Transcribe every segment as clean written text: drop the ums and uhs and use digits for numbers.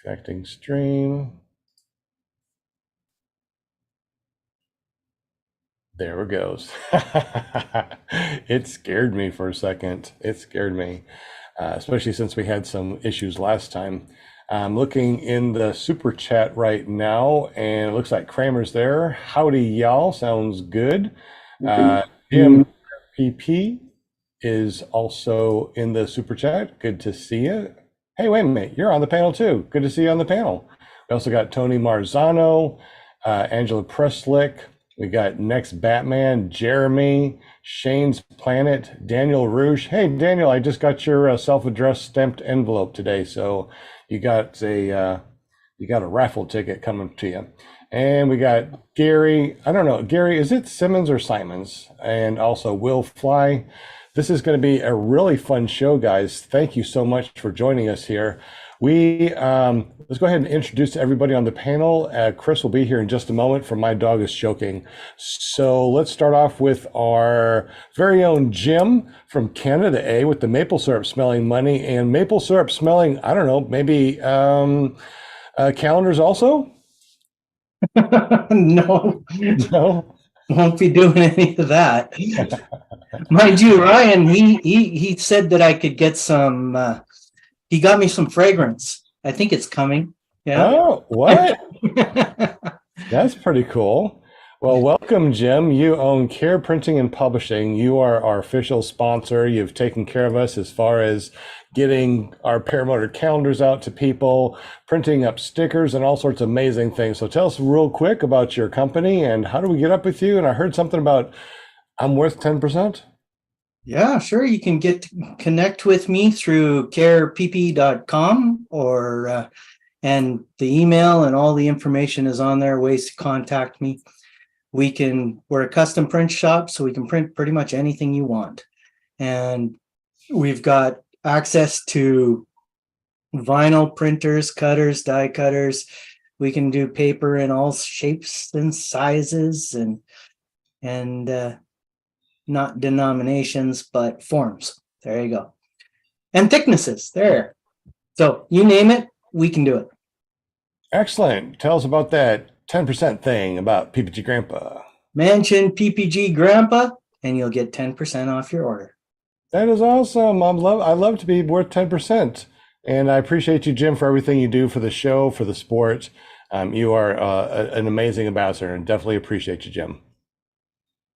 Connecting stream. There it goes. It scared me for a second. It scared me, especially since we had some issues last time. I'm looking in the super chat right now, and it looks like Kramer's there. Howdy, y'all. Sounds good. Jim PP is also in the super chat. Good to see you. Hey, wait a minute. You're on the panel too. Good to see you on the panel. We also got Tony Marzano, Angela Preslick. We got Next Batman, Jeremy, Shane's Planet, Daniel Rouge. Hey, Daniel, I just got your self-addressed stamped envelope today, so you got a raffle ticket coming to you. And we got Gary. I don't know, Gary, is it Symons or Symons? And also Will Fly. This is going to be a really fun show, guys. Thank you so much for joining us here. We let's go ahead and introduce everybody on the panel. Kris will be here in just a moment from My Dog is Choking. So let's start off with our very own Jim from Canada A with the maple syrup smelling money and maple syrup smelling, I don't know, maybe calendars also? No, No? won't be doing any of that. Mind you, Ryan, he said that I could get some, he got me some fragrance. I think it's coming. Yeah. Oh, what? That's pretty cool. Well, welcome, Jim. You own Care Printing and Publishing. You are our official sponsor. You've taken care of us as far as getting our Paramotor calendars out to people, printing up stickers, and all sorts of amazing things. So tell us real quick about your company and how do we get up with you? And I heard something about I'm worth 10%. Yeah, sure. You can connect with me through carepp.com or and the email and all the information is on there, ways to contact me. We're a custom print shop, so we can print pretty much anything you want. And we've got access to vinyl printers, cutters, die cutters. We can do paper in all shapes and sizes and not denominations, but forms. There you go. And thicknesses there. So you name it, we can do it. Excellent. Tell us about that 10% thing about PPG Grandpa. Mention PPG Grandpa and you'll get 10% off your order. That is awesome. I love to be worth 10%. And I appreciate you, Jim, for everything you do for the show, for the sport. You are an amazing ambassador and definitely appreciate you, Jim.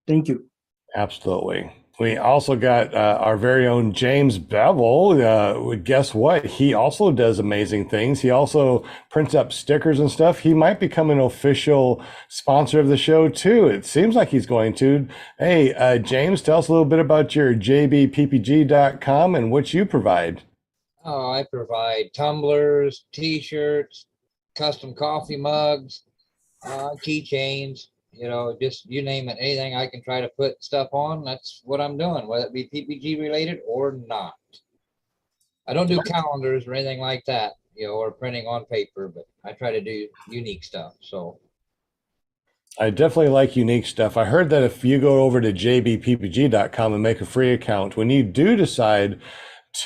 Thank you. Absolutely. We also got our very own James Bevel. Guess what? He also does amazing things. He also prints up stickers and stuff. He might become an official sponsor of the show too. It seems like he's going to. Hey, James, tell us a little bit about your jbppg.com and what you provide. Oh, I provide tumblers, t-shirts, custom coffee mugs, keychains. You know, just you name it, anything I can try to put stuff on, that's what I'm doing, whether it be PPG related or not. I don't do calendars or anything like that, you know, or printing on paper, but I try to do unique stuff. So I definitely like unique stuff. I heard that if you go over to jbppg.com and make a free account, when you do decide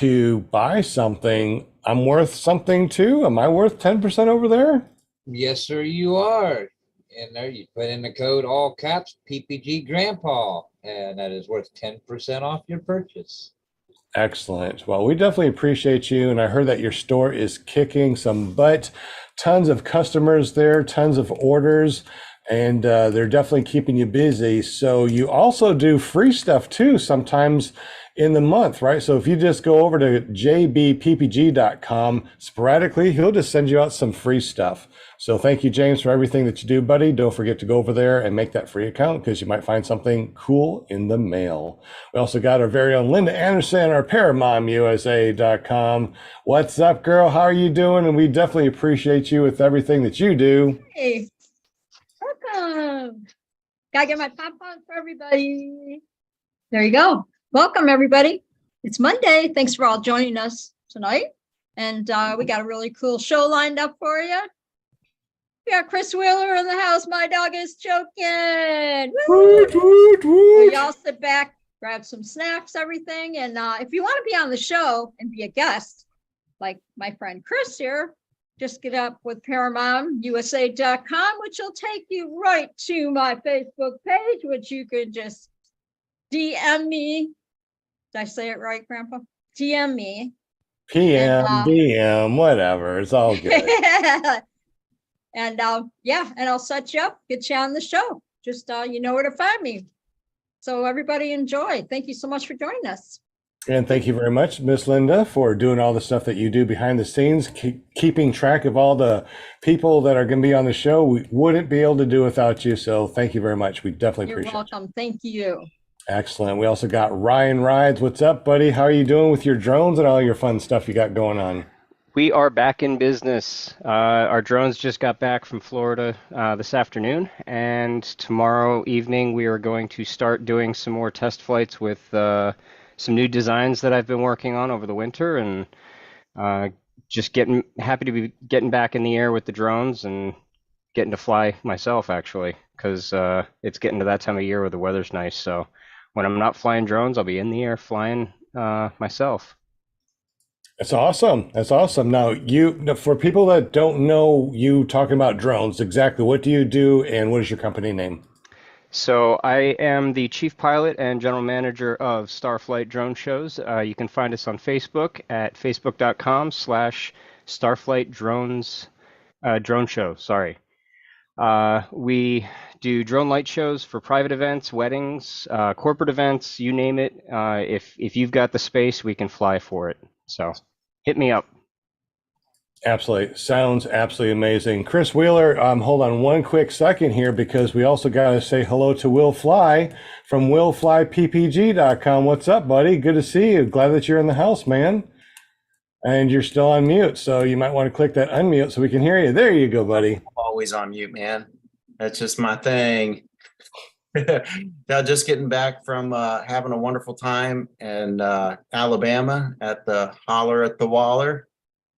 to buy something, I'm worth something too. Am I worth 10% over there? yes, sir, you are. In there, you put in the code all caps PPG Grandpa, and that is worth 10% off your purchase. Excellent. Well, we definitely appreciate you. And I heard that your store is kicking some butt. Tons of customers there, tons of orders, and they're definitely keeping you busy. So you also do free stuff too, sometimes in the month, right? So if you just go over to jbppg.com sporadically, he'll just send you out some free stuff. So thank you, James, for everything that you do, buddy. Don't forget to go over there and make that free account because you might find something cool in the mail. We also got our very own Linda Anderson, our paramomusa.com. What's up, girl? How are you doing? And we definitely appreciate you with everything that you do. Hey, welcome. Gotta get my popcorn for everybody. There you go. Welcome, everybody. It's Monday. Thanks for all joining us tonight. And we got a really cool show lined up for you. We got Kris Wheeler in the house. My dog is choking. Woo! So y'all sit back, grab some snacks, everything. And if you want to be on the show and be a guest, like my friend Kris here, just get up with ParamountUSA.com, which will take you right to my Facebook page, which you could just DM me. Did I say it right, Grandpa? DM me. PM, And, DM, whatever. It's all good. and I'll set you up, get you on the show. Just you know where to find me. So everybody enjoy. Thank you so much for joining us. And thank you very much, Miss Linda, for doing all the stuff that you do behind the scenes, keeping track of all the people that are going to be on the show. We wouldn't be able to do without you. So thank you very much. We definitely appreciate it. You're welcome. Thank you. Excellent. We also got Ryan Rides. What's up, buddy? How are you doing with your drones and all your fun stuff you got going on? We are back in business. Our drones just got back from Florida this afternoon, and tomorrow evening we are going to start doing some more test flights with some new designs that I've been working on over the winter, and just happy to be getting back in the air with the drones and getting to fly myself, actually, because it's getting to that time of year where the weather's nice. So when I'm not flying drones, I'll be in the air flying myself. That's awesome. That's awesome. Now, for people that don't know you talking about drones, exactly what do you do and what is your company name? So I am the chief pilot and general manager of Starflight Drone Shows. You can find us on Facebook at facebook.com/Starflight Drone Show. Sorry. We do drone light shows for private events, weddings, corporate events, you name it. If you've got the space, we can fly for it. So hit me up. Absolutely. Sounds absolutely amazing. Kris Wheeler, hold on one quick second here because we also got to say hello to Will Fly from willflyppg.com. What's up, buddy? Good to see you. Glad that you're in the house, man. And you're still on mute, so you might want to click that unmute so we can hear you. There you go, buddy. Always on mute, man. That's just my thing. Now, just getting back from having a wonderful time in Alabama at the Holler at the Waller.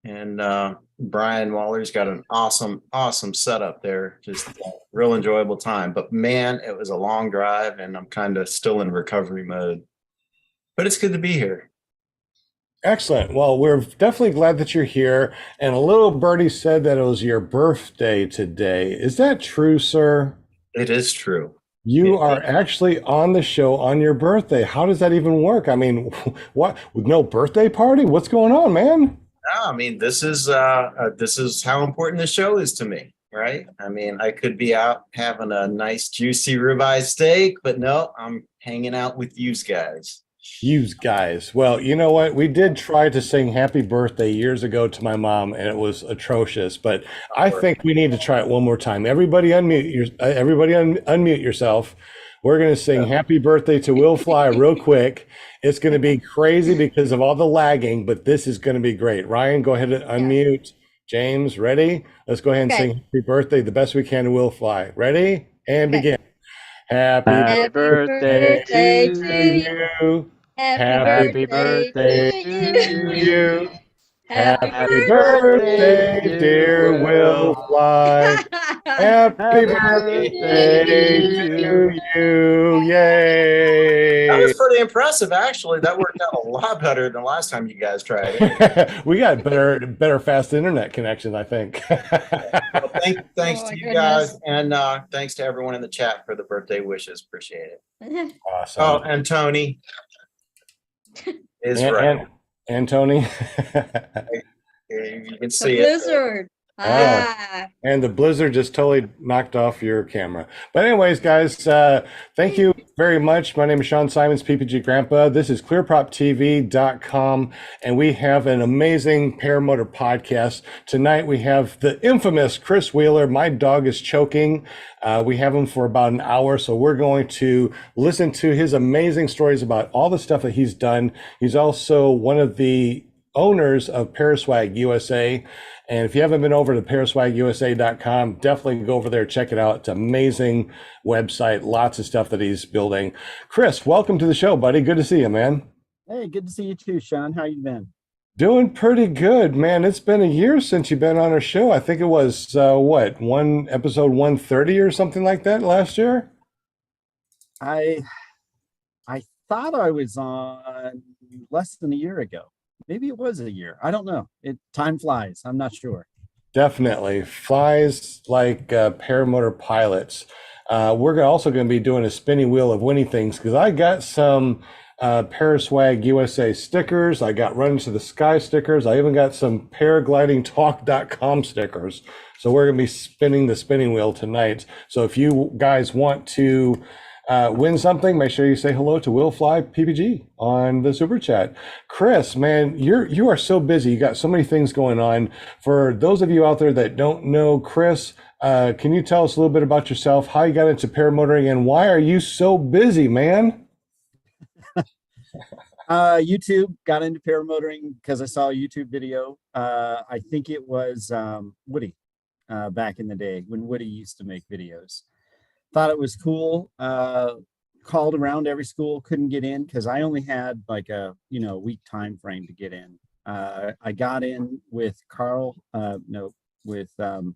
And Brian Waller's got an awesome setup there. Just a real enjoyable time. But man, it was a long drive and I'm kind of still in recovery mode. But it's good to be here. Excellent. Well, we're definitely glad that you're here. And a little birdie said that it was your birthday today. Is that true, sir? It is true. You are actually on the show on your birthday. How does that even work? I mean, what? With no birthday party? What's going on, man? I mean, this is how important the show is to me, right? I mean, I could be out having a nice juicy ribeye steak, but no, I'm hanging out with you guys. You guys. Well, you know what? We did try to sing happy birthday years ago to my mom, and it was atrocious. But I think we need to try it one more time. Everybody unmute yourself. We're going to sing happy birthday to Will Fly real quick. It's going to be crazy because of all the lagging, but this is going to be great. Ryan, go ahead and unmute. James, ready? Let's go ahead and sing happy birthday the best we can to Will Fly. Ready? And begin. Happy birthday to you. Happy birthday to you. Happy birthday, dear Will Fly. Happy birthday to you. Yay. That was pretty impressive, actually. That worked out a lot better than last time you guys tried it. We got better fast internet connection, I think. Well, thanks to you guys, and thanks to everyone in the chat for the birthday wishes. Appreciate it. Awesome. Oh, and Tony is right. And Tony. You can see the blizzard. And the blizzard just totally knocked off your camera. But anyways, guys, thank you very much. My name is Sean Symons, PPG Grandpa. This is clearproptv.com, and we have an amazing paramotor podcast. Tonight we have the infamous Kris Wheeler, My Dog is Choking. We have him for about an hour, so we're going to listen to his amazing stories about all the stuff that he's done. He's also one of the owners of Paraswag USA. And if you haven't been over to paraswagusa.com, definitely go over there, check it out. It's an amazing website, lots of stuff that he's building. Kris, welcome to the show, buddy. Good to see you, man. Hey, good to see you too, Sean. How you been? Doing pretty good, man. It's been a year since you've been on our show. I think it was, episode 130 or something like that last year? I thought I was on less than a year ago. Maybe it was a year. I don't know. Time flies. I'm not sure. Definitely. Flies like paramotor pilots. We're also going to be doing a spinning wheel of winning things because I got some Paraswag USA stickers. I got Run to the Sky stickers. I even got some paraglidingtalk.com stickers. So we're going to be spinning the spinning wheel tonight. So if you guys want to win something, make sure you say hello to Will Fly PPG on the super chat. Kris, man, you are so busy. You got so many things going on. For those of you out there that don't know Kris, can you tell us a little bit about yourself, how you got into paramotoring, and why are you so busy, man? YouTube, got into paramotoring because I saw a YouTube video. I think it was Woody back in the day when Woody used to make videos. Thought it was cool. Called around every school, couldn't get in because I only had like a week time frame to get in. I got in with Carl, with the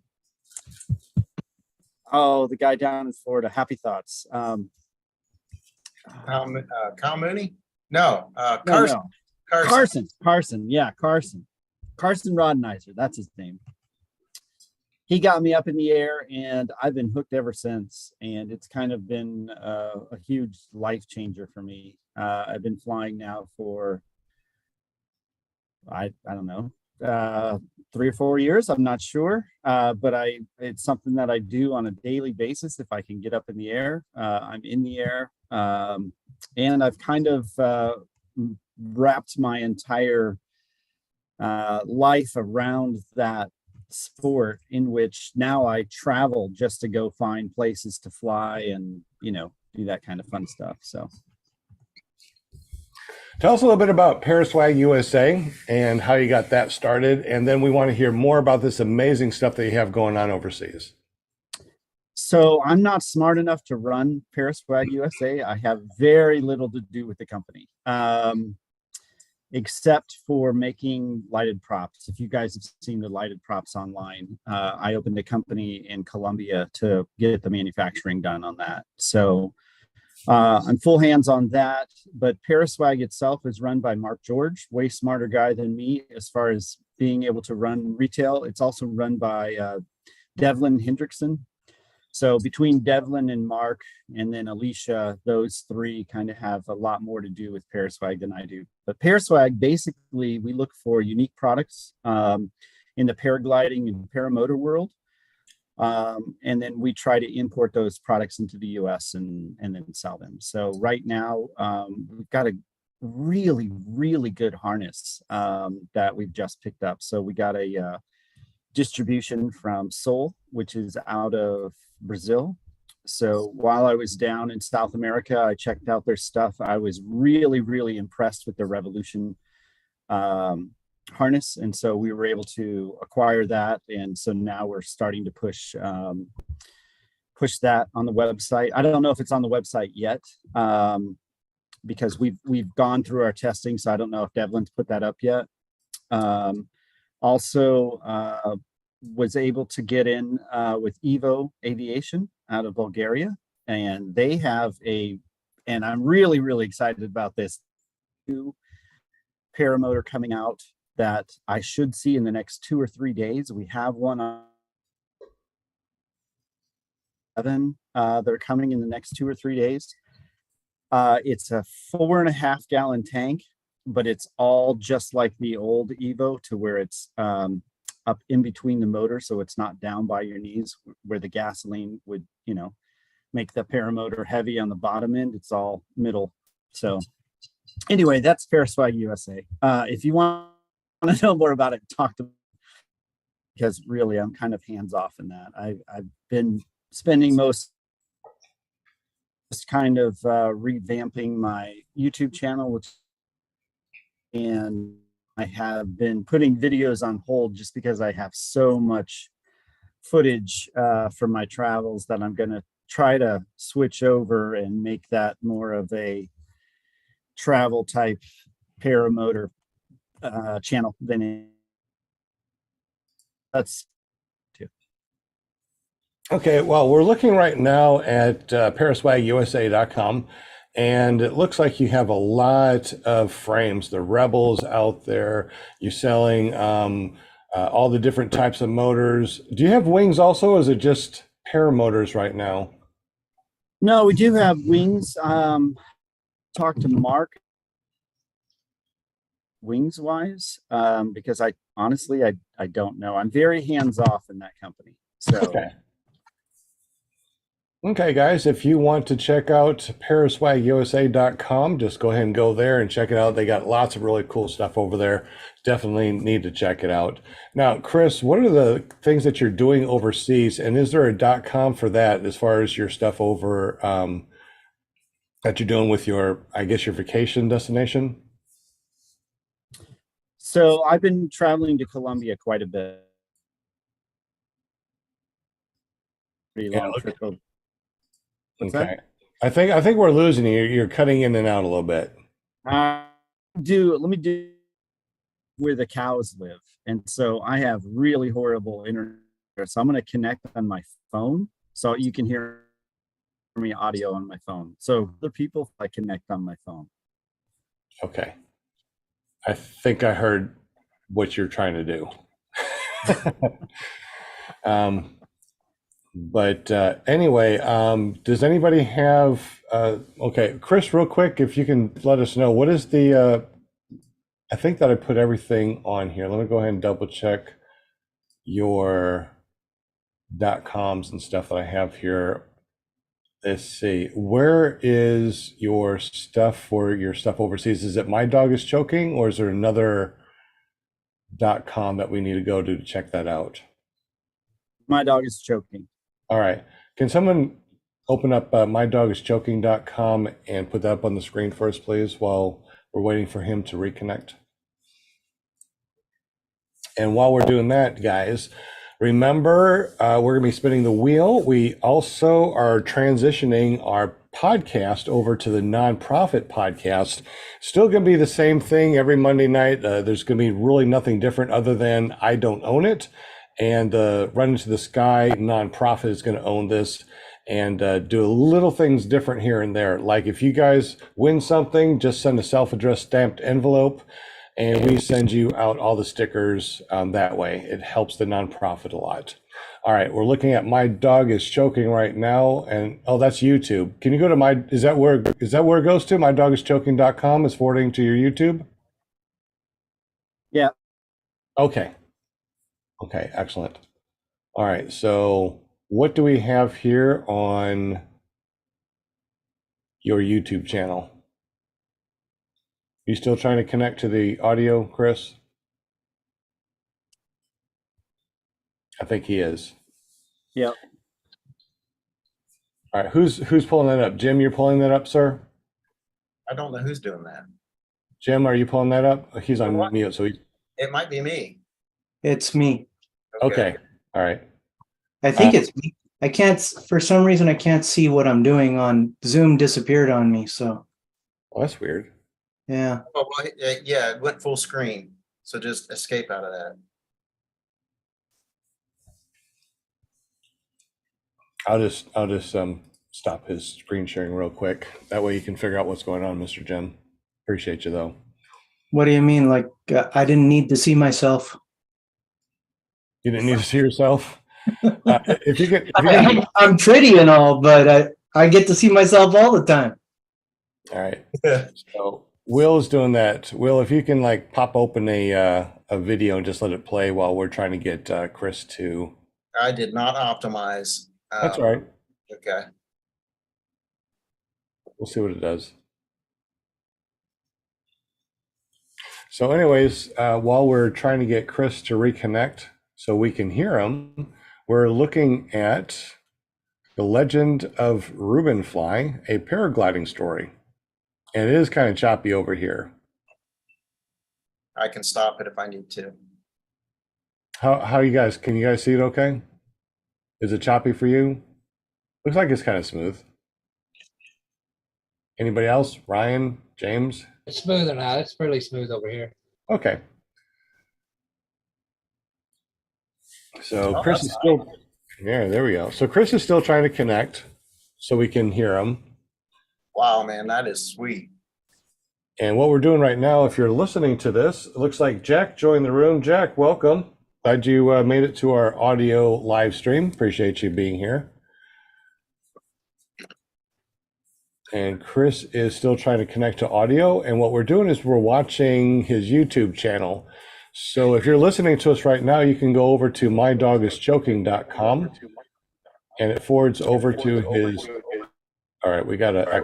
guy down in Florida, Happy Thoughts. Kyle Mooney? No, Carson. Carson. Carson. Yeah, Carson. Carson Rodenizer, that's his name. He got me up in the air and I've been hooked ever since. And it's kind of been a huge life changer for me. I've been flying now for, I don't know, 3 or 4 years. I'm not sure. But it's something that I do on a daily basis. If I can get up in the air, I'm in the air. And I've kind of wrapped my entire life around that sport, in which now I travel just to go find places to fly and do that kind of fun stuff. So tell us a little bit about Paraswag USA and how you got that started, and then we want to hear more about this amazing stuff that you have going on overseas. So I'm not smart enough to run Paraswag USA. I have very little to do with the company, except for making lighted props. If you guys have seen the lighted props online, I opened a company in Colombia to get the manufacturing done on that. So I'm full hands on that, but Paraswag itself is run by Mark George, way smarter guy than me as far as being able to run retail. It's also run by Devlin Hendrickson. So between Devlin and Mark and then Alicia, those three kind of have a lot more to do with Paraswag than I do. But Paraswag, basically, we look for unique products in the paragliding and paramotor world. And then we try to import those products into the US and then sell them. So right now, we've got a really, really good harness that we've just picked up. So we got a distribution from Seoul, which is out of Brazil. So while I was down in South America, I checked out their stuff. I was really, really impressed with the Revolution harness. And so we were able to acquire that. And so now we're starting to push that on the website. I don't know if it's on the website yet because we've gone through our testing. So I don't know if Devlin's put that up yet. Also, was able to get in with Evo Aviation out of Bulgaria, and they have and I'm really, really excited about this new paramotor coming out that I should see in the next 2 or 3 days. We have one on 7. They're coming in the next 2 or 3 days. It's a 4.5 gallon tank, but it's all just like the old Evo, to where it's up in between the motor, so it's not down by your knees where the gasoline would, make the paramotor heavy on the bottom end. It's all middle. So anyway, that's Paraswag USA. If you want to know more about it, talk to me, because really I'm kind of hands off in that. I've been spending most kind of revamping my YouTube channel, and I have been putting videos on hold just because I have so much footage from my travels that I'm going to try to switch over and make that more of a travel type paramotor channel than that's too. Okay, well, we're looking right now at paraswagusa.com. And it looks like you have a lot of frames, the Rebels out there. You're selling all the different types of motors. Do you have wings also, or is it just paramotors right now? No, we do have wings. Talk to Mark wings wise, because I honestly I don't know. I'm very hands off in that company. So Okay. Okay, guys, if you want to check out paraswagusa.com, just go ahead and go there and check it out. They got lots of really cool stuff over there. Definitely need to check it out. Now, Kris, what are the things that you're doing overseas? And is there a .com for that as far as your stuff over that you're doing with your, I guess, your vacation destination? so I've been traveling to Colombia quite a bit. Pretty Yeah, long okay. trip over. What's that? Okay. I think we're losing you. You're cutting in and out a little bit. Let me do where the cows live. And so I have really horrible internet. So I'm going to connect on my phone so you can hear me audio on my phone. So other people, I connect on my phone. Okay. I think I heard what you're trying to do. But anyway, does anybody have, okay, Kris, real quick, if you can let us know, what is the, I think that I put everything on here. Let me go ahead and double check your .coms and stuff that I have here. Let's see, where is your stuff for your stuff overseas? Is it My Dog is Choking, or is there another .com that we need to go to check that out? My dog is choking. All right. Can someone open up mydogischoking.com and put that up on the screen for us, please, while we're waiting for him to reconnect? And while we're doing that, guys, remember, we're going to be spinning the wheel. We also are transitioning our podcast over to the nonprofit podcast. Still going to be the same thing every Monday night. There's going to be really nothing different other than I don't own it. And Run Into the Sky nonprofit is going to own this and do little things different here and there. Like if you guys win something, just send a self-addressed stamped envelope and we send you out all the stickers that way. It helps the nonprofit a lot. All right, we're looking at My Dog is Choking right now. And oh, that's YouTube. Can you go to is that where it goes to? mydogischoking.com is forwarding to your YouTube? Yeah. Okay. Okay, excellent. All right, so what do we have here on your YouTube channel? You still trying to connect to the audio, Kris? I think he is. Yep. All right, who's pulling that up? Jim, you're pulling that up, sir? I don't know who's doing that. Jim, are you pulling that up? He's on mute, so It might be me. It's me. okay. All right. I think it's me. I can't, for some reason, I can't see what I'm doing on Zoom disappeared on me. So, Well, that's weird. yeah. Oh, well, yeah, it went full screen. So just escape out of that. I'll just stop his screen sharing real quick. That way you can figure out what's going on, Mr. Jim. Appreciate you though. What do you mean? Like, I didn't need to see myself? You didn't need to see yourself. If you get, I'm pretty and all, but I get to see myself all the time. all right. So Will's doing that. Will, if you can like pop open a video and just let it play while we're trying to get Kris to. I did not optimize. That's all right. Okay. We'll see what it does. So anyways, while we're trying to get Kris to reconnect so we can hear him, we're looking at The Legend of Reubenfly, a paragliding story. And it is kind of choppy over here. I can stop it if I need to. How you guys, can you guys see it okay? Is it choppy for you? Looks like it's kind of smooth. Anybody else? Ryan, James? It's smoother now. It's fairly smooth over here. Okay. So Oh, Kris is still, yeah, there we go. So Kris is still trying to connect so we can hear him. Wow, man, that is sweet. And what we're doing right now, if you're listening to this, it looks like Jack joined the room. Jack, welcome. Glad you made it to our audio live stream. Appreciate you being here. And Kris is still trying to connect to audio. And what we're doing is we're watching his YouTube channel. So if you're listening to us right now, you can go over to mydogischoking.com and it forwards over to his. All right, we got a.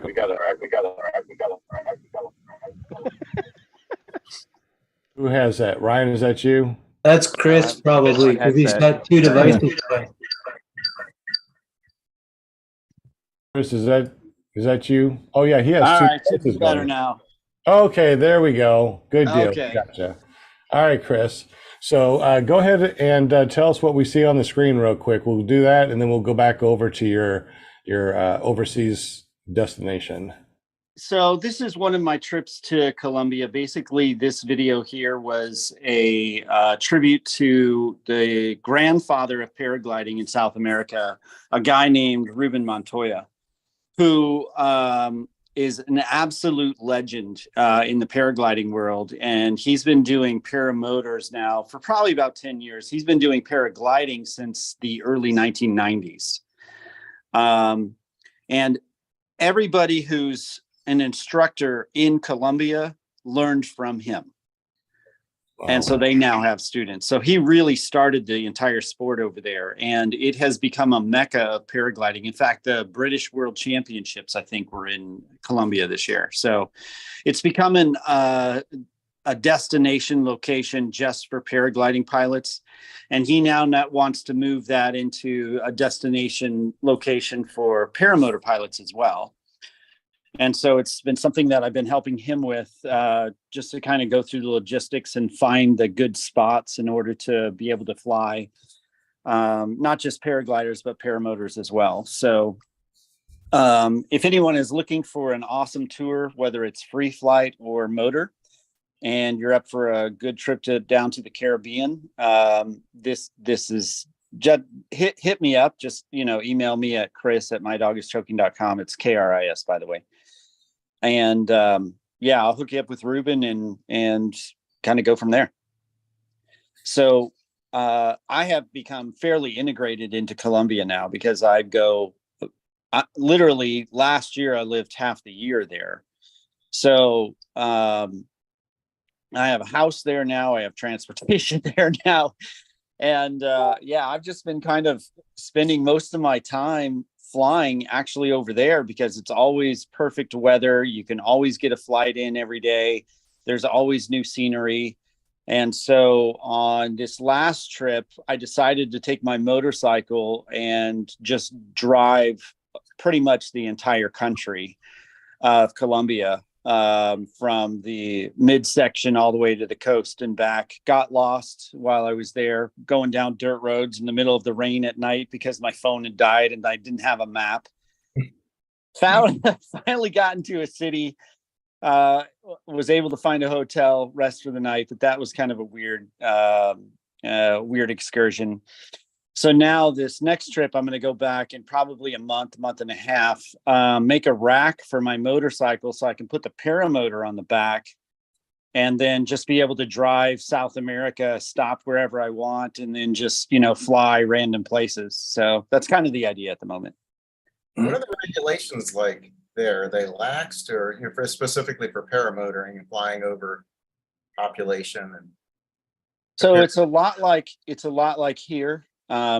Who has that? Ryan, is that you? That's Kris probably, because he's got two devices. Kris, is that you? Oh yeah, he has All two right, devices it's better going. now. Okay, there we go. Good deal. Okay. Gotcha. All right, Kris. So go ahead and tell us what we see on the screen real quick. We'll do that, and then we'll go back over to your overseas destination. So this is one of my trips to Colombia. Basically, this video here was a tribute to the grandfather of paragliding in South America, a guy named Ruben Montoya, who is an absolute legend in the paragliding world. And he's been doing paramotors now for probably about 10 years. He's been doing paragliding since the early 1990s. And everybody who's an instructor in Colombia learned from him. Wow. And so they now have students. So he really started the entire sport over there, and it has become a mecca of paragliding. In fact, the British World Championships, I think, were in Colombia this year. So it's becoming a destination location just for paragliding pilots. And he now wants to move that into a destination location for paramotor pilots as well. And so it's been something that I've been helping him with, just to kind of go through the logistics and find the good spots in order to be able to fly, not just paragliders, but paramotors as well. So if anyone is looking for an awesome tour, whether it's free flight or motor, and you're up for a good trip down to the Caribbean, this is just hit me up. Just, email me at Kris@mydogischoking.com. It's KRIS, by the way. And I'll hook you up with Ruben and kind of go from there. So I have become fairly integrated into Colombia now, because literally last year I lived half the year there. So I have a house there now. I have transportation there now. And I've just been kind of spending most of my time flying actually over there, because it's always perfect weather. You can always get a flight in every day. There's always new scenery. And so on this last trip, I decided to take my motorcycle and just drive pretty much the entire country of Colombia, from the midsection all the way to the coast and back. Got lost while I was there, going down dirt roads in the middle of the rain at night because my phone had died and I didn't have a map. Finally got into a city, was able to find a hotel, rest for the night, but that was kind of a weird excursion. So now this next trip, I'm going to go back in probably a month and a half, make a rack for my motorcycle so I can put the paramotor on the back, and then just be able to drive South America, stop wherever I want, and then just, fly random places. So that's kind of the idea at the moment. What are the regulations like there? Are they laxed, or specifically for paramotoring and flying over population? And so it's a lot like here.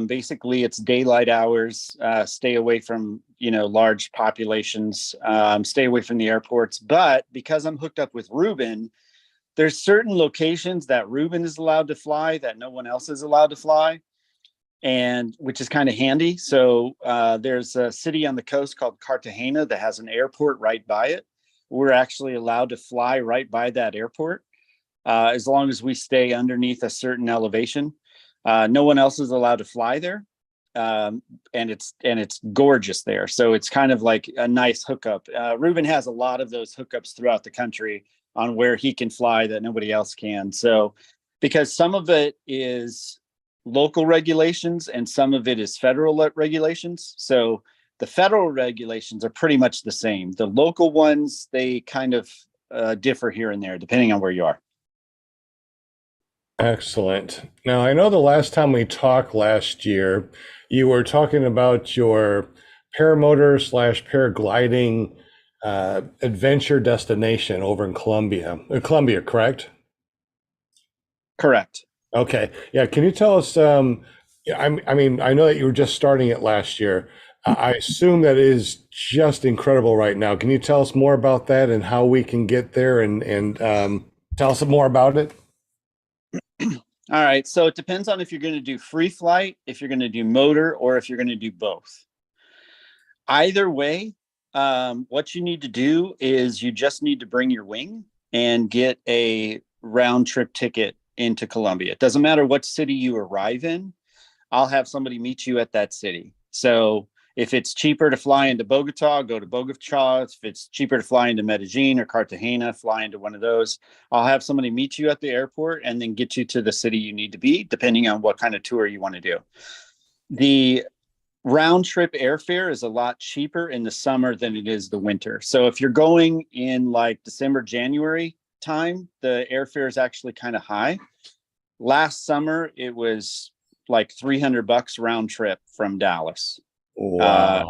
Basically, it's daylight hours. Stay away from large populations. Stay away from the airports. But because I'm hooked up with Ruben, there's certain locations that Ruben is allowed to fly that no one else is allowed to fly, and which is kind of handy. So there's a city on the coast called Cartagena that has an airport right by it. We're actually allowed to fly right by that airport, as long as we stay underneath a certain elevation. No one else is allowed to fly there, and it's gorgeous there. So it's kind of like a nice hookup. Ruben has a lot of those hookups throughout the country on where he can fly that nobody else can. So because some of it is local regulations and some of it is federal regulations. So the federal regulations are pretty much the same. The local ones, they kind of differ here and there depending on where you are. Excellent. Now, I know the last time we talked last year, you were talking about your paramotor slash paragliding adventure destination over in Colombia, correct? Correct. Okay. Yeah. Can you tell us, yeah, I mean, I know that you were just starting it last year. I assume that is just incredible right now. Can you tell us more about that and how we can get there and tell us more about it? All right. So it depends on if you're going to do free flight, if you're going to do motor, or if you're going to do both. Either way, what you need to do is you just need to bring your wing and get a round trip ticket into Colombia. It doesn't matter what city you arrive in. I'll have somebody meet you at that city. So if it's cheaper to fly into Bogota, go to Bogota. If it's cheaper to fly into Medellin or Cartagena, fly into one of those. I'll have somebody meet you at the airport and then get you to the city you need to be, depending on what kind of tour you want to do. The round trip airfare is a lot cheaper in the summer than it is the winter. So if you're going in like December, January time, the airfare is actually kind of high. Last summer, it was like $300 round trip from Dallas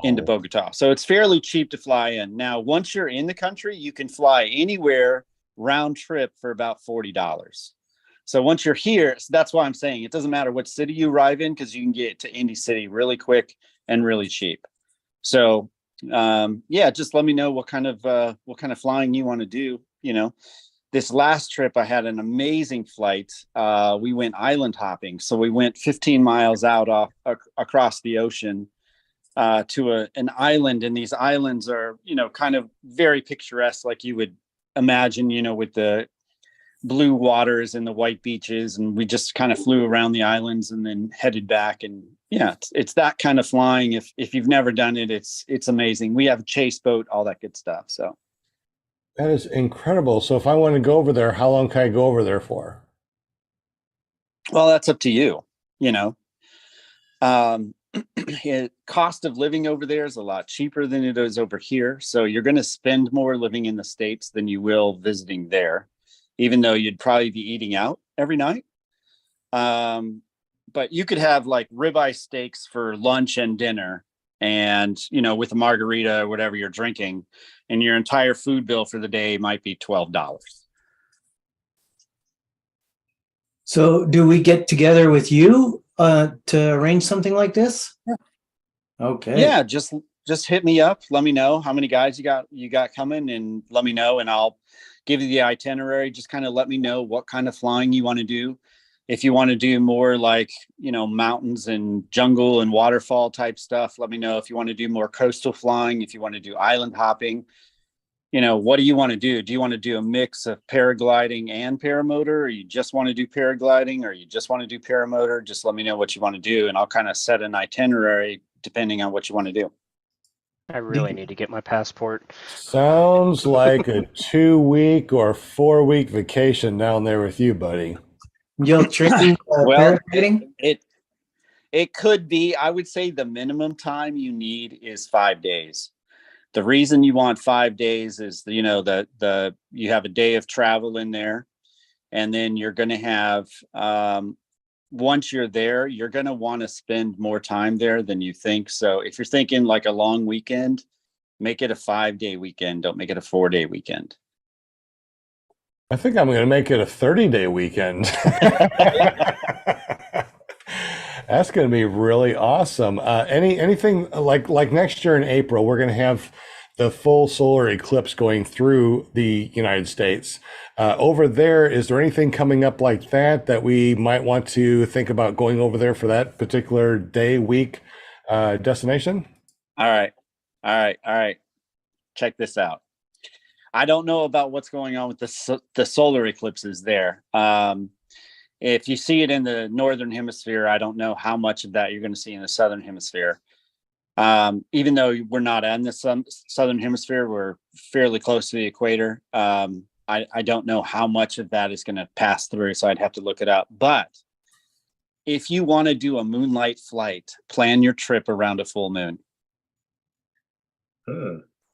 into Bogota. So it's fairly cheap to fly in. Now, once you're in the country, you can fly anywhere round trip for about $40. So once you're here, so that's why I'm saying it doesn't matter what city you arrive in, because you can get to Indy City really quick and really cheap. So yeah, just let me know what kind of flying you want to do. You know, this last trip I had an amazing flight. We went island hopping, so we went 15 miles out across the ocean to an island, and these islands are, you know, kind of very picturesque, like you would imagine, you know, with the blue waters and the white beaches, and we just kind of flew around the islands and then headed back. And yeah, it's that kind of flying. If you've never done it, it's amazing. We have a chase boat, all that good stuff. So that is incredible. So if I want to go over there, how long can I go over there for? Well, that's up to you. You know, cost of living over there is a lot cheaper than it is over here. So you're going to spend more living in the States than you will visiting there, even though you'd probably be eating out every night. But you could have like ribeye steaks for lunch and dinner, and, you know, with a margarita or whatever you're drinking, and your entire food bill for the day might be $12. So do we get together with you to arrange something like this? Yeah. Okay. Yeah, just hit me up. Let me know how many guys you got coming, and let me know, and I'll give you the itinerary. Just kind of let me know what kind of flying you want to do. If you want to do more like, you know, mountains and jungle and waterfall type stuff, let me know. If you want to do more coastal flying, if you want to do island hopping, you know, what do you want to do? Do you want to do a mix of paragliding and paramotor, or you just want to do paragliding, or you just want to do paramotor? Just let me know what you want to do, and I'll kind of set an itinerary depending on what you want to do. I really need to get my passport. Sounds like a 2-week or 4-week vacation down there with you, buddy. You'll train Well, paragliding? it could be. I would say the minimum time you need is 5 days. The reason you want 5 days is, you know, you have a day of travel in there, and then you're going to have, once you're there, you're going to want to spend more time there than you think. So if you're thinking like a long weekend, make it a 5-day weekend. Don't make it a 4-day weekend. I think I'm going to make it a 30-day weekend. That's going to be really awesome. Anything like next year in April, we're going to have the full solar eclipse going through the United States. Over there, is there anything coming up like that we might want to think about going over there for that particular day, week destination? All right. Check this out. I don't know about what's going on with the solar eclipses there. If you see it in the northern hemisphere, I don't know how much of that you're going to see in the southern hemisphere. Even though we're not in the southern hemisphere, we're fairly close to the equator. I don't know how much of that is going to pass through, so I'd have to look it up. But if you want to do a moonlight flight, plan your trip around a full moon.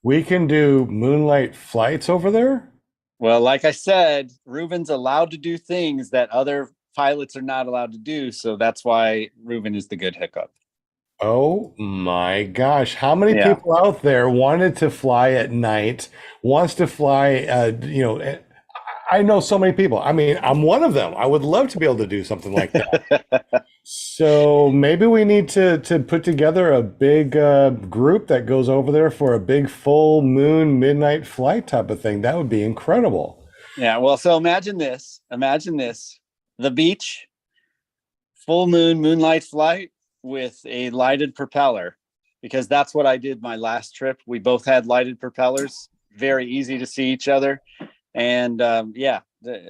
We can do moonlight flights over there? Well, like I said, Ruben's allowed to do things that other pilots are not allowed to do. So that's why Reuben is the good hookup. Oh my gosh. How many Yeah. people out there wanted to fly at night, wants to fly, I know so many people. I mean, I'm one of them. I would love to be able to do something like that. So maybe we need to put together a big group that goes over there for a big full moon midnight flight type of thing. That would be incredible. Yeah. Well, so imagine this. The beach, full moon, moonlight flight with a lighted propeller, because that's what I did my last trip. We both had lighted propellers, very easy to see each other. And the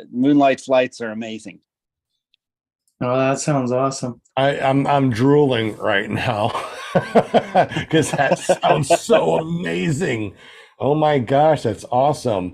moonlight flights are amazing. Oh, that sounds awesome. I'm drooling right now because that sounds so amazing. Oh my gosh, that's awesome.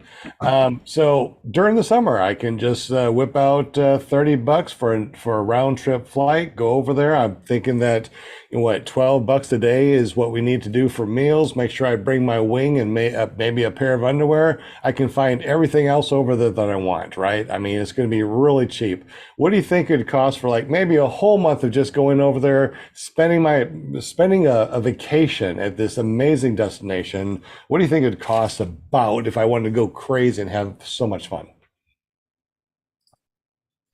So during the summer, I can just whip out $30 for a round trip flight, go over there. I'm thinking that, $12 a day is what we need to do for meals. Make sure I bring my wing and maybe a pair of underwear. I can find everything else over there that I want, right? I mean, it's going to be really cheap. What do you think it'd cost for like maybe a whole month of just going over there, spending a vacation at this amazing destination? What do you think it'd cost about if I wanted to go crazy and have so much fun?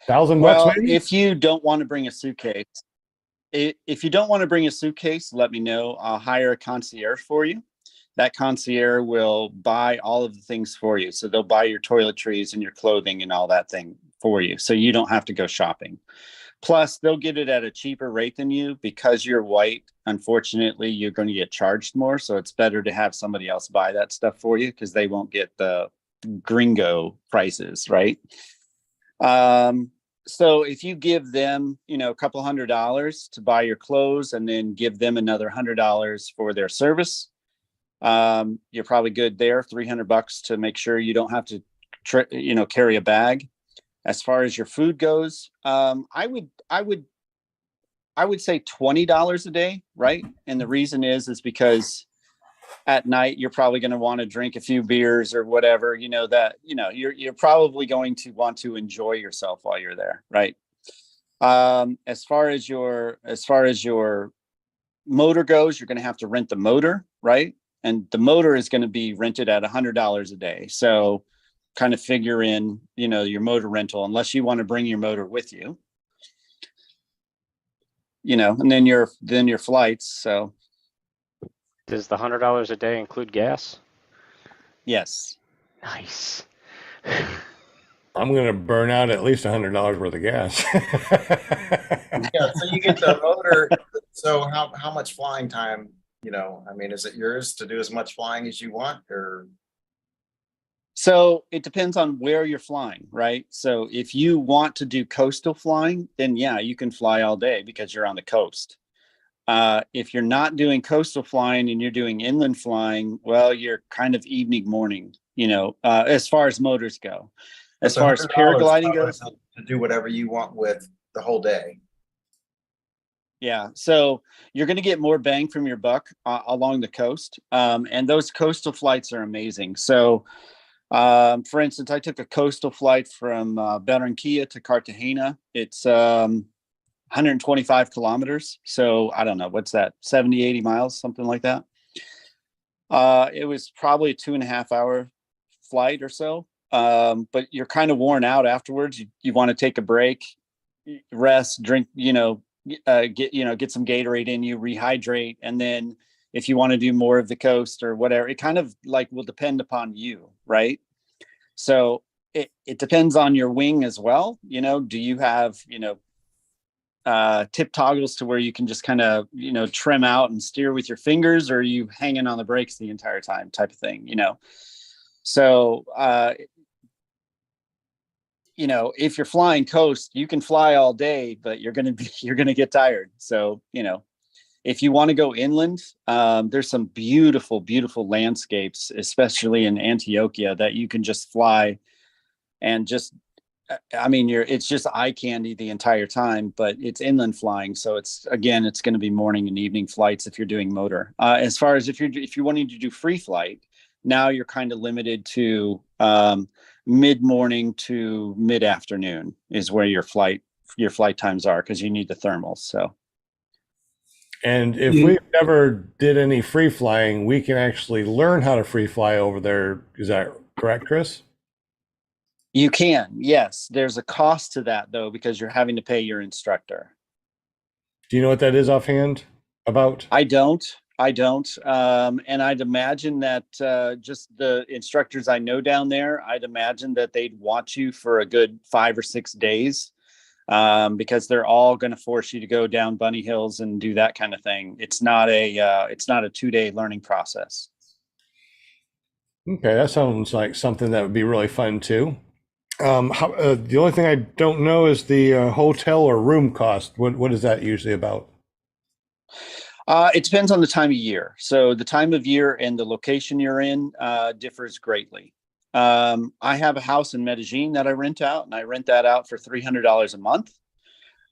$1,000 Well, maybe? if you don't want to bring a suitcase, let me know. I'll hire a concierge for you. That concierge will buy all of the things for you. So they'll buy your toiletries and your clothing and all that thing for you. So you don't have to go shopping. Plus, they'll get it at a cheaper rate than you because you're white. Unfortunately, you're going to get charged more. So it's better to have somebody else buy that stuff for you because they won't get the gringo prices, right? So if you give them, a couple $100 to buy your clothes and then give them another $100 for their service, you're probably good there. $300 to make sure you don't have to, carry a bag. As far as your food goes, I would say $20 a day, right? And the reason is because at night you're probably going to want to drink a few beers or whatever. You're probably going to want to enjoy yourself while you're there, right? As far as your motor goes, you're going to have to rent the motor, right? And the motor is going to be rented at $100 a day. So kind of figure in, your motor rental, unless you want to bring your motor with you, and then your flights. So Does the $100 a day include gas? yes. Nice. I'm going to burn out at least $100 worth of gas. Yeah, so you get the motor. So how much flying time, is it yours to do as much flying as you want, or? So it depends on where you're flying, right? So if you want to do coastal flying, then yeah, you can fly all day because you're on the coast. If you're not doing coastal flying and you're doing inland flying, well, you're kind of evening, morning, as far as motors go. As far as paragliding goes, to do whatever you want with the whole day. Yeah, so you're going to get more bang from your buck along the coast, and those coastal flights are amazing. So, for instance, I took a coastal flight from Barranquilla to Cartagena. It's 125 kilometers. So I don't know, what's that, 70, 80 miles, something like that. It was probably a 2.5 hour flight or so. But you're kind of worn out afterwards. You want to take a break, rest, drink, get some Gatorade in you, rehydrate. And then if you want to do more of the coast or whatever, it kind of will depend upon you. Right. So it depends on your wing as well. Do you have, tip toggles to where you can just kind of, trim out and steer with your fingers, or are you hanging on the brakes the entire time type of thing, So, if you're flying coast, you can fly all day, but you're going to get tired. So, if you want to go inland, there's some beautiful, beautiful landscapes, especially in Antioquia, that you can just fly and just, it's just eye candy the entire time, but it's inland flying. So it's going to be morning and evening flights if you're doing motor. As far as if you're wanting to do free flight, now you're kind of limited to mid-morning to mid-afternoon is where your flight your flight times are, because you need the thermals. So And if we never did any free flying, we can actually learn how to free fly over there. Is that correct, Kris? you can, yes. There's a cost to that though, because you're having to pay your instructor. Do you know what that is offhand about? I don't. And I'd imagine that just the instructors I know down there, I'd imagine that they'd want you for a good 5 or 6 days, because they're all going to force you to go down bunny hills and do that kind of thing. It's not a 2-day learning process. Okay, that sounds like something that would be really fun too. The only thing I don't know is the hotel or room cost. What is that usually about? It depends on the time of year. So the time of year and the location you're in differs greatly. I have a house in Medellin that I rent out, and I rent that out for $300 a month.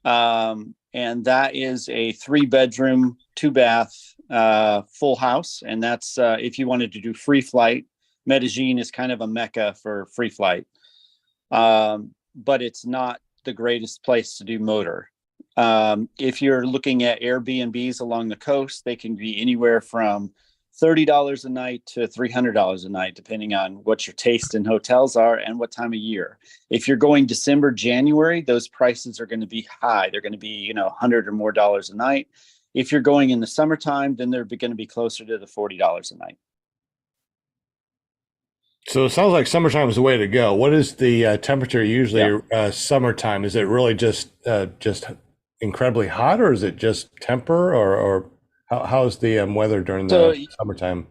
And that is a 3-bedroom, 2-bath, full house. And that's if you wanted to do free flight. Medellin is kind of a mecca for free flight. But it's not the greatest place to do motor. If you're looking at Airbnbs along the coast, they can be anywhere from $30 a night to $300 a night, depending on what your taste in hotels are and what time of year. If you're going December, January, those prices are going to be high. They're going to be, $100 or more a night. If you're going in the summertime, then they're going to be closer to the $40 a night. So it sounds like summertime is the way to go. What is the temperature usually summertime? Is it really just incredibly hot, or is it just temper, or how's the weather during the summertime?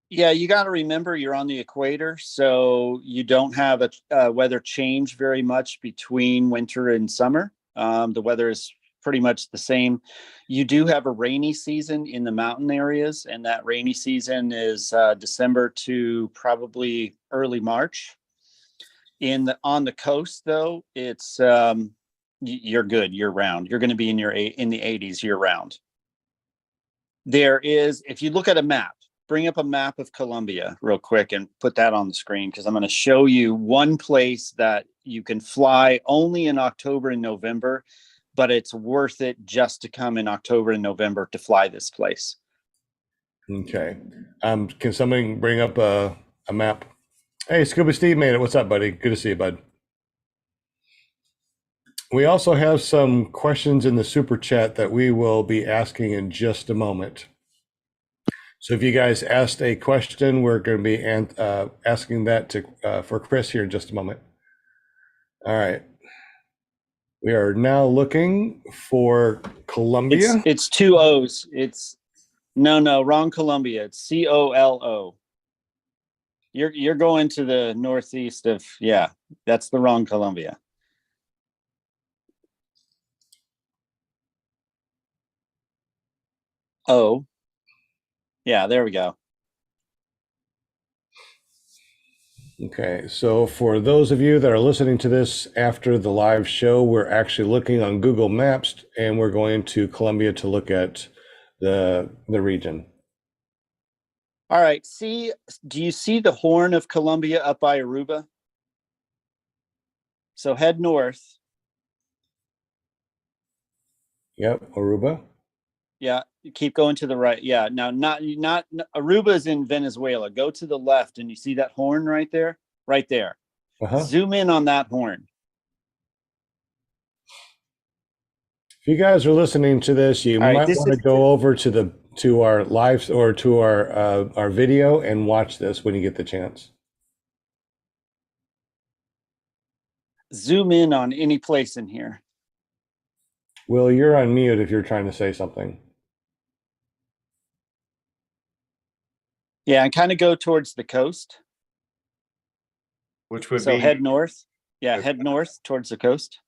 Yeah, you got to remember you're on the equator, so you don't have a weather change very much between winter and summer. The weather is pretty much the same. You do have a rainy season in the mountain areas, and that rainy season is December to probably early March. On the coast, though, it's you're good year round. You're going to be in the 80s year round. There is, if you look at a map, bring up a map of Colombia real quick and put that on the screen, because I'm going to show you one place that you can fly only in October and November, but it's worth it just to come in October and November to fly this place. Okay. Can somebody bring up a map? Hey, Scuba Steve made it. What's up, buddy? Good to see you, bud. We also have some questions in the super chat that we will be asking in just a moment. So if you guys asked a question, we're going to be asking that for Kris here in just a moment. All right. We are now looking for Colombia. It's 2 O's. It's no, wrong Colombia. It's COLO. You're going to the northeast of, that's the wrong Colombia. Oh, yeah, there we go. Okay, so for those of you that are listening to this after the live show, we're actually looking on Google Maps, and we're going to Colombia to look at the region. All right, do you see the Horn of Colombia up by Aruba? So head north. Yep, Aruba. Yeah, keep going to the right. Yeah, now not Aruba is in Venezuela. Go to the left, and you see that horn right there? Right there. Zoom in on that horn. If you guys are listening to this, you might want to go over to our live or to our video and watch this when you get the chance. Zoom in on any place in here. Will, you're on mute if you're trying to say something. Yeah, and kind of go towards the coast. Which would be? So head north. Yeah, head north towards the coast.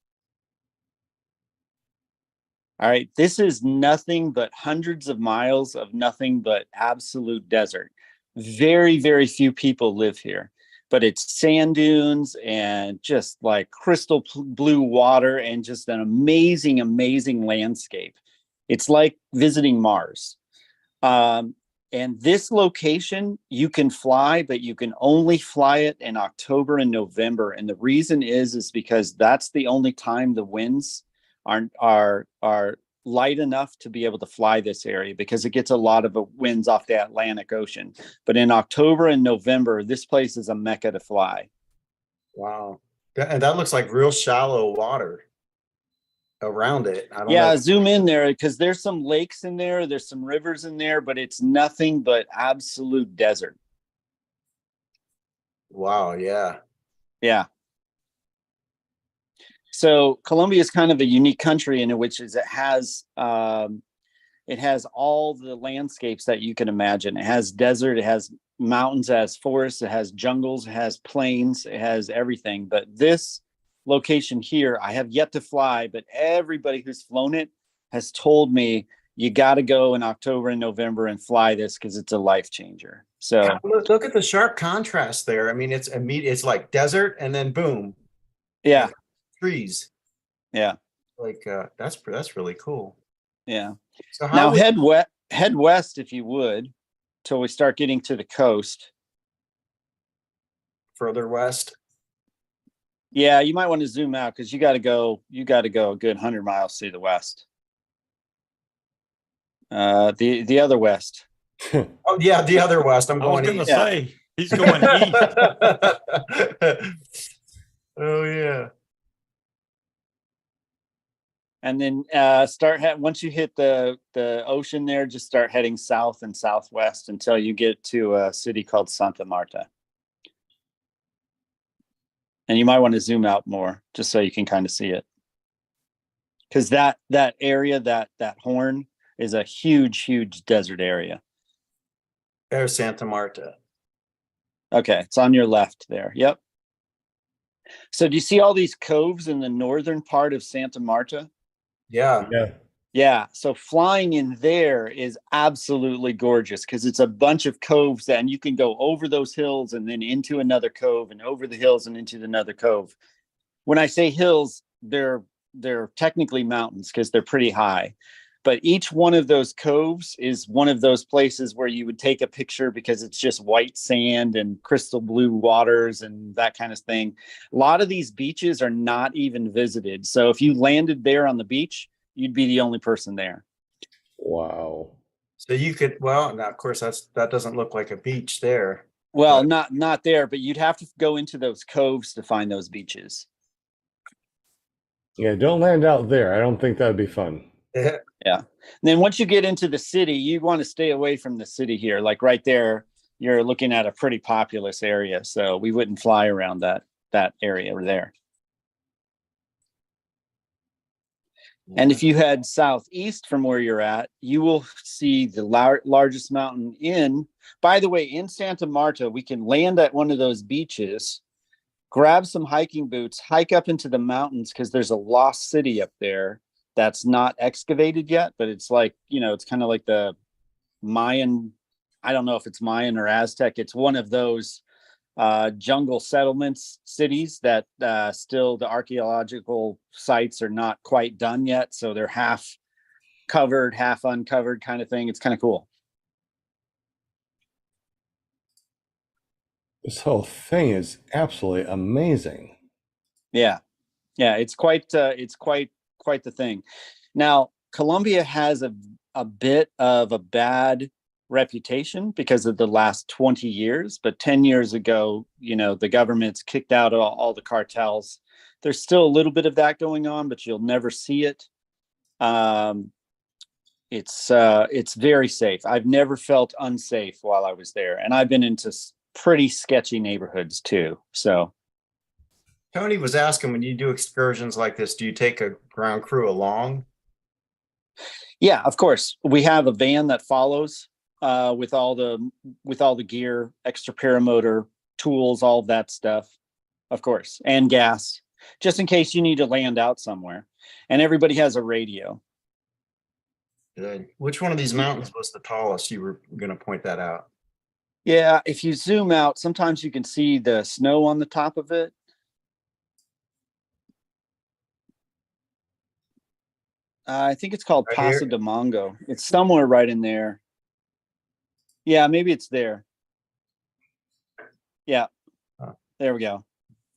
All right, this is nothing but hundreds of miles of nothing but absolute desert. Very, very few people live here, but it's sand dunes and just like crystal blue water and just an amazing, amazing landscape. It's like visiting Mars. And this location you can fly, but you can only fly it in October and November. And the reason is because that's the only time the winds are light enough to be able to fly this area, because it gets a lot of winds off the Atlantic Ocean. But in October and November, this place is a mecca to fly. Wow. And that looks like real shallow water around it. I don't Yeah, know. zoom in there, because there's some lakes in there, there's some rivers in there, but it's nothing but absolute desert. Wow, yeah. Yeah. So Colombia is kind of a unique country in which it has all the landscapes that you can imagine. It has desert, it has mountains, it has forests, it has jungles, it has plains, it has everything. But this location here, I have yet to fly, but everybody who's flown it has told me you got to go in October and November and fly this, because it's a life changer. So Look at the sharp contrast there. I mean, it's immediate. It's like desert, and then boom, yeah, trees. yeah, Like that's really cool. yeah. So Now head west if you would, till we start getting to the coast. further west? Yeah, you might want to zoom out, because you got to go a good 100 miles to the west. The other west. Oh yeah, the other west. I'm I was going gonna east. say, he's going east. Oh yeah. And then once you hit the ocean there, just start heading south and southwest until you get to a city called Santa Marta. And you might want to zoom out more just so you can kind of see it. Because that area, that horn, is a huge desert area. There's Santa Marta. Okay, it's on your left there. Yep. So do you see all these coves in the northern part of Santa Marta? Yeah. Yeah. Yeah, so flying in there is absolutely gorgeous, because it's a bunch of coves, and you can go over those hills and then into another cove, and over the hills and into another cove. When I say hills, they're technically mountains, because they're pretty high. But each one of those coves is one of those places where you would take a picture, because it's just white sand and crystal blue waters and that kind of thing. A lot of these beaches are not even visited. So if you landed there on the beach, you'd be the only person there. Wow. So you could, well, now of course that doesn't look like a beach there. Well, But- not there, but you'd have to go into those coves to find those beaches. Yeah, don't land out there. I don't think that'd be fun. Yeah. And then once you get into the city, you want to stay away from the city here. Like right there, you're looking at a pretty populous area. So we wouldn't fly around that area there. And if you head southeast from where you're at, you will see the largest mountain by the way, in Santa Marta, we can land at one of those beaches, grab some hiking boots, hike up into the mountains, because there's a lost city up there that's not excavated yet, but it's like, it's kind of like the Mayan, I don't know if it's Mayan or Aztec. It's one of those jungle settlements cities that still the archaeological sites are not quite done yet. So they're half covered, half uncovered kind of thing. It's kind of cool. This whole thing is absolutely amazing. Yeah. Yeah. It's quite the thing. Now, Colombia has a bit of a bad reputation because of the last 20 years, but 10 years ago, the government's kicked out all the cartels. There's still a little bit of that going on, but you'll never see it. It's very safe. I've never felt unsafe while I was there, and I've been into pretty sketchy neighborhoods too. So Tony was asking, when you do excursions like this, do you take a ground crew along? yeah, of course. We have a van that follows with all the gear, extra paramotor tools, all of that stuff, of course, and gas, just in case you need to land out somewhere. And everybody has a radio. Good. Which one of these mountains was the tallest? You were going to point that out. Yeah, if you zoom out, sometimes you can see the snow on the top of it. I think it's called Right here? Paso de Mongo. It's somewhere right in there. Yeah, maybe it's there. Yeah, Huh. there we go.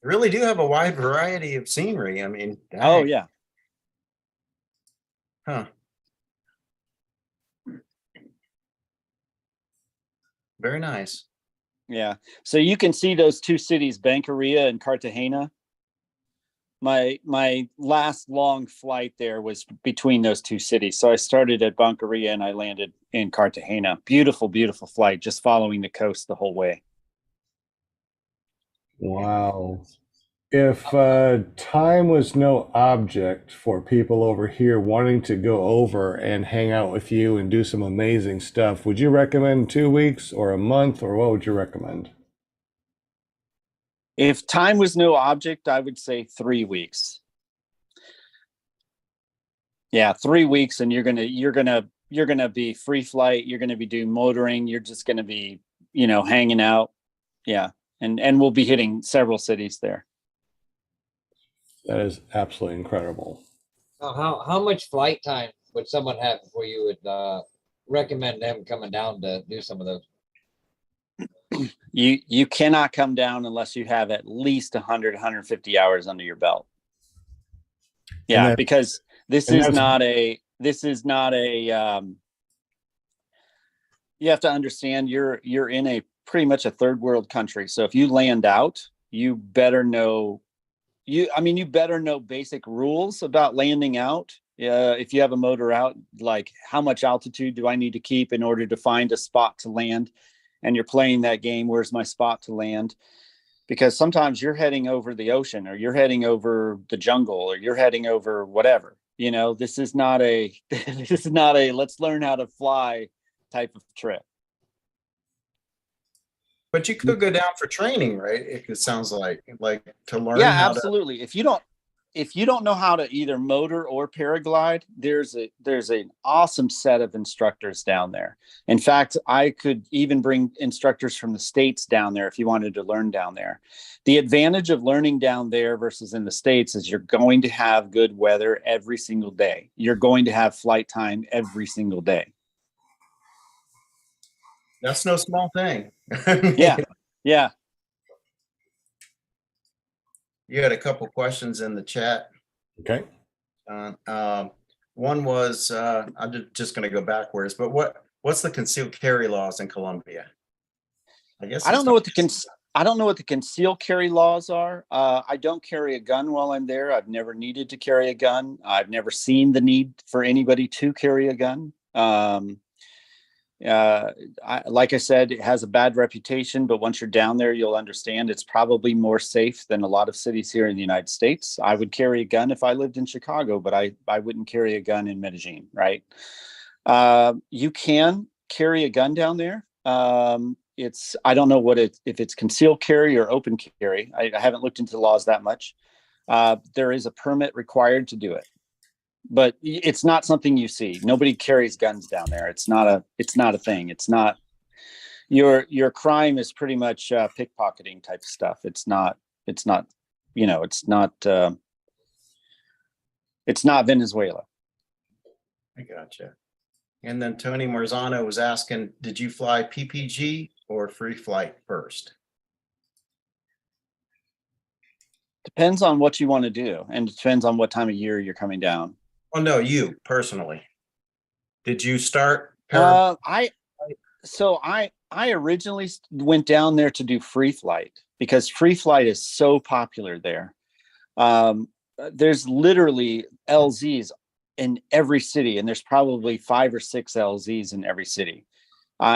You really do have a wide variety of scenery. I mean, Oh dang. yeah. Huh. Very nice. Yeah. So you can see those two cities, Bancaria and Cartagena. My last long flight there was between those two cities. So I started at Bancaria and I landed in Cartagena. Beautiful, beautiful flight, just following the coast the whole way. Wow. If time was no object for people over here wanting to go over and hang out with you and do some amazing stuff, would you recommend 2 weeks or a month, or what would you recommend? If time was no object, I would say 3 weeks. Yeah, 3 weeks, and you're gonna be free flight. You're gonna be doing motoring. You're just gonna be, hanging out. Yeah, and we'll be hitting several cities there. That is absolutely incredible. How much flight time would someone have before you would recommend them coming down to do some of those? You cannot come down unless you have at least 150 hours under your belt. Yeah, because this is not a you have to understand you're in a pretty much a third world country. So if you land out, you better know basic rules about landing out. If you have a motor out, like how much altitude do I need to keep in order to find a spot to land? And you're playing that game, where's my spot to land? Because sometimes you're heading over the ocean, or you're heading over the jungle, or you're heading over whatever. This is not a let's learn how to fly type of trip. But you could go down for training, right? It sounds like to learn. Yeah, how absolutely. If you don't know how to either motor or paraglide, there's an awesome set of instructors down there. In fact, I could even bring instructors from the States down there if you wanted to learn down there. The advantage of learning down there versus in the States is you're going to have good weather every single day. You're going to have flight time every single day. That's no small thing. Yeah. Yeah. You had a couple questions in the chat. Okay. One was, I'm just going to go backwards, but what's the concealed carry laws in Colombia? I don't know what the concealed carry laws are. I don't carry a gun while I'm there. I've never needed to carry a gun. I've never seen the need for anybody to carry a gun. Like I said, it has a bad reputation, but once you're down there, you'll understand it's probably more safe than a lot of cities here in the United States. I would carry a gun if I lived in Chicago, but I wouldn't carry a gun in Medellin, right? You can carry a gun down there. I don't know if it's concealed carry or open carry. I haven't looked into the laws that much. There is a permit required to do it. But it's not something you see. Nobody carries guns down there. It's not a thing. It's not your crime is pretty much pickpocketing type of stuff. It's not Venezuela. I gotcha. And then Tony Marzano was asking, did you fly PPG or free flight first? Depends on what you want to do, and it depends on what time of year you're coming down. Oh no, you personally. Did you start? I originally went down there to do free flight because free flight is so popular there. There's literally LZs in every city, and there's probably 5 or 6 LZs in every city.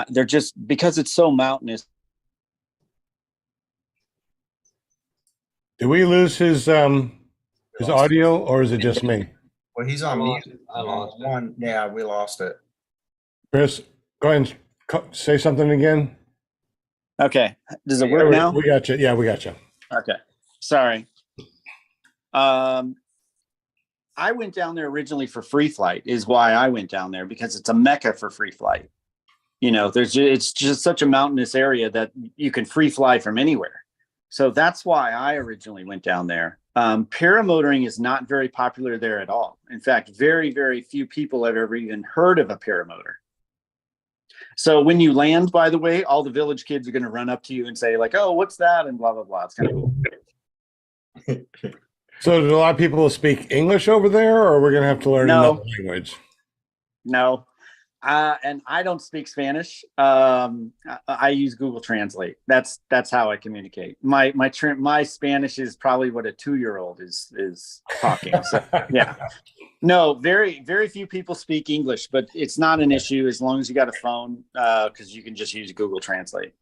They're just because it's so mountainous. Did we lose his audio, or is it just me? Well, he's on mute. I lost it. One. Yeah, we lost it. Chris, go ahead and say something again. Okay. Does it work now? We got you. Yeah, we got you. Okay. Sorry. I went down there originally for free flight is why I went down there, because it's a mecca for free flight. It's just such a mountainous area that you can free fly from anywhere. So that's why I originally went down there. Paramotoring is not very popular there at all. In fact, very, very few people have ever even heard of a paramotor. So when you land, by the way, all the village kids are going to run up to you and say like, "Oh, what's that?" and blah blah blah. It's kind of cool. So do a lot of people speak English over there, or we're gonna have to learn another No, language? no. And I don't speak Spanish. I use Google Translate. That's how I communicate. My Spanish is probably what a 2-year-old is talking. So yeah, no, very few people speak English, but it's not an issue as long as you got a phone, because you can just use Google Translate.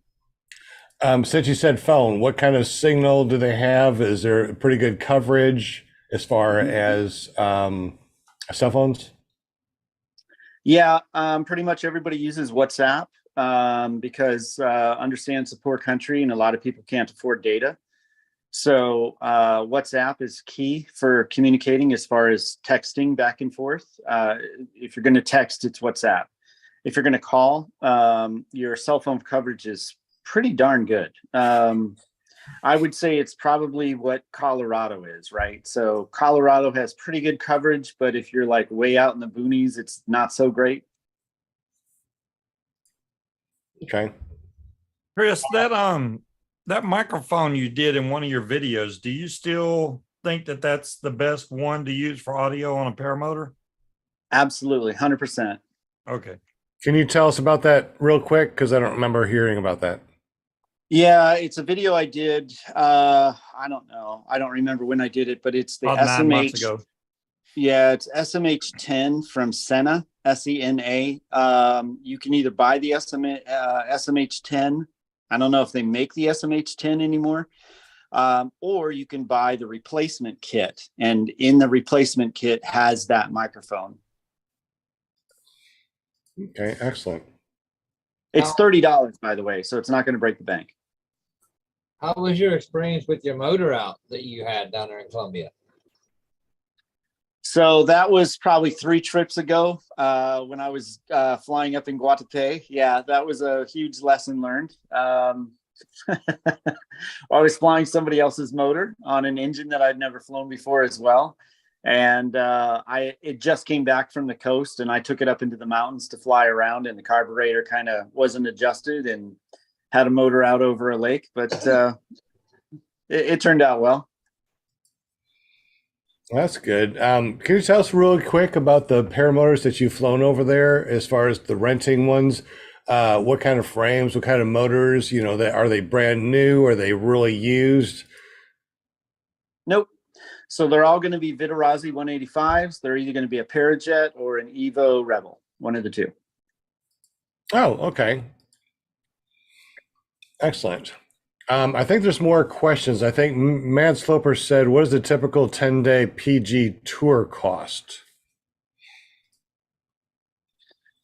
Since you said phone, what kind of signal do they have? Is there pretty good coverage as far as cell phones? Yeah, pretty much everybody uses WhatsApp because understands the poor country and a lot of people can't afford data. So WhatsApp is key for communicating as far as texting back and forth. If you're going to text, it's WhatsApp. If you're going to call, your cell phone coverage is pretty darn good. I would say it's probably what Colorado is, right? So Colorado has pretty good coverage, but if you're like way out in the boonies, it's not so great. Okay. Kris, that microphone you did in one of your videos, do you still think that that's the best one to use for audio on a paramotor? Absolutely, 100%. Okay. Can you tell us about that real quick? Because I don't remember hearing about that. Yeah, it's a video I did. I don't know. I don't remember when I did it, but it's the About 9 months SMH. ago. Yeah, it's SMH10 from Sena, SENA. You can either buy the SMH10. I don't know if they make the SMH10 anymore. Or you can buy the replacement kit. And in the replacement kit has that microphone. Okay, excellent. It's $30, by the way, so it's not going to break the bank. How was your experience with your motor out that you had down there in Columbia? So that was probably 3 trips ago when I was flying up in Guatapé. Yeah, that was a huge lesson learned. I was flying somebody else's motor on an engine that I'd never flown before as well. And it just came back from the coast and I took it up into the mountains to fly around, and the carburetor kind of wasn't adjusted and had a motor out over a lake, but it turned out well. That's good. Can you tell us really quick about the paramotors that you've flown over there as far as the renting ones? What kind of frames, what kind of motors, are they brand new? Are they really used? Nope. So they're all going to be Vitorazzi 185s. They're either going to be a Parajet or an Evo Rebel, one of the two. Oh, okay. Excellent. I think there's more questions. I think Mad Sloper said, what is the typical 10-day PG tour cost?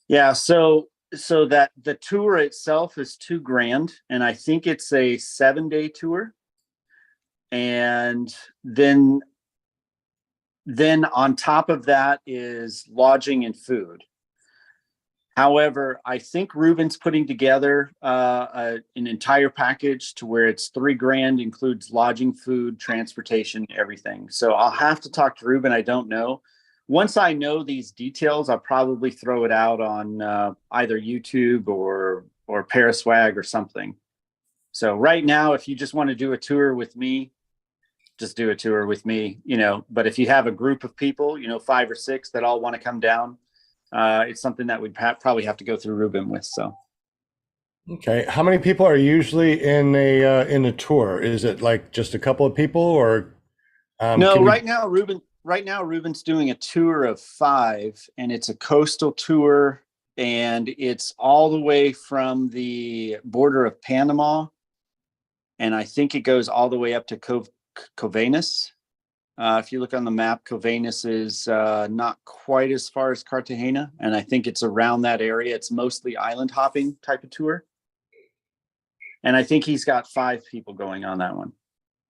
Yeah, so that the tour itself is $2,000, and I think it's a 7-day tour. And then on top of that is lodging and food. However, I think Ruben's putting together an entire package to where it's $3,000, includes lodging, food, transportation, everything. So I'll have to talk to Ruben. I don't know. Once I know these details, I'll probably throw it out on either YouTube or Paraswag or something. So right now, if you just want to do a tour with me, just do a tour with me, but if you have a group of people, 5 or 6 that all want to come down, it's something that we'd probably have to go through Ruben with. So, okay, how many people are usually in a tour? Is it like just a couple of people, or no? Right now, Ruben's doing a tour of 5, and it's a coastal tour, and it's all the way from the border of Panama, and I think it goes all the way up to Covanes. If you look on the map, Covanes is not quite as far as Cartagena, and I think it's around that area. It's mostly island hopping type of tour. And I think he's got 5 people going on that one.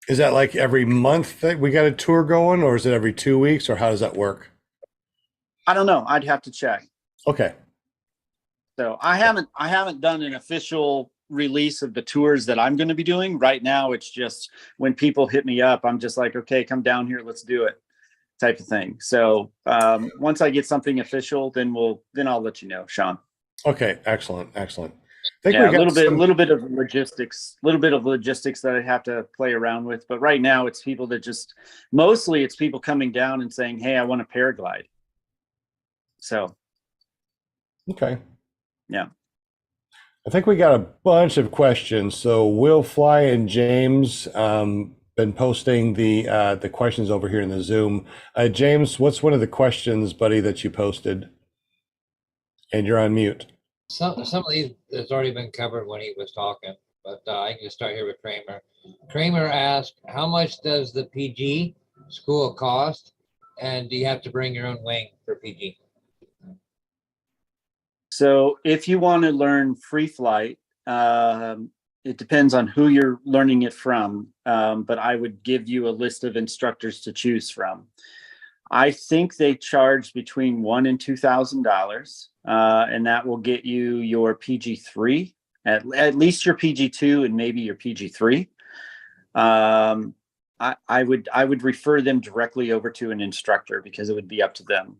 Is that like every month that we got a tour going, or is it every 2 weeks, or how does that work? I don't know. I'd have to check. Okay. So I haven't done an official release of the tours that I'm going to be doing. Right now, it's just when people hit me up, I'm just like, okay, come down here, let's do it, type of thing. So once I get something official, then I'll let you know, Sean. Okay, excellent, excellent. I think Yeah, we a got some, little bit of logistics that I have to play around with. But right now it's people that just, mostly it's people coming down and saying, hey, I want to paraglide. So, okay. yeah. I think we got a bunch of questions. So Will Fly and James been posting the questions over here in the Zoom. James, what's one of the questions, buddy, that you posted? And you're on mute. Some of these has already been covered when he was talking, but I can just start here with Kramer. Kramer asked, how much does the PG school cost? And do you have to bring your own wing for PG? So if you want to learn free flight, it depends on who you're learning it from. But I would give you a list of instructors to choose from. I think they charge between $1,000 and $2,000, and that will get you your PG3, at least your PG2 and maybe your PG3. I would refer them directly over to an instructor because it would be up to them.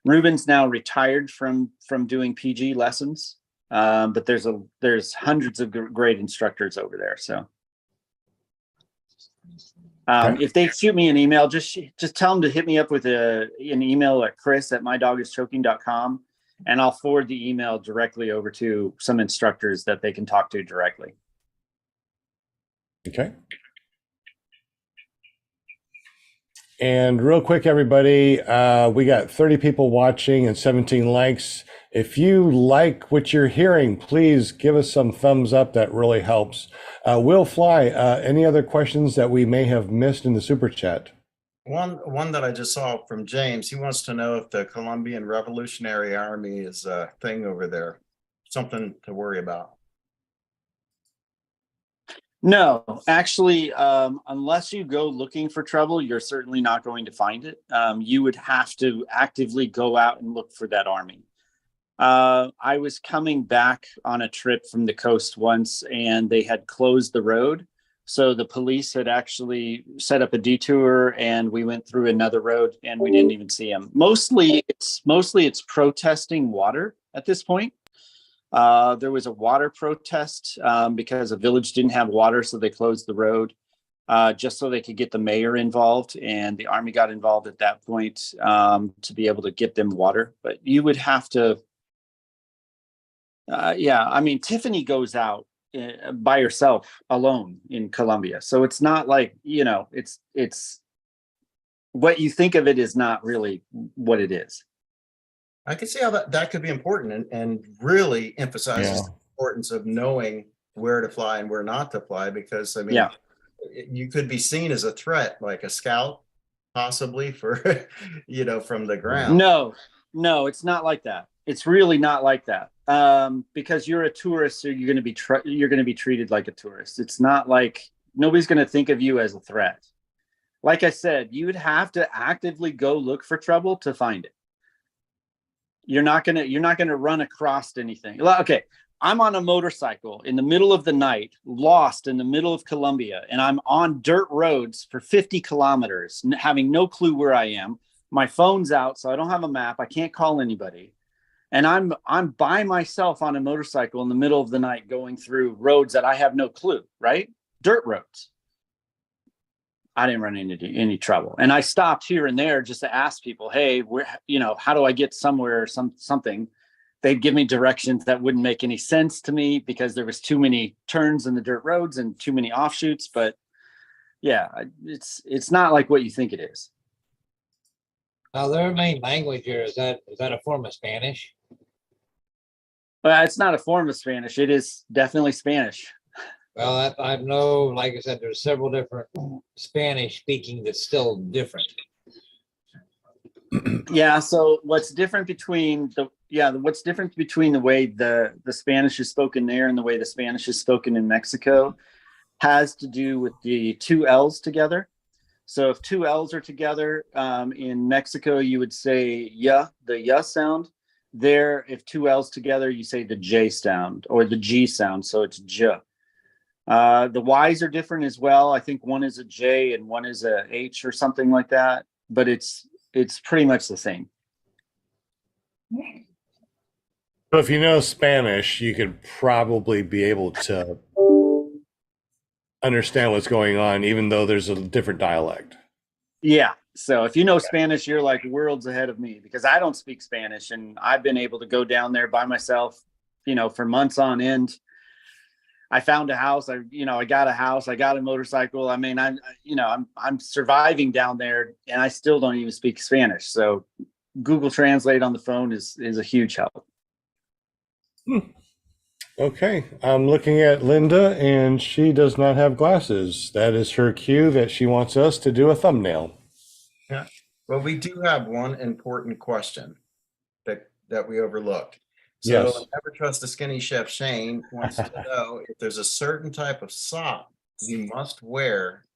Ruben's now retired from doing PG lessons, but there's hundreds of great instructors over there. So. Okay. If they shoot me an email, just tell them to hit me up with an email at Kris@mydogischoking.com, and I'll forward the email directly over to some instructors that they can talk to directly. Okay. And real quick, everybody, we got 30 people watching and 17 likes. If you like what you're hearing, please give us some thumbs up. That really helps. Will Fly, any other questions that we may have missed in the super chat? One that I just saw from James, he wants to know if the Colombian Revolutionary Army is a thing over there, something to worry about. No, actually, unless you go looking for trouble, you're certainly not going to find it. You would have to actively go out and look for that army. I was coming back on a trip from the coast once, and they had closed the road. So the police had actually set up a detour, and we went through another road, and we didn't even see them. Mostly it's protesting water at this point. There was a water protest because a village didn't have water, so they closed the road just so they could get the mayor involved, and the army got involved at that point to be able to get them water. But you would have to, yeah, I mean, Tiffany goes out by herself alone in Colombia, so it's not like, you know, it's what you think of it is not really what it is. I can see how that could be important and really emphasizes the importance of knowing where to fly and where not to fly, because I mean, Yeah. You could be seen as a threat, like a scout, possibly for, you know, from the ground. No, it's not like that. It's really not like that. Because you're a tourist, so you're going to be treated like a tourist. It's not like nobody's going to think of you as a threat. Like I said, you would have to actively go look for trouble to find it. You're not gonna run across anything. Okay, I'm on a motorcycle in the middle of the night, lost in the middle of Colombia, and I'm on dirt roads for 50 kilometers, having no clue where I am. My phone's out, so I don't have a map. I can't call anybody, and I'm by myself on a motorcycle in the middle of the night, going through roads that I have no clue. Right, dirt roads. I didn't run into any trouble. And I stopped here and there just to ask people, hey, where, you know, how do I get somewhere or something? They'd give me directions that wouldn't make any sense to me because there was too many turns in the dirt roads and too many offshoots. But yeah, it's not like what you think it is. Now, their main language here, is that a form of Spanish? It's not a form of Spanish. It is definitely Spanish. Well, I know, like I said, there's several different Spanish speaking that's still different. Yeah. So what's different between the way the Spanish is spoken there and the way the Spanish is spoken in Mexico has to do with the two L's together. So if two L's are together in Mexico, you would say yeah, the yeah sound. There, if two L's together, you say the J sound or the G sound. So it's J. The Y's are different as well. I think one is a J and one is a H or something like that, but it's pretty much the same. So if you know Spanish, you could probably be able to understand what's going on, even though there's a different dialect. Yeah. So if you know Spanish, you're like worlds ahead of me because I don't speak Spanish, and I've been able to go down there by myself, for months on end. I found a house. I got a house. I got a motorcycle. I mean, I'm surviving down there, and I still don't even speak Spanish. So Google Translate on the phone is a huge help. Okay, I'm looking at Linda, and she does not have glasses. That is her cue that she wants us to do a thumbnail. Yeah. Well, we do have one important question that we overlooked. So Yes. Never Trust a Skinny Chef Shane wants to know if there's a certain type of sock you must wear,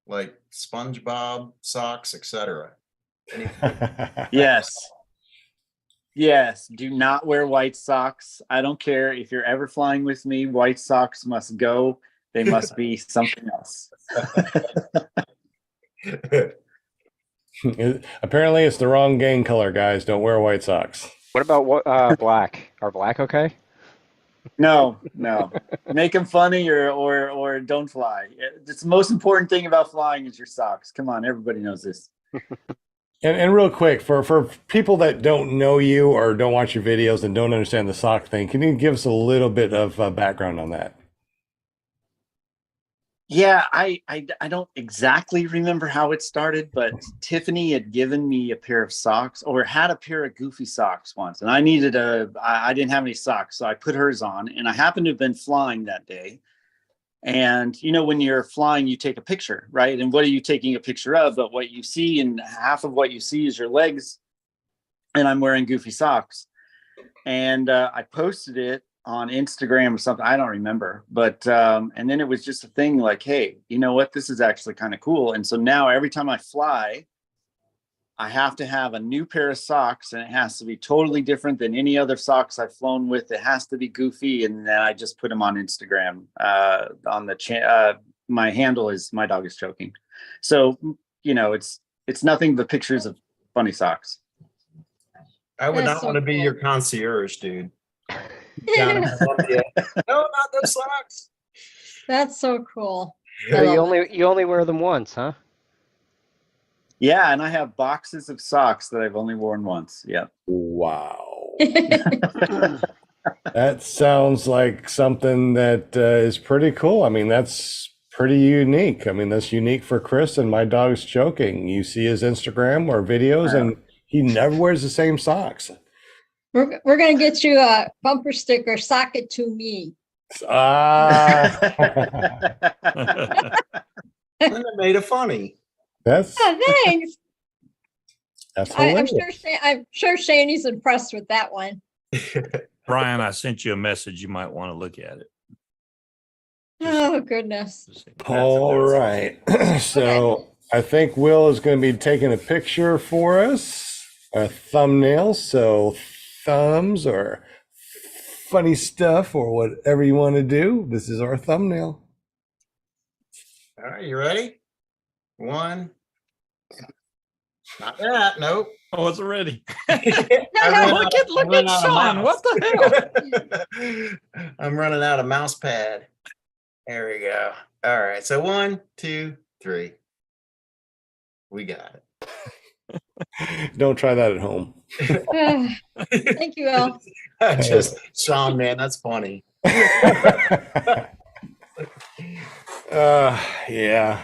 like SpongeBob socks, etc. Yes. Yes. Do not wear white socks. I don't care if you're ever flying with me. White socks must go. They must be something else. Apparently, it's the wrong gang color, guys. Don't wear white socks. What about black? Are black okay? No. Make them funny or don't fly. It's the most important thing about flying is your socks. Come on, everybody knows this. And real quick, for people that don't know you or don't watch your videos and don't understand the sock thing, can you give us a little bit of background on that? Yeah, I don't exactly remember how it started, but Tiffany had given me a pair of socks, or had a pair of goofy socks once, and I didn't have any socks, so I put hers on, and I happened to have been flying that day. And when you're flying, you take a picture, right? And what are you taking a picture of? But what you see, and half of what you see is your legs. And I'm wearing goofy socks. And I posted it on Instagram or something. I don't remember. But and then it was just a thing like, hey, you know what? This is actually kind of cool. And so now every time I fly, I have to have a new pair of socks, and it has to be totally different than any other socks I've flown with. It has to be goofy, and then I just put them on Instagram. On the my handle is mydogischoking. So it's nothing but pictures of funny socks. I would That's not want to so be cool. your concierge, dude. Down in Columbia. No, not those socks. That's so cool. So you only wear them once, huh? Yeah, and I have boxes of socks that I've only worn once. Yeah. Wow. That sounds like something that is pretty cool. I mean, that's pretty unique. I mean, that's unique for Kris, and My Dog's Choking. You see his Instagram or videos, and he never wears the same socks. We're going to get you a bumper sticker, sock it to me. Linda made it funny. That's Thanks. hilarious. I'm sure Shaney's impressed with that one. Brian, I sent you a message. You might want to look at it. Oh, goodness. All right. So I think Will is going to be taking a picture for us, a thumbnail. So thumbs or funny stuff or whatever you want to do. This is our thumbnail. All right, you ready? One. Not that. Nope. Oh, it's ready. No, Look at Sean. What the hell? I'm running out of mouse pad. There we go. All right. So 1, 2, 3. We got it. Don't try that at home. Thank you, Al. Just Sean, man, that's funny. Yeah,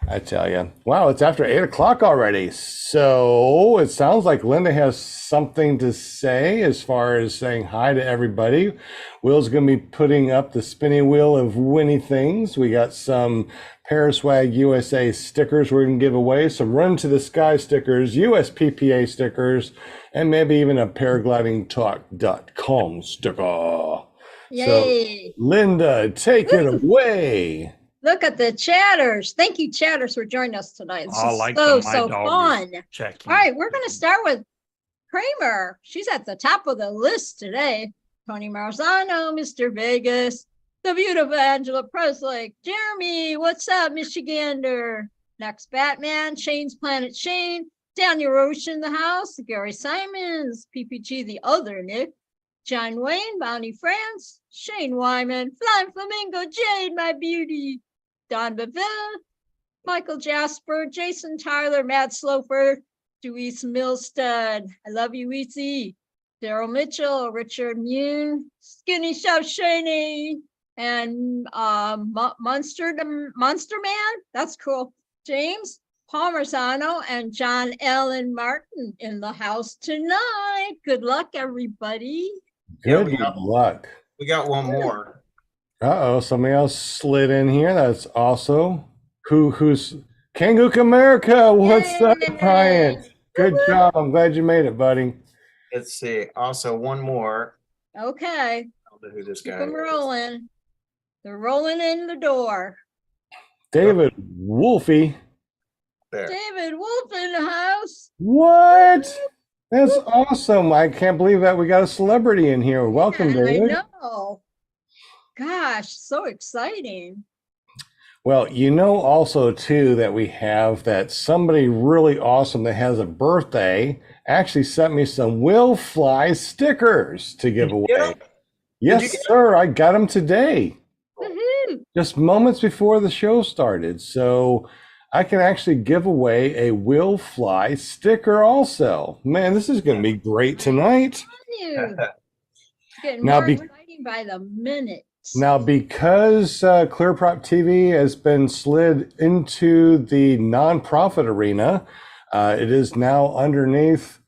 I tell you. Wow, it's after 8 o'clock already. So it sounds like Linda has something to say as far as saying hi to everybody. Will's going to be putting up the spinning wheel of winning things. We got some Paraswag USA stickers we're going to give away, some Run to the Sky stickers, USPPA stickers, and maybe even a paraglidingtalk.com sticker. Yay. So, Linda, take it away. Look at the chatters. Thank you, chatters, for joining us tonight. This I is like so the My Dog fun. Checking. All right, we're going to start with Kramer. She's at the top of the list today. Tony Marzano, Mr. Vegas, the beautiful Angela Presley, Jeremy, what's up, Michigander? Next Batman, Shane's Planet Shane, Daniel Roche in the house, Gary Symons, PPG, the other Nick, John Wayne, Bonnie France, Shane Wyman, Flying Flamingo, Jade, my beauty, Don Beville, Michael Jasper, Jason Tyler, Matt Sloper, Dewey's Milstead. I love you, Easy. Daryl Mitchell, Richard Mune, Skinny Chef Shaney, and Monster Man. That's cool. James Palmersano and John Allen Martin in the house tonight. Good luck, everybody. Good luck. We got one more. Uh-oh, somebody else slid in here. That's also who's Kangook America. What's up, Yay. Bryant? Good job. I'm glad you made it, buddy. Let's see. Also, one more. Okay, I don't know who this keep guy them is. rolling. They're rolling in the door. David Wolfie. There. David Wolf in the house. What? That's awesome. I can't believe that we got a celebrity in here. Welcome, Yeah, David. I know. Gosh, so exciting. Well, you know also too that we have that somebody really awesome that has a birthday actually sent me some Will Fly stickers to give away. get 'em? Yes, Did you get sir. I got them today, Woohoo. just moments before the show started. So I can actually give away a Will Fly sticker also. Man, this is going to be great tonight. You. Getting Now more be- exciting by the minute. Now, because ClearProp TV has been slid into the nonprofit arena, it is now underneath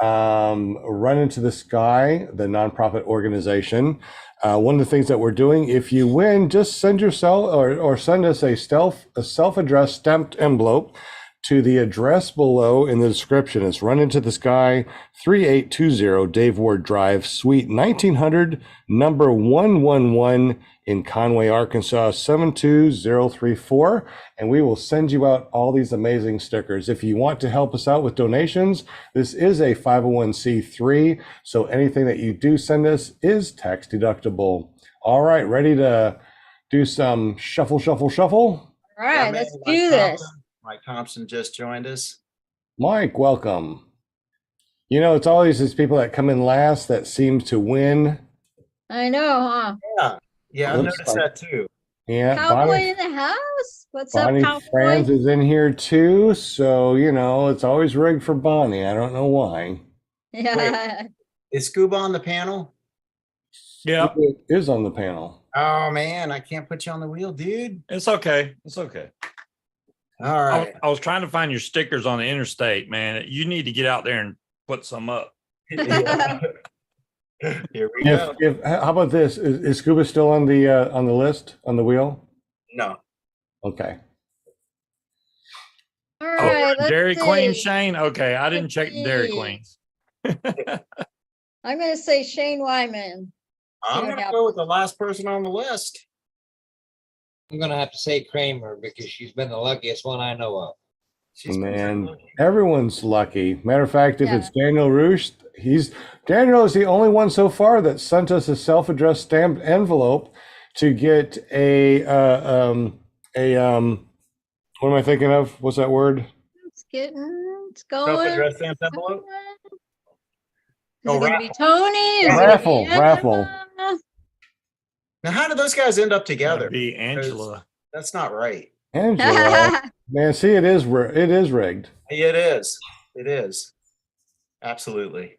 Run Into the Sky, the nonprofit organization. One of the things that we're doing, if you win, just send yourself or send us a self-addressed stamped envelope to the address below in the description. It's Run Into the Sky, 3820 Dave Ward Drive, Suite 1900, number 111 in Conway, Arkansas, 72034. And we will send you out all these amazing stickers. If you want to help us out with donations, this is a 501c3. So anything that you do send us is tax deductible. All right, ready to do some shuffle? All right, let's do this. Mike Thompson just joined us. Mike, welcome. You know, it's always these people that come in last that seem to win. I know, huh? Yeah, I Looks noticed like- that too. Yeah, Cowboy in the house. What's Bonnie up, Cowboy? Franz is in here too. So, you know, it's always rigged for Bonnie. I don't know why. Yeah. Is Scuba on the panel? Yeah, It is on the panel. Oh man, I can't put you on the wheel, dude. it's okay. It's okay. All I right. was trying to find your stickers on the interstate, man. You need to get out there and put some up. Yeah. Here we go. How about this? Is Scuba still on the list, on the wheel? No. Okay. All right, let's Dairy Queen, see. Shane. Okay, I didn't check the Dairy see. Queens. I'm going to say Shane Wyman. I'm what gonna happened. go with the last person on the list. I'm gonna have to say Kramer because she's been the luckiest one I know of. She's Man, everyone's lucky. Matter of fact, if Yeah. it's Daniel Roosh, Daniel is the only one so far that sent us a self-addressed stamped envelope to get what am I thinking of? What's that word? It's going. Self-addressed stamped envelope? Is Oh, it going to be Tony? Is it Raffle, gonna be raffle. Angela? Now, how did those guys end up together? That'd be Angela. That's not right. Angela. Man, see, it is rigged. It is. It is. Absolutely.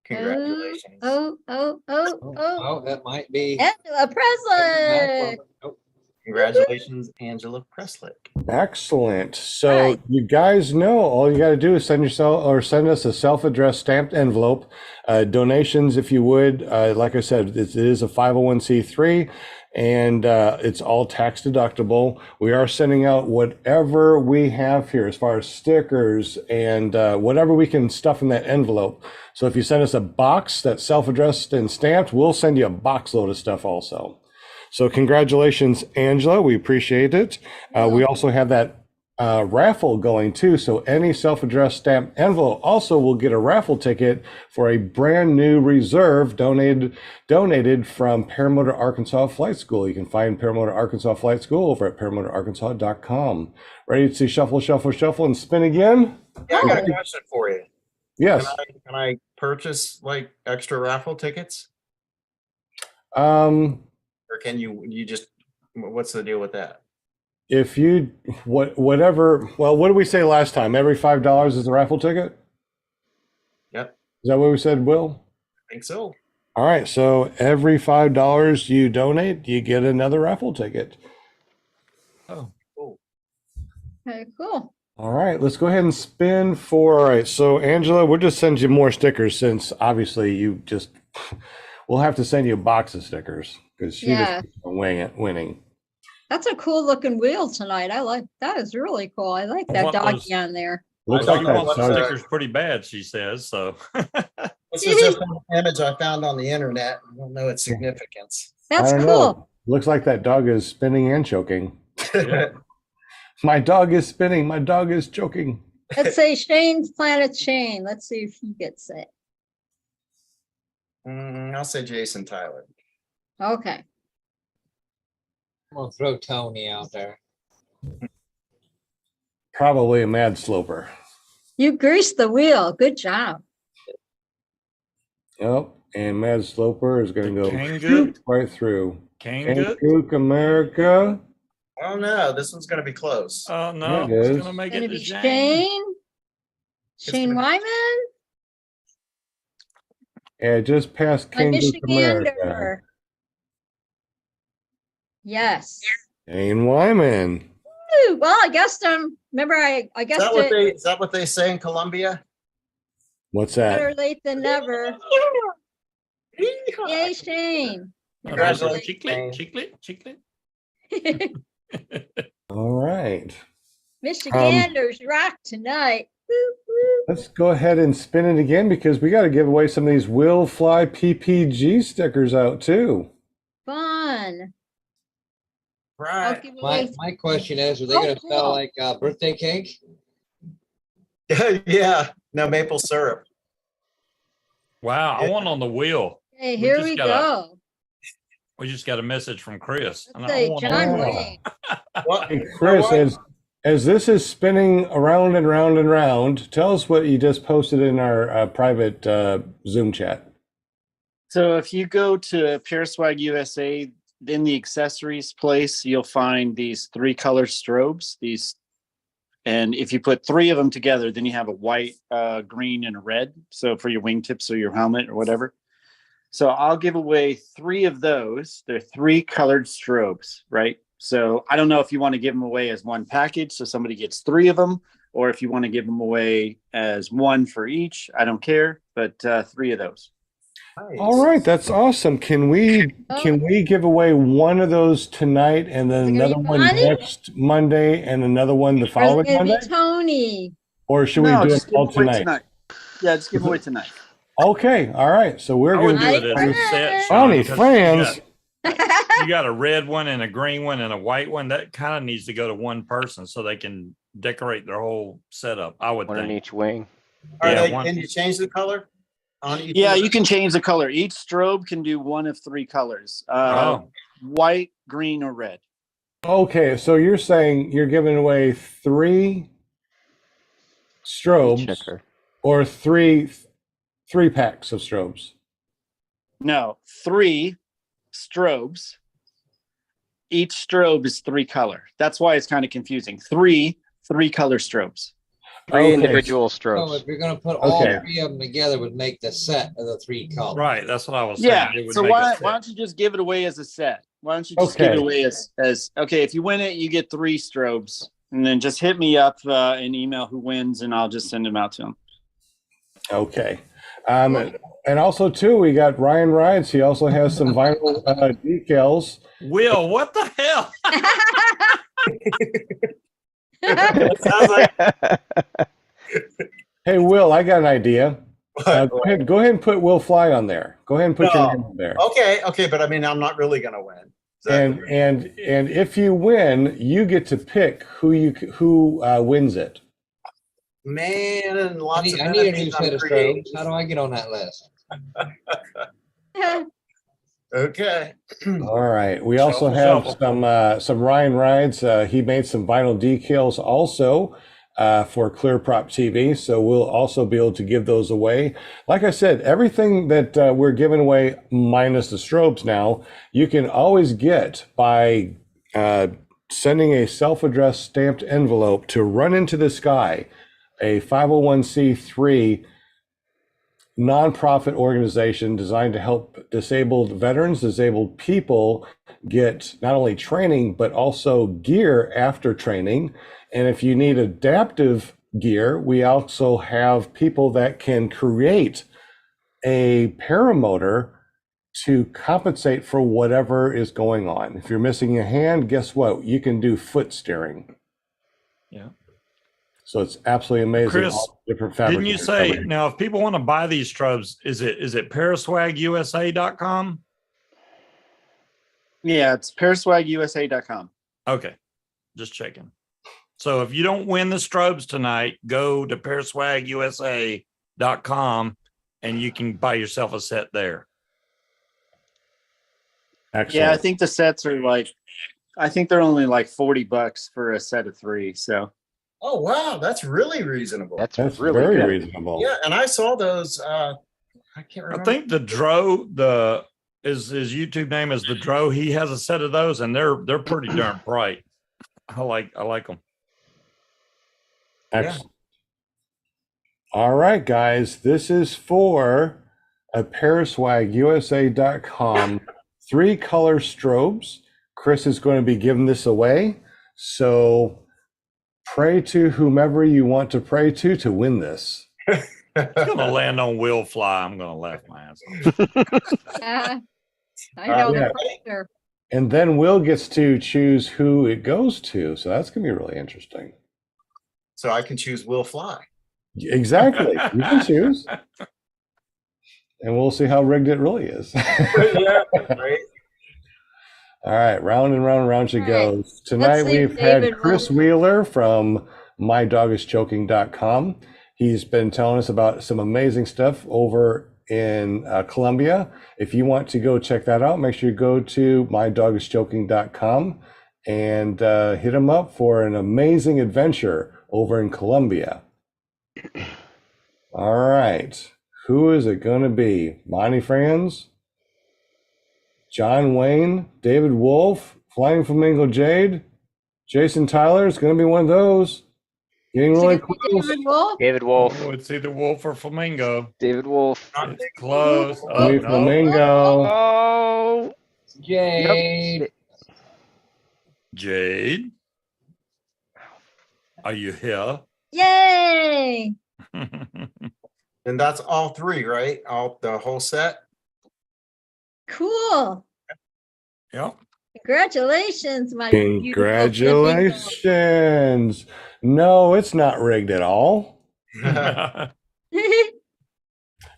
Congratulations. Oh. Oh, that might be. Angela Presley. Nope. Congratulations, Angela Preslick. Excellent. So Right. you guys know all you got to do is send us a self-addressed stamped envelope. Donations, if you would. Like I said, it is a 501c3, and it's all tax deductible. We are sending out whatever we have here as far as stickers and whatever we can stuff in that envelope. So if you send us a box that's self-addressed and stamped, we'll send you a box load of stuff also. So congratulations, Angela. We appreciate it. We also have that raffle going too. So any self-addressed stamped envelope also will get a raffle ticket for a brand new reserve donated from Paramotor Arkansas Flight School. You can find Paramotor Arkansas Flight School over at paramotorarkansas.com. Ready to shuffle, shuffle, shuffle, and spin again? Yeah, I got a question for you. Yes. Can I purchase like extra raffle tickets? Or can you just, what's the deal with that? If you, whatever, well, what did we say last time? Every $5 is a raffle ticket? Yep, Is that what we said, Will? I think so. All right, so every $5 you donate, you get another raffle ticket. Oh, Okay, cool. All right, let's go ahead and spin for, all right, so Angela, we'll just send you more stickers since obviously you just, we'll have to send you a box of stickers because she Yeah. just keeps on winning. That's a cool looking wheel tonight. I like, that is really cool. I like that What was- doggy on there. Looks so like you that. want the dog- stickers pretty bad, she says, so. This is just an image I found on the internet. I don't know its significance. That's I don't cool. know. Looks like that dog is spinning and choking. Yeah. My dog is spinning. My dog is choking. Let's say Shane's Planet Shane. Let's see if he gets it. I'll say Jason Tyler. Okay. I'm gonna throw Tony out there. Probably a mad sloper. You greased the wheel. Good job. Yep. And mad sloper is going to go Kangook. right through. Kangook? Kangook America. Oh no, this one's gonna be close. Oh, no, There it it's is. gonna make Gonna it to be Shane. Shane. Shane gonna- Wyman. Yeah, just past My Kangook America. Michigander. Yes. Shane Wyman. Woo, well, I guessed him. Remember, I Is guessed that what it they, is that what they say in Columbia? What's better that? late than never. Yay, Shane. Oh, there's a Congratulations. Chiclet. All right. Michiganders rock tonight. Woo, woo. Let's go ahead and spin it again because we got to give away some of these Will Fly PPG stickers out too. Fun. I'll Right. give away. My question is, are they Oh, gonna cool. sell like birthday cake? Yeah, no maple syrup. Wow, I want on the wheel. Hey, we here just we gotta- go. We just got a message from Chris. and Let's I say want John on the wheel. Wayne. What? Hey, Chris, as this is spinning around and round and round, tell us what you just posted in our private Zoom chat. So if you go to Pure Swag USA, in the accessories place, you'll find these 3 color strobes. And if you put 3 of them together, then you have a white, green, and a red. So for your wingtips or your helmet or whatever. So I'll give away 3 of those. They're 3 colored strobes, right? So I don't know if you want to give them away as one package, so somebody gets 3 of them, or if you want to give them away as 1 for each. I don't care, but 3 of those. Nice. All right, that's awesome. Can we give away one of those tonight and then Is it gonna another be one Bonnie? next Monday and another one the Or is it following gonna Monday? be Tony? Or should we No, do just it give all away tonight? Yeah, just give away tonight. Okay, all right. So we're I would going do to it do as a set. Sean, Bonnie because friends. You got a red one and a green one and a white one. That kind of needs to go to one person so they can decorate their whole setup. I would One in think. each wing. Are Yeah, they, one- can you change the color? On each Yeah, of the- you can change the color. Each strobe can do one of 3 colors: Oh, white, green, or red. Okay, so you're saying you're giving away 3 strobes Checker. or 3 packs of strobes? No, 3 strobes. Each strobe is 3 color. That's why it's kind of confusing. 3 color strobes. 3 Okay. individual So strokes. if you're gonna put all Okay. 3 of them together, would make the set of the 3 colors. right. That's what I was saying. Yeah. It would So make a why set. don't you just give it away as a set? Why don't you just give Okay. it away as okay? If you win it, you get 3 strobes, and then just hit me up and email who wins, and I'll just send them out to them. Okay. And also too, we got Ryan Rides. He also has some vinyl decals. Will, what the hell? Sounds like Hey, Will, I got an idea. Go ahead and put Will Fly on there. Go ahead and put your No. name on there. okay, but I mean, I'm not really gonna win. So- And if you win, you get to pick who wins it. man, and I lots need, of I need a new benefits set on of creating. strobes. How do I get on that list? Okay. All right. We also Shuffle, have some Ryan Rides. He made some vinyl decals also. for Clear Prop TV. So we'll also be able to give those away. Like I said, everything that we're giving away, minus the strobes now, you can always get by sending a self-addressed stamped envelope to Run Into the Sky, a 501c3 nonprofit organization designed to help disabled veterans, disabled people get not only training, but also gear after training. And if you need adaptive gear, we also have people that can create a paramotor to compensate for whatever is going on. If you're missing a hand, guess what? You can do foot steering. Yeah. So it's absolutely amazing. Chris, all the different fabrics. Didn't you say, now, if people want to buy these strobes, is it paraswagusa.com? Yeah, it's paraswagusa.com. Okay. Just checking. So if you don't win the strobes tonight, go to paraswagusa.com and you can buy yourself a set there. Excellent. Yeah, I think the sets are I think they're only like $40 for a set of 3. So Oh, wow. That's really reasonable. That's really really very good. reasonable. Yeah. And I saw those. I can't remember. I think the Dro, his YouTube name is the Dro. He has a set of those and they're pretty darn bright. I like them. Excellent. All right, guys. This is for a paraswagusa.com 3-color strobes. Kris is going to be giving this away. So pray to whomever you want to pray to win this. It's going to land on Will Fly. I'm going to laugh my ass off. I know yeah. the pressure. And then Will gets to choose who it goes to. So that's going to be really interesting. So I can choose Will Fly. Exactly. You can choose. And we'll see how rigged it really is. Yeah, right. All right, round and round and round she All right. goes. Tonight Let's see if we've had David Kris Wheeler from mydogischoking.com. He's been telling us about some amazing stuff over in Colombia. If you want to go check that out, make sure you go to mydogischoking.com and hit him up for an amazing adventure over in Colombia. All right, who is it going to be? Monty Franz, John Wayne, David Wolf, Flying Flamingo Jade, Jason Tyler is going to be one of those. Getting Is it really gonna be close. David Wolf? David Wolf. Oh, it's either Wolf or Flamingo. David Wolf. It's close. Maybe Oh, no. Flamingo. Oh, Jade. Jade. Are you here? Yay! And that's all 3, right? The whole set. Cool. Yep. Congratulations, my beautiful Congratulations. No, it's not rigged at all. That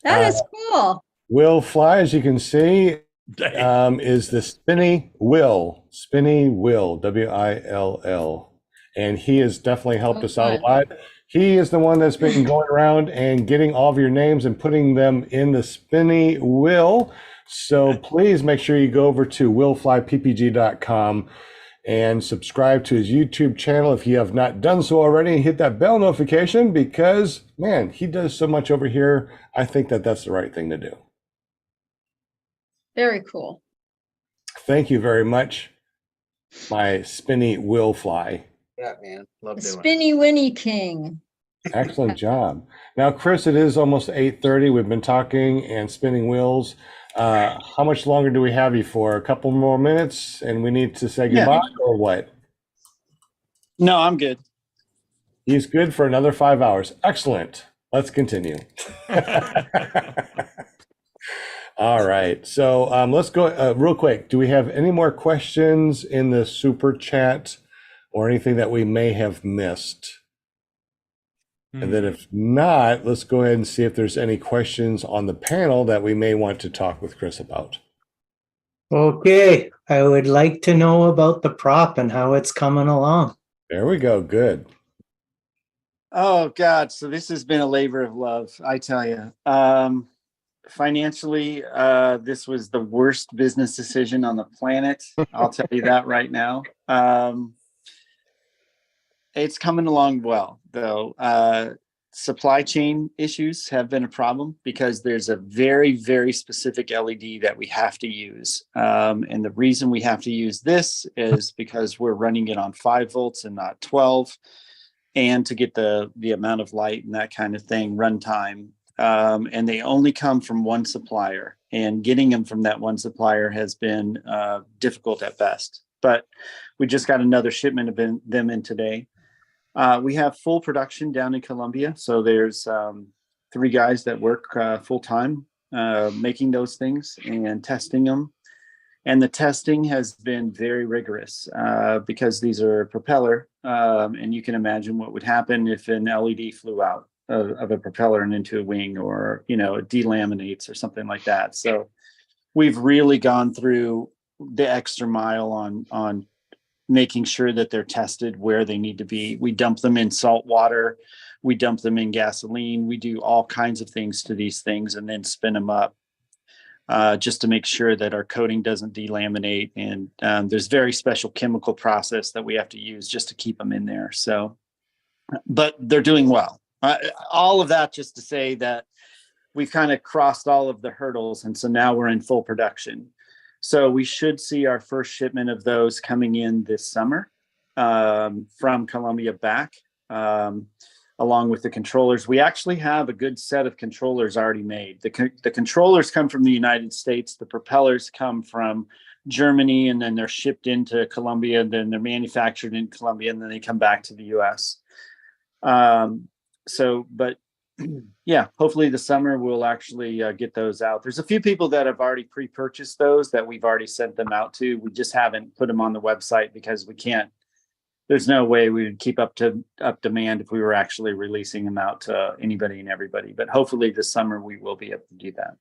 is cool. Will Fly, as you can see, is the Spinny Will, W-I-L-L. And he has definitely helped us out a lot. He is the one that's been going around and getting all of your names and putting them in the Spinny Will. So please make sure you go over to willflyppg.com and subscribe to his YouTube channel if you have not done so already, and hit that bell notification because, man, he does so much over here. I think that that's the right thing to do. Very cool. Thank you very much, my Spinny Will Fly. Yeah, man. Love The doing it. Spinny Winnie King. Excellent job. Now, Kris, it is almost 8:30. We've been talking and spinning wheels. How much longer do we have you for? A couple more minutes and we need to say goodbye or what? no, I'm good. He's good for another 5 hours. Excellent. Let's continue. All right. So let's go real quick. Do we have any more questions in the super chat or anything that we may have missed? And then if not, let's go ahead and see if there's any questions on the panel that we may want to talk with Kris about. Okay, I would like to know about the prop and how it's coming along. There we go. Good. Oh God. So this has been a labor of love, I tell you. Financially, this was the worst business decision on the planet. I'll tell you that right now. It's coming along well, though. Supply chain issues have been a problem because there's a very, very specific LED that we have to use. And the reason we have to use this is because we're running it on 5 volts and not 12, and to get the amount of light and that kind of thing, runtime. And they only come from one supplier, and getting them from that one supplier has been difficult at best. But we just got another shipment of them in today. We have full production down in Columbia. So there's 3 guys that work full time making those things and testing them. And the testing has been very rigorous because these are propeller. And you can imagine what would happen if an LED flew out of a propeller and into a wing, or, it delaminates or something like that. So we've really gone through the extra mile on making sure that they're tested where they need to be. We dump them in salt water. We dump them in gasoline. We do all kinds of things to these things and then spin them up just to make sure that our coating doesn't delaminate. And there's very special chemical process that we have to use just to keep them in there. So, but they're doing well. All of that just to say that we've kind of crossed all of the hurdles. And so now we're in full production. So we should see our first shipment of those coming in this summer from Columbia back, along with the controllers. We actually have a good set of controllers already made. The controllers come from the United States. The propellers come from Germany, and then they're shipped into Columbia, and then they're manufactured in Columbia, and then they come back to the US. But yeah, hopefully this summer we'll actually get those out. There's a few people that have already pre-purchased those that we've already sent them out to. We just haven't put them on the website because we can't. There's no way we would keep up demand if we were actually releasing them out to anybody and everybody. But hopefully this summer we will be able to do that.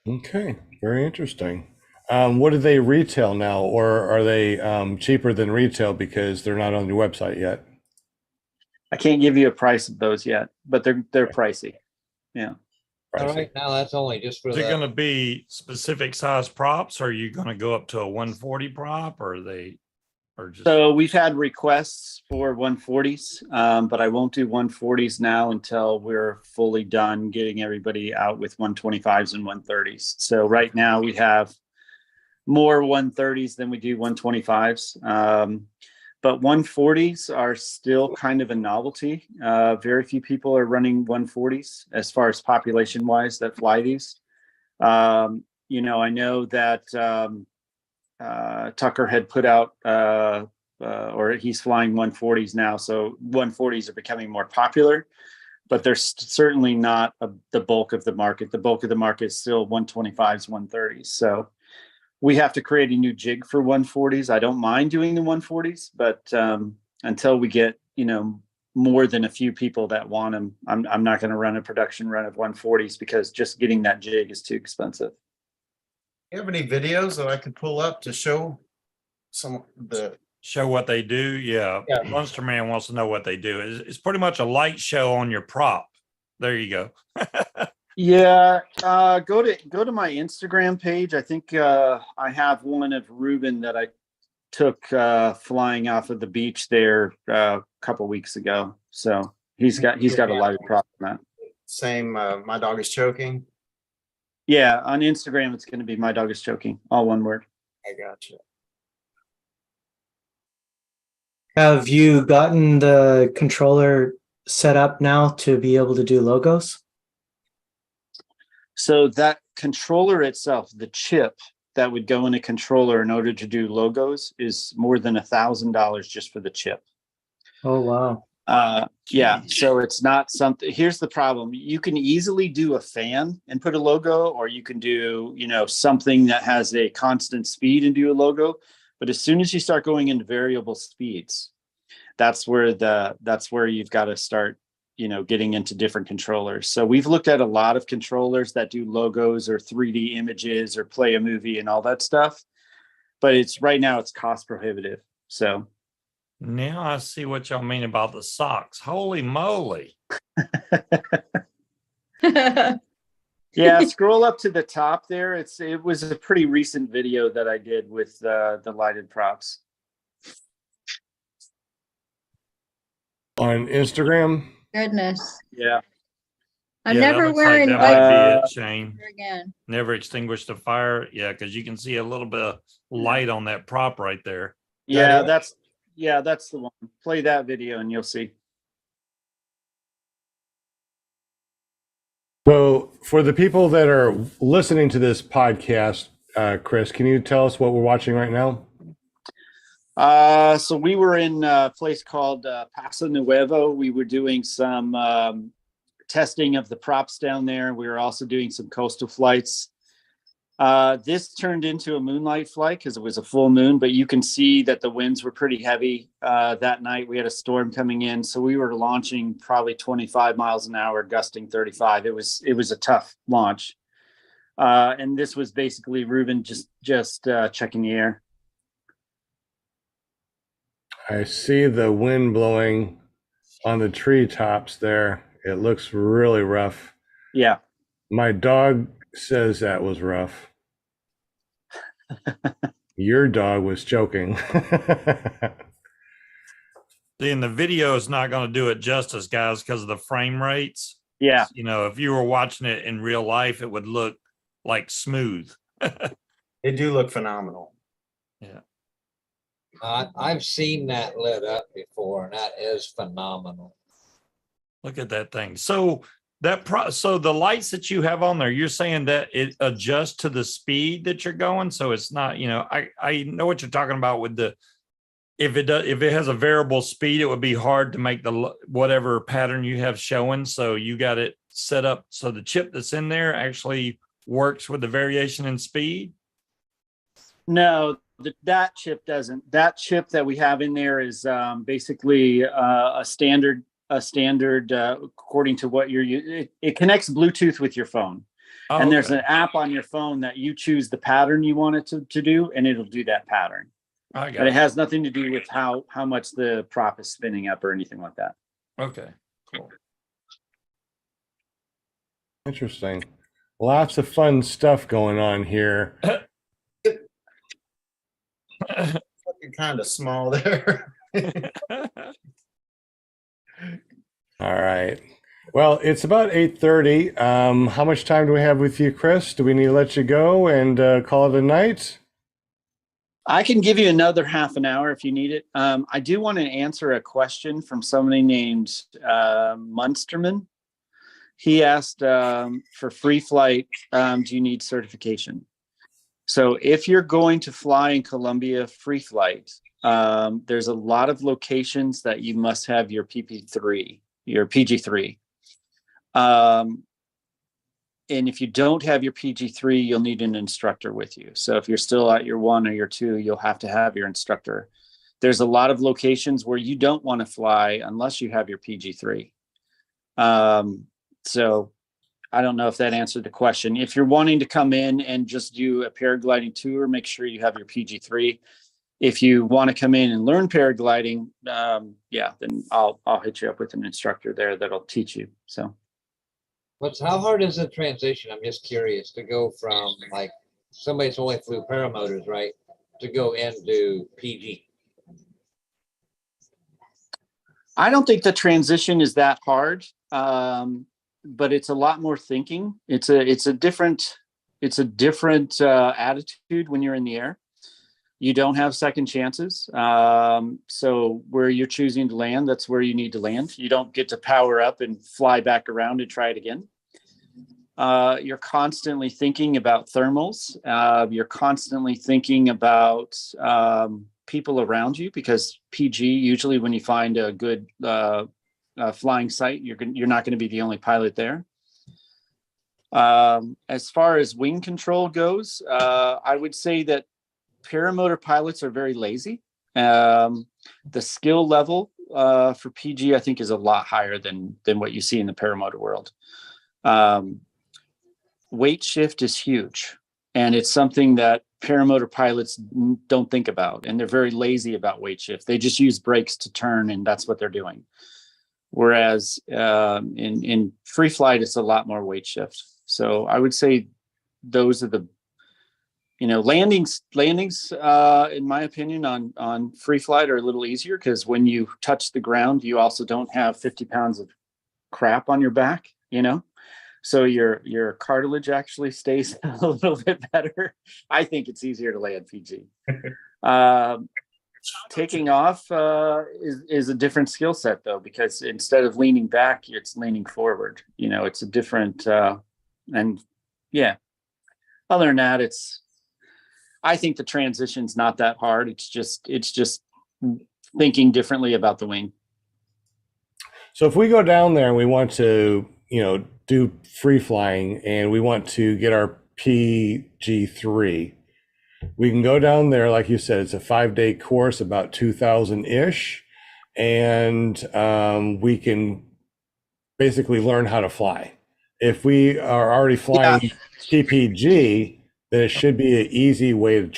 Okay, very interesting. What do they retail now, or are they cheaper than retail because they're not on your website yet? I can't give you a price of those yet, but they're pricey. Yeah. All Pricey. right, now that's only just for Is it the, going to be specific size props? Or are you going to go up to a 140 prop, or just? So we've had requests for 140s, but I won't do 140s now until we're fully done getting everybody out with 125s and 130s. So right now we have more 130s than we do 125s. But 140s are still kind of a novelty. Very few people are running 140s as far as population wise that fly these. I know that Tucker had put out, or he's flying 140s now. So 140s are becoming more popular, but they're certainly not the bulk of the market. The bulk of the market is still 125s, 130s. So we have to create a new jig for 140s. I don't mind doing the 140s, but until we get, more than a few people that want them, I'm not going to run a production run of 140s because just getting that jig is too expensive. You have any videos that I could pull up to show Show what they do? Yeah. Monster Man wants to know what they do. It's pretty much a light show on your prop. There you go. Yeah, go to my Instagram page. I think I have one of Ruben that I took flying off of the beach there a couple weeks ago. So he's got a lighted prop on that. same My Dog Is Choking? Yeah, on Instagram it's going to be My Dog Is Choking, all one word. I got you. Have you gotten the controller set up now to be able to do logos? So that controller itself, the chip that would go in a controller in order to do logos, is more than $1,000 just for the chip. Oh, wow. Yeah, so it's not something. Here's the problem: you can easily do a fan and put a logo, or you can do, something that has a constant speed and do a logo. But as soon as you start going into variable speeds, that's where you've got to start, getting into different controllers. So we've looked at a lot of controllers that do logos or 3D images or play a movie and all that stuff. But right now it's cost prohibitive. So now I see what y'all mean about the socks. Holy moly. Yeah, scroll up to the top there. It was a pretty recent video that I did with the lighted props. On Instagram? Goodness. Yeah. I'm Yeah, that never looks like wearing that white might be it, Shane. again. Never extinguished the fire. Yeah, because you can see a little bit of light on that prop right there. Yeah, that's the one. Play that video and you'll see. So, for the people that are listening to this podcast, Kris, can you tell us what we're watching right now? So we were in a place called Paso Nuevo. We were doing some testing of the props down there. We were also doing some coastal flights. This turned into a moonlight flight because it was a full moon, but you can see that the winds were pretty heavy that night. We had a storm coming in, so we were launching probably 25 miles an hour, gusting 35. It was a tough launch. And this was basically Ruben just checking the air. I see the wind blowing on the treetops there. It looks really rough. Yeah. My dog says that was rough. Your dog was joking. Then the video is not going to do it justice, guys, because of the frame rates. Yeah. You know, if you were watching it in real life, it would look like smooth. They do look phenomenal. Yeah. I've seen that lit up before, and that is phenomenal. Look at that thing. So so the lights that you have on there, you're saying that it adjusts to the speed that you're going. So it's not, you know, I know what you're talking about with the, if it has a variable speed, it would be hard to make the whatever pattern you have showing. So you got it set up so the chip that's in there actually works with the variation in speed. No, that chip doesn't. That chip that we have in there is basically a standard according to what you're using. It connects Bluetooth with your phone. Oh, and there's okay. an app on your phone that you choose the pattern you want it to do, and it'll do that pattern. I got But it it. has nothing to do with how much the prop is spinning up or anything like that. Okay, cool. Interesting. Lots of fun stuff going on here. Looking kind of small there. All right. Well, it's about 8:30. How much time do we have with you, Kris? Do we need to let you go and call it a night? I can give you another half an hour if you need it. I do want to answer a question from somebody named Munsterman. He asked for free flight, do you need certification? So if you're going to fly in Colombia free flight, there's a lot of locations that you must have your PG3. And if you don't have your PG3, you'll need an instructor with you. So if you're still at your 1 or your 2, you'll have to have your instructor. There's a lot of locations where you don't want to fly unless you have your PG3. So I don't know if that answered the question. If you're wanting to come in and just do a paragliding tour, make sure you have your PG3. If you want to come in and learn paragliding, then I'll hit you up with an instructor there that'll teach you. So. How hard is the transition? I'm just curious to go from like somebody's only flew paramotors, right, to go into PG. I don't think the transition is that hard, but it's a lot more thinking. It's a different attitude when you're in the air. You don't have second chances. So where you're choosing to land, that's where you need to land. You don't get to power up and fly back around and try it again. You're constantly thinking about thermals. You're constantly thinking about people around you, because PG, usually when you find a good flying site, you're not going to be the only pilot there. As far as wing control goes, I would say that paramotor pilots are very lazy. The skill level for PG, I think, is a lot higher than what you see in the paramotor world. Weight shift is huge, and it's something that paramotor pilots don't think about, and they're very lazy about weight shift. They just use brakes to turn, and that's what they're doing. Whereas in free flight, it's a lot more weight shift. So I would say those are the landings, in my opinion, on free flight are a little easier because when you touch the ground, you also don't have 50 pounds of crap on your back, so your cartilage actually stays a little bit better. I think it's easier to land PG. Taking off is a different skill set though, because instead of leaning back, it's leaning forward. It's a different and yeah. Other than that, I think the transition's not that hard. It's just thinking differently about the wing. So if we go down there and we want to, do free flying and we want to get our PG3, we can go down there. Like you said, it's a 5-day course, about 2,000-ish. And we can basically learn how to fly. If we are already flying PPG, then it should be an easy way to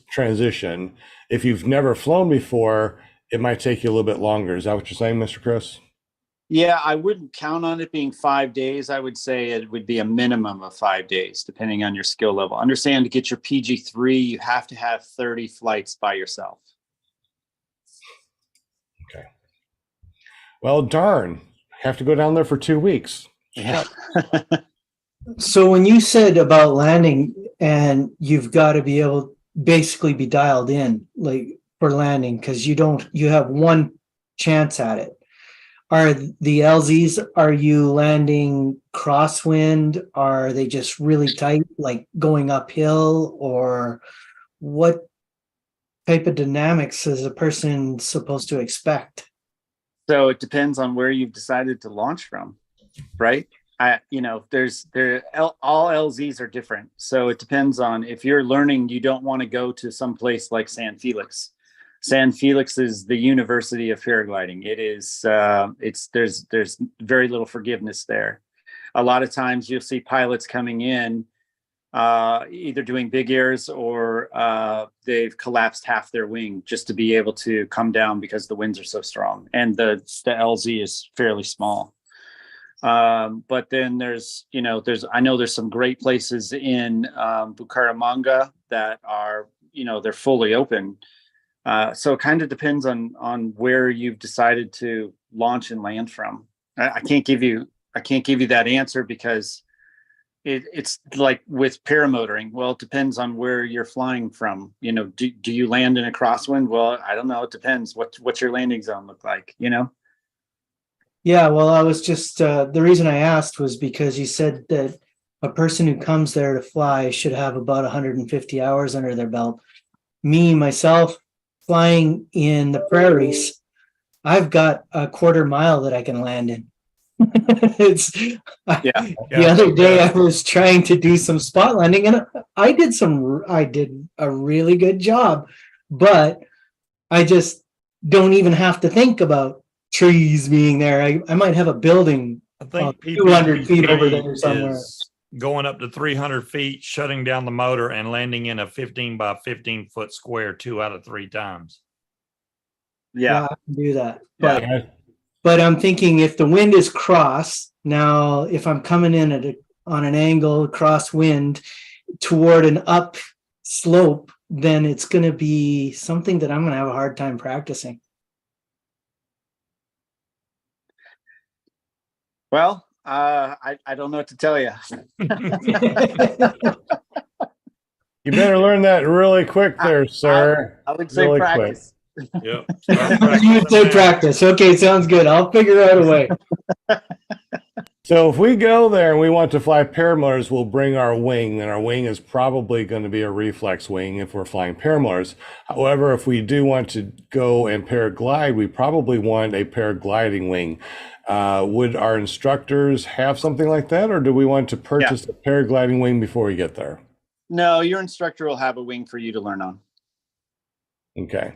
transition. If you've never flown before, it might take you a little bit longer. Is that what you're saying, Mr. Kris? Yeah, I wouldn't count on it being 5 days. I would say it would be a minimum of 5 days, depending on your skill level. Understand, to get your PG3, you have to have 30 flights by yourself. Okay. Well, darn, have to go down there for 2 weeks. Yeah. So when you said about landing and you've got to be able basically be dialed in like for landing because you have one chance at it. Are the LZs, are you landing crosswind? Are they just really tight, like going uphill? Or what type of dynamics is a person supposed to expect? So it depends on where you've decided to launch from, right? All LZs are different. So it depends on if you're learning, you don't want to go to some place like San Felix. San Felix is the University of paragliding. It is, there's very little forgiveness there. A lot of times you'll see pilots coming in, either doing big airs or they've collapsed half their wing just to be able to come down because the winds are so strong. And the LZ is fairly small. But then I know there's some great places in Bucaramanga that are, they're fully open. So it kind of depends on where you've decided to launch and land from. I can't give you that answer because it's like with paramotoring. Well, it depends on where you're flying from. Do you land in a crosswind? Well, I don't know. It depends. What's your landing zone look like? Yeah, well, I was just the reason I asked was because you said that a person who comes there to fly should have about 150 hours under their belt. Me, myself, flying in the prairies, I've got a quarter mile that I can land in. The other day I was trying to do some spot landing and I did a really good job, but I just don't even have to think about trees being there. I might have a building I think 200 feet over there somewhere. is going up to 300 feet, shutting down the motor and landing in a 15 by 15 foot square 2 out of 3 times. Yeah, I can do that. Yeah. But I'm thinking if the wind is cross, now if I'm coming in on an angle crosswind toward an up slope, then it's going to be something that I'm going to have a hard time practicing. Well, I don't know what to tell you. You better learn that really quick there, sir. I would say really practice. Yep. You say practice. Okay, sounds good. I'll figure out a way. So if we go there and we want to fly paramotors, we'll bring our wing, and our wing is probably going to be a reflex wing if we're flying paramotors. However, if we do want to go and paraglide, we probably want a paragliding wing. Would our instructors have something like that, or do we want to purchase a paragliding wing before we get there? No, your instructor will have a wing for you to learn on. Okay.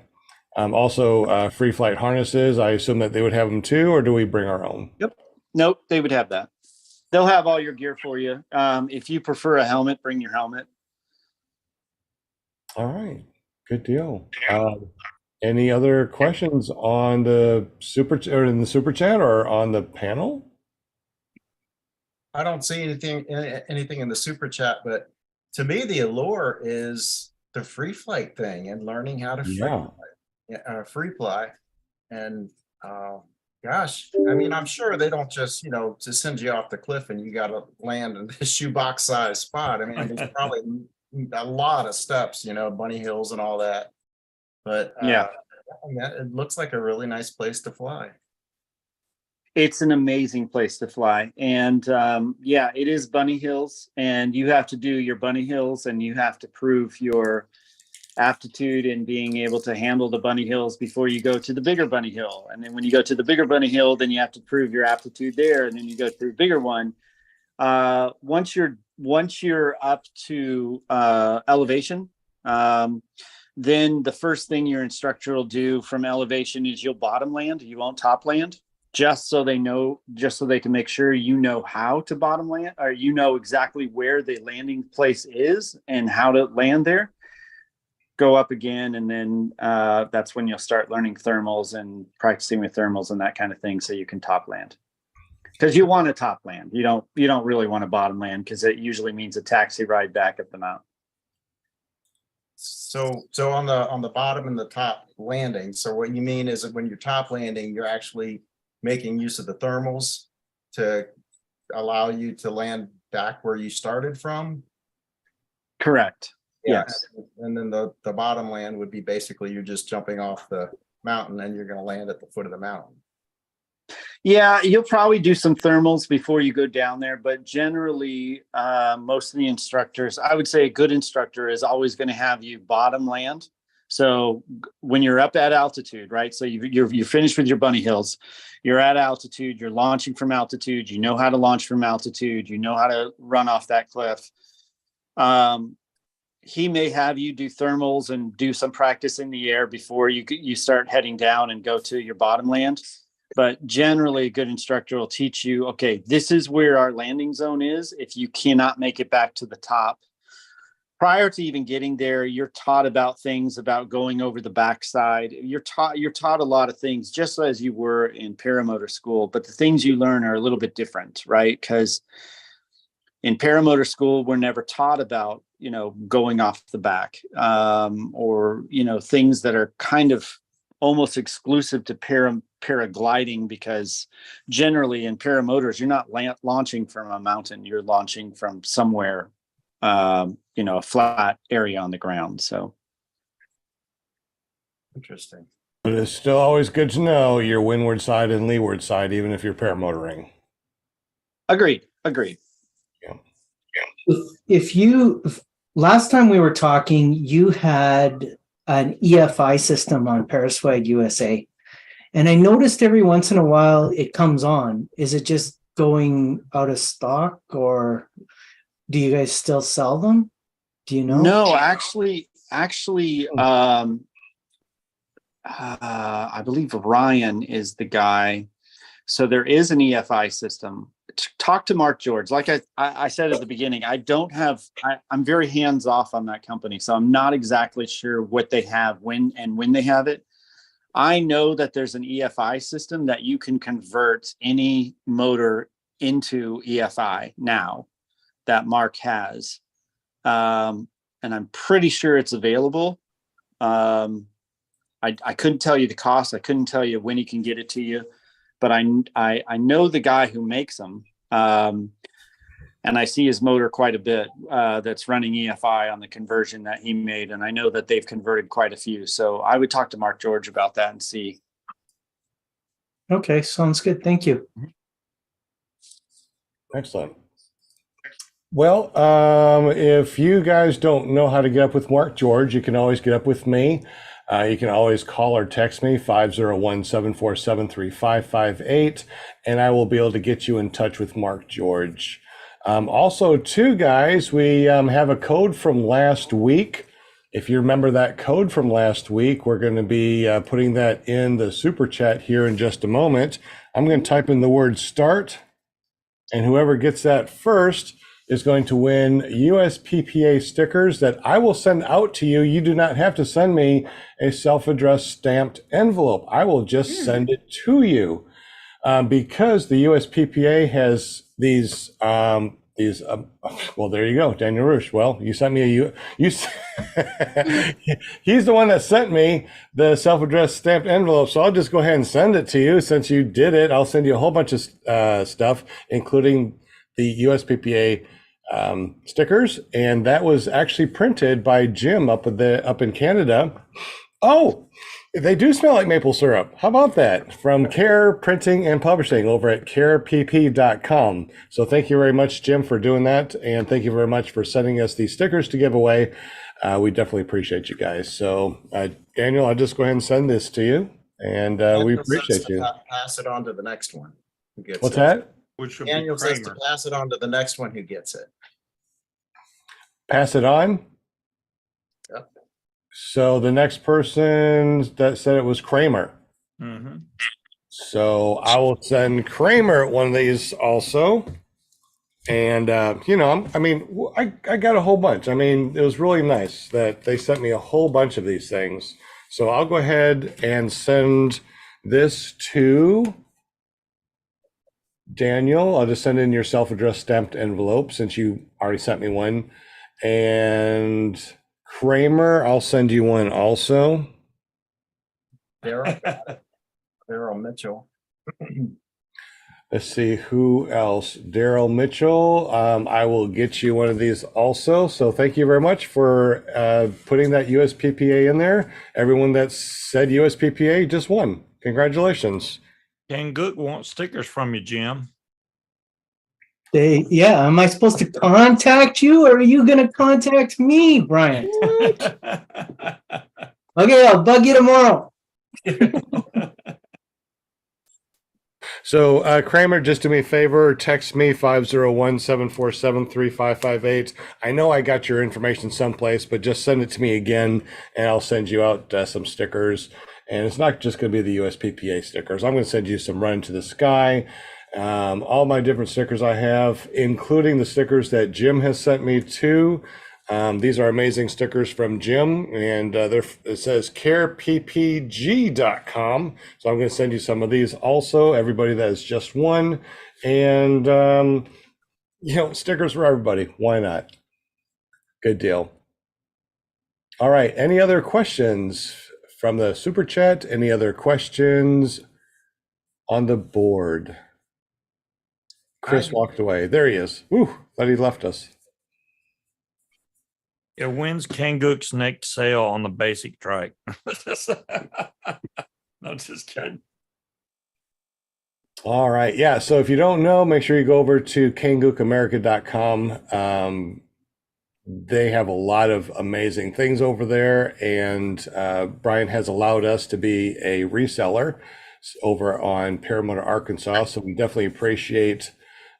Also, free flight harnesses, I assume that they would have them too, or do we bring our own? Yep. Nope, they would have that. They'll have all your gear for you. If you prefer a helmet, bring your helmet. All right. Good deal. Any other questions on the super chat or on the panel? I don't see anything in the super chat, but to me, the allure is the free flight thing and learning how to free fly. And gosh, I mean, I'm sure they don't just, just send you off the cliff and you got to land in this shoebox size spot. I mean, there's probably a lot of steps, bunny hills and all that. But Yeah. It looks like a really nice place to fly. It's an amazing place to fly. And yeah, it is bunny hills, and you have to do your bunny hills and you have to prove your aptitude in being able to handle the bunny hills before you go to the bigger bunny hill. And then when you go to the bigger bunny hill, then you have to prove your aptitude there. And then you go to the bigger one. Once you're up to elevation, then the first thing your instructor will do from elevation is you'll bottom land. You won't top land, just so they can make sure you know how to bottom land, or you know exactly where the landing place is and how to land there. Go up again, and then that's when you'll start learning thermals and practicing with thermals and that kind of thing, so you can top land. Because you want to top land, you don't really want to bottom land, because it usually means a taxi ride back up the mountain. So on the bottom and the top landing. So what you mean is that when you're top landing, you're actually making use of the thermals to allow you to land back where you started from? Correct. Yeah. Yes. And then the bottom land would be basically you're just jumping off the mountain and you're going to land at the foot of the mountain. Yeah, you'll probably do some thermals before you go down there, but generally, most of the instructors, I would say a good instructor is always going to have you bottom land. So when you're up at altitude, right? So you're finished with your bunny hills, you're at altitude, you're launching from altitude, you know how to launch from altitude, you know how to run off that cliff. He may have you do thermals and do some practice in the air before you start heading down and go to your bottom land. But generally, a good instructor will teach you, okay, this is where our landing zone is. If you cannot make it back to the top, prior to even getting there, you're taught about things about going over the backside. You're taught a lot of things, just as you were in paramotor school. But the things you learn are a little bit different, right? Because in paramotor school, we're never taught about, going off the back, or, things that are kind of almost exclusive to paragliding, because generally in paramotors, you're not launching from a mountain, you're launching from somewhere, a flat area on the ground. So. Interesting. But it's still always good to know your windward side and leeward side, even if you're paramotoring. Agreed. If last time we were talking, you had an EFI system on Paraswag USA. And I noticed every once in a while it comes on. Is it just going out of stock, or do you guys still sell them? Do you know? No, actually, I believe Ryan is the guy. So there is an EFI system. Talk to Mark George. Like I said at the beginning, I'm very hands off on that company. So I'm not exactly sure what they have, when they have it. I know that there's an EFI system that you can convert any motor into EFI now that Mark has. And I'm pretty sure it's available. I couldn't tell you the cost. I couldn't tell you when he can get it to you, but I know the guy who makes them. And I see his motor quite a bit, that's running EFI on the conversion that he made. And I know that they've converted quite a few. So I would talk to Mark George about that and see. Okay, sounds good. Thank you. Excellent. Well, if you guys don't know how to get up with Mark George, you can always get up with me. You can always call or text me, 501-747-3558, and I will be able to get you in touch with Mark George. Also, too, guys, we have a code from last week. If you remember that code from last week, we're going to be putting that in the super chat here in just a moment. I'm going to type in the word START, and whoever gets that first is going to win USPPA stickers that I will send out to you. You do not have to send me a self-addressed stamped envelope. I will just send it to you, because the USPPA has these these, well, there you go, Daniel Roosh. Well, you sent me he's the one that sent me the self-addressed stamped envelope. So I'll just go ahead and send it to you since you did it. I'll send you a whole bunch of stuff, including the USPPA stickers. And that was actually printed by Jim up in Canada. Oh, they do smell like maple syrup. How about that? From Care Printing and Publishing over at carepp.com. So thank you very much, Jim, for doing that. And thank you very much for sending us these stickers to give away. We definitely appreciate you guys. So, Daniel, I'll just go ahead and send this to you. And we appreciate you. Pass it on to the next one who gets What's it. that? Which would Daniel be says to Kramer. pass it on to the next one who gets it. Pass it on? Yep. So the next person that said it was Kramer. Mm-hmm. So I will send Kramer one of these also. And, you know, I mean, I got a whole bunch. I mean, it was really nice that they sent me a whole bunch of these things. So I'll go ahead and send this to Daniel. I'll just send in your self-addressed stamped envelope since you already sent me one. And Kramer, I'll send you one also. Daryl Mitchell. Let's see who else. Daryl Mitchell. I will get you one of these also. So thank you very much for putting that USPPA in there. Everyone that said USPPA just won. Congratulations. Ken Gook wants stickers from you, Jim. Am I supposed to contact you or are you going to contact me, Brian? Okay, I'll bug you tomorrow. So Kramer, just do me a favor, text me 501-747-3558. I know I got your information someplace, but just send it to me again and I'll send you out some stickers. And it's not just going to be the USPPA stickers. I'm going to send you some Run to the Sky, all my different stickers I have, including the stickers that Jim has sent me too. These are amazing stickers from Jim, and it says careppg.com. So I'm going to send you some of these also, everybody that has just won. And, you know, stickers for everybody. Why not? Good deal. All right. Any other questions from the super chat? Any other questions on the board? Chris walked away. There he is. Woo, thought he left us. Yeah, when's Ken Gook's next sale on the basic trike? No, just kidding. All right. Yeah. So if you don't know, make sure you go over to kangookamerica.com. They have a lot of amazing things over there. And Brian has allowed us to be a reseller over on Paramotor, Arkansas. So we definitely appreciate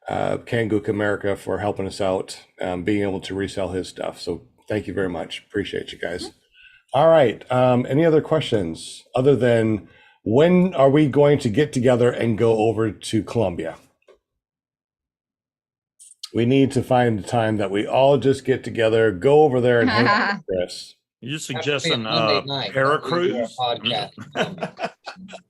Ken Gook America for helping us out, being able to resell his stuff. So thank you very much. Appreciate you guys. All right. Any other questions other than when are we going to get together and go over to Columbia? We need to find a time that we all just get together, go over there and hang out with Chris. You suggesting Monday night. Paracruise? Podcast.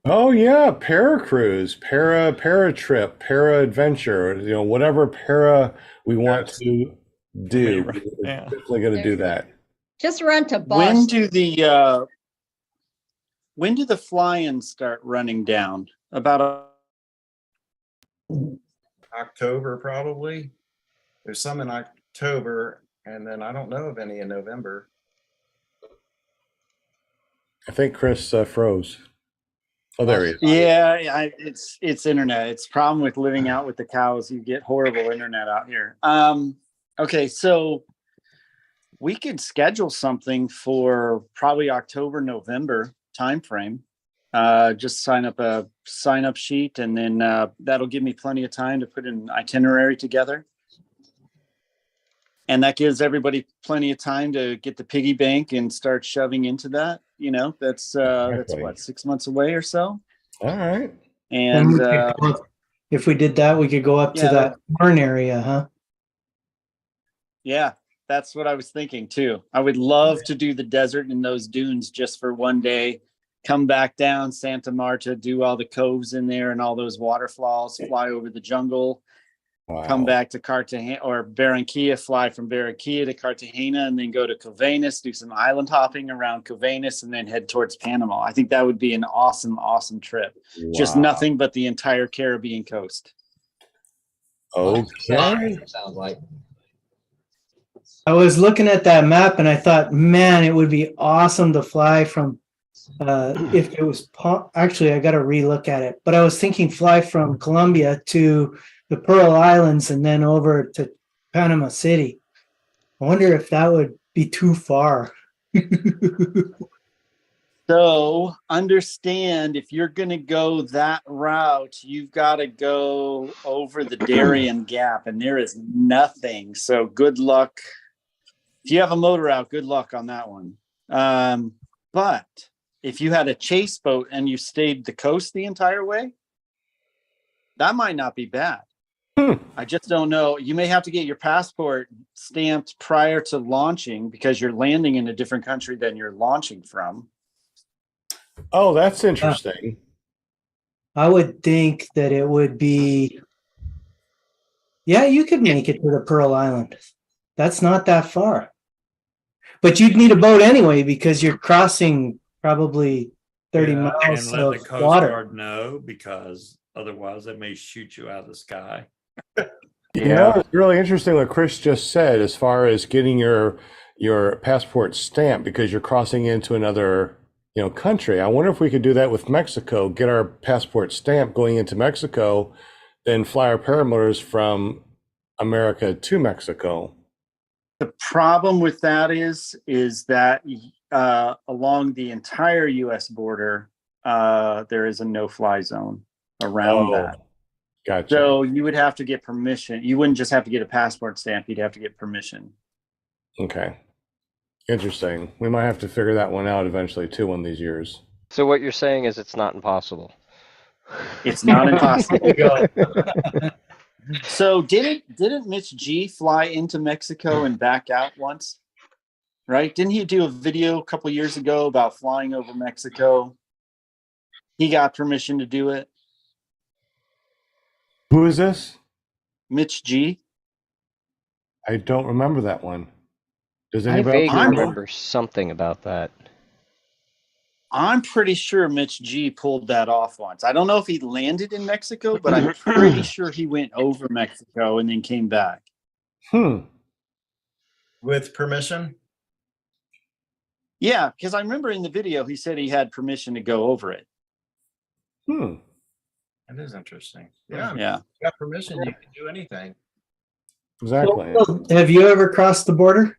Oh yeah, Paracruise, Paratrip, Para-adventure, you know, whatever para we want to do. We're Yeah. definitely going to do that. Just run to When Boston. do the fly-ins start running down? October, probably. There's some in October, and then I don't know of any in November. I think Chris froze. Oh, there he is. Yeah, it's internet. It's a problem with living out with the cows. You get horrible internet out here. Okay, so we could schedule something for probably October, November timeframe. Just sign up a sign-up sheet, and then that'll give me plenty of time to put an itinerary together. And that gives everybody plenty of time to get the piggy bank and start shoving into that. You know, that's what, 6 months away or so. All right. And if we did that, we could go up to that barn area, huh? yeah, that's what I was thinking too. I would love to do the desert in those dunes just for one day, come back down Santa Marta, do all the coves in there and all those waterfalls, fly over the jungle. come Wow. back to Cartagena, or Barranquilla, fly from Barranquilla to Cartagena, and then go to Covanes, do some island hopping around Covanes, and then head towards Panama. I think that would be an awesome, awesome trip. Just Wow. nothing but the entire Caribbean coast. Okay. Sounds like. I was looking at that map and I thought, man, it would be awesome to fly from, if it was, actually, I got to relook at it, but I was thinking fly from Colombia to the Pearl Islands and then over to Panama City. I wonder if that would be too far. So understand, if you're going to go that route, you've got to go over the Darien Gap, and there is nothing. So good luck. If you have a motor out, good luck on that one. But if you had a chase boat and you stayed the coast the entire way, that might not be bad. I just don't know. You may have to get your passport stamped prior to launching because you're landing in a different country than you're launching from. Oh, that's interesting. I would think that it would be, yeah, you could make it to the Pearl Island. That's not that far. But you'd need a boat anyway because you're crossing probably 30 Yeah, miles and let the of Coast water. Guard know, because otherwise they may shoot you out of the sky. You know, it's really interesting what Kris just said as far as getting your passport stamped because you're crossing into another, country. I wonder if we could do that with Mexico, get our passport stamped going into Mexico, then fly our paramotors from America to Mexico. The problem with that is that along the entire U.S. border, there is a no-fly zone around that. Gotcha. So you would have to get permission. You wouldn't just have to get a passport stamp. You'd have to get permission. Okay. Interesting. We might have to figure that one out eventually too one of these years. So what you're saying is it's not impossible. It's not impossible. There you go. So didn't Mitch G fly into Mexico and back out once? Right? Didn't he do a video a couple years ago about flying over Mexico? He got permission to do it. Who is this? Mitch G. I don't remember that one. Does I anybody vaguely else remember something about that. I'm pretty sure Mitch G pulled that off once. I don't know if he landed in Mexico, but I'm pretty sure he went over Mexico and then came back. With permission? Yeah, because I remember in the video he said he had permission to go over it. That is interesting. Yeah. Yeah. If you got permission, you can do anything. Exactly. Well, have you ever crossed the border?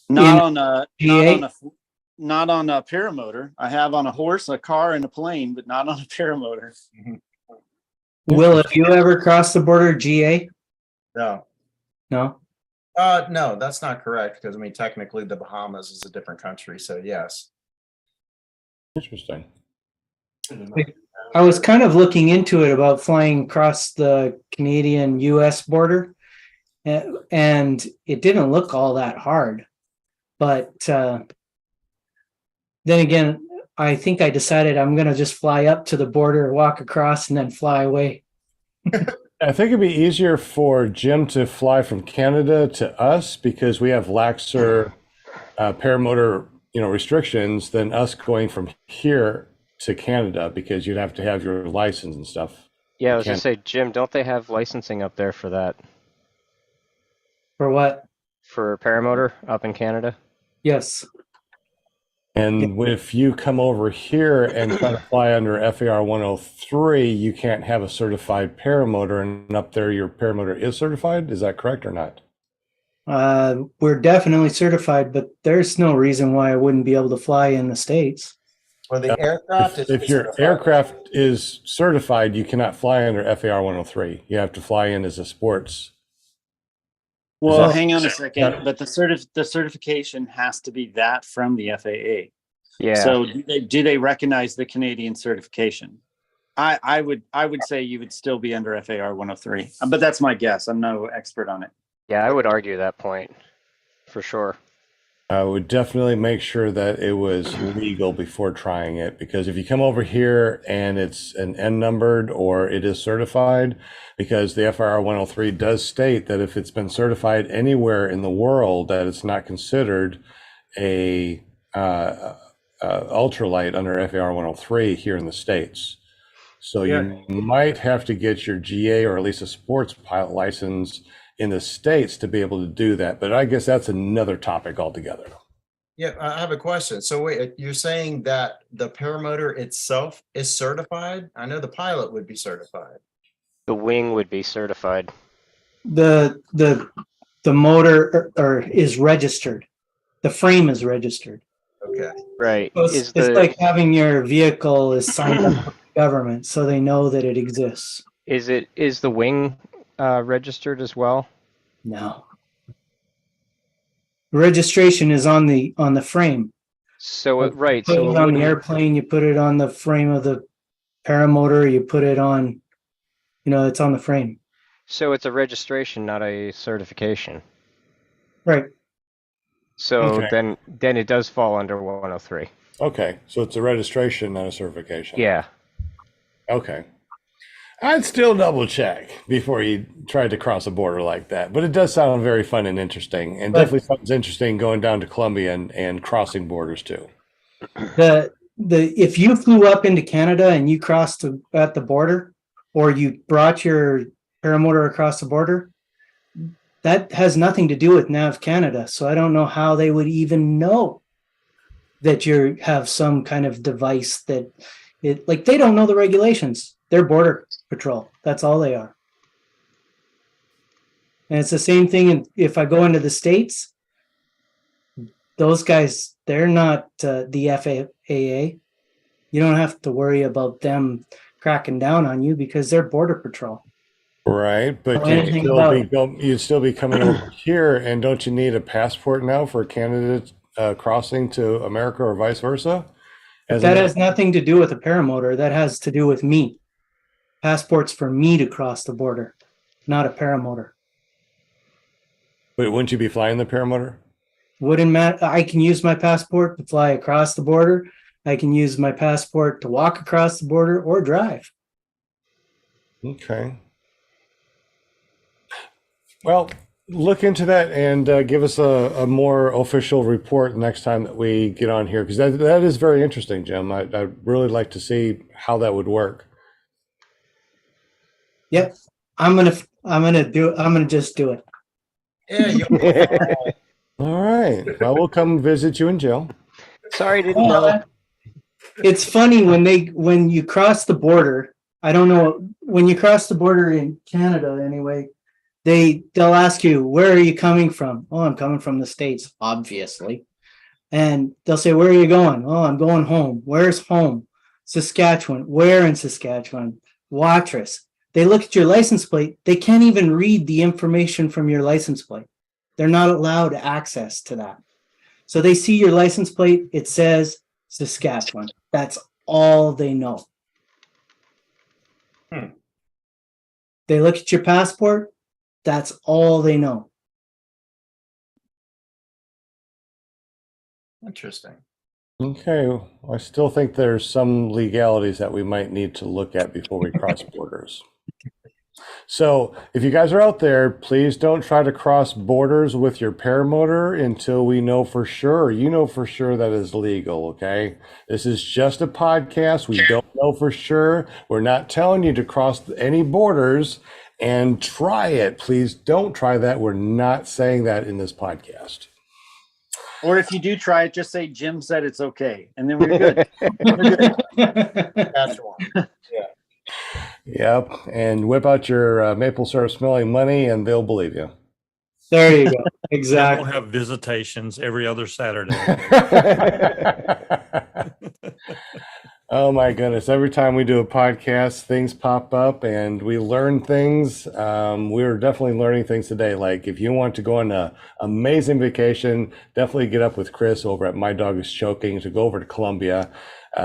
Not on a GA? paramotor. I have on a horse, a car, and a plane, but not on a paramotor. Will, have you ever crossed the border GA? No. No? No, that's not correct because technically the Bahamas is a different country. So yes. Interesting. I was kind of looking into it about flying across the Canadian-US border, and it didn't look all that hard. But then again, I think I decided I'm going to just fly up to the border, walk across, and then fly away. I think it'd be easier for Jim to fly from Canada to us because we have laxer paramotor, restrictions than us going from here to Canada because you'd have to have your license and stuff. Yeah, I was gonna say, Jim, don't they have licensing up there for that? For what? For paramotor up in Canada? Yes. And if you come over here and try to fly under FAR 103, you can't have a certified paramotor, and up there your paramotor is certified. Is that correct or not? We're definitely certified, but there's no reason why I wouldn't be able to fly in the States. Well, the aircraft is If your certified. aircraft is certified, you cannot fly under FAR 103. You have to fly in as a sports. Well, that- hang on a second, but the certification has to be that from the FAA. Yeah. So do they recognize the Canadian certification? I would say you would still be under FAR 103, but that's my guess. I'm no expert on it. Yeah, I would argue that point for sure. I would definitely make sure that it was legal before trying it, because if you come over here and it's an N numbered or it is certified, because the FIR 103 does state that if it's been certified anywhere in the world, that it's not considered a ultralight under FAR 103 here in the States. So you might have to get your GA or at least a sports pilot license in the States to be able to do that. But I guess that's another topic altogether. Yeah, I have a question. So wait, you're saying that the paramotor itself is certified? I know the pilot would be certified. The wing would be certified. The motor or is registered. The frame is registered. Okay. Right. So it's like having your vehicle is signed up with the government, so they know that it exists. Is the wing registered as well? No. Registration is on the frame. So right. Put So it on the airplane, you put it on the frame of the paramotor, you put it on, it's on the frame. So it's a registration, not a certification. Right. So Okay. then it does fall under 103. Okay, so it's a registration, not a certification. Yeah. Okay. I'd still double check before you tried to cross a border like that, but it does sound very fun and interesting, and definitely sounds interesting going down to Colombia and crossing borders too. If you flew up into Canada and you crossed at the border, or you brought your paramotor across the border, that has nothing to do with Nav Canada. So I don't know how they would even know that you have some kind of device that they don't know the regulations. They're border patrol. That's all they are. And it's the same thing if I go into the States, those guys, they're not the FAA. You don't have to worry about them cracking down on you because they're border patrol. Right, but you'd still be coming over here, and don't you need a passport now for a candidate crossing to America or vice versa? That has nothing to do with a paramotor. That has to do with me. Passports for me to cross the border, not a paramotor. But wouldn't you be flying the paramotor? Wouldn't matter. I can use my passport to fly across the border. I can use my passport to walk across the border or drive. Okay. Well, look into that and give us a more official report next time that we get on here, because that is very interesting, Jim. I'd really like to see how that would work. Yep, I'm gonna just do it. Yeah. All right. Well, we'll come visit you in jail. Sorry, didn't know. It's funny when you cross the border. I don't know, when you cross the border in Canada anyway. They'll ask you, where are you coming from? Oh, I'm coming from the States, obviously. And they'll say, where are you going? Oh, I'm going home. Where's home? Saskatchewan. Where in Saskatchewan? Watrous. They look at your license plate. They can't even read the information from your license plate. They're not allowed access to that. So they see your license plate. It says Saskatchewan. That's all they know. They look at your passport. That's all they know. Interesting. Okay. I still think there's some legalities that we might need to look at before we cross borders. So if you guys are out there, please don't try to cross borders with your paramotor until we know for sure. You know for sure that is legal, okay? This is just a podcast. We don't know for sure. We're not telling you to cross any borders and try it. Please don't try that. We're not saying that in this podcast. Or if you do try it, just say Jim said it's okay, and then we're good. We're good. That's one. Yeah. Yep. And whip out your maple syrup smelling money and they'll believe you. There you go. We'll Exactly. have visitations every other Saturday. Oh my goodness. Every time we do a podcast, things pop up and we learn things. We're definitely learning things today. Like if you want to go on an amazing vacation, definitely get up with Kris over at My Dog is Choking to go over to Colombia.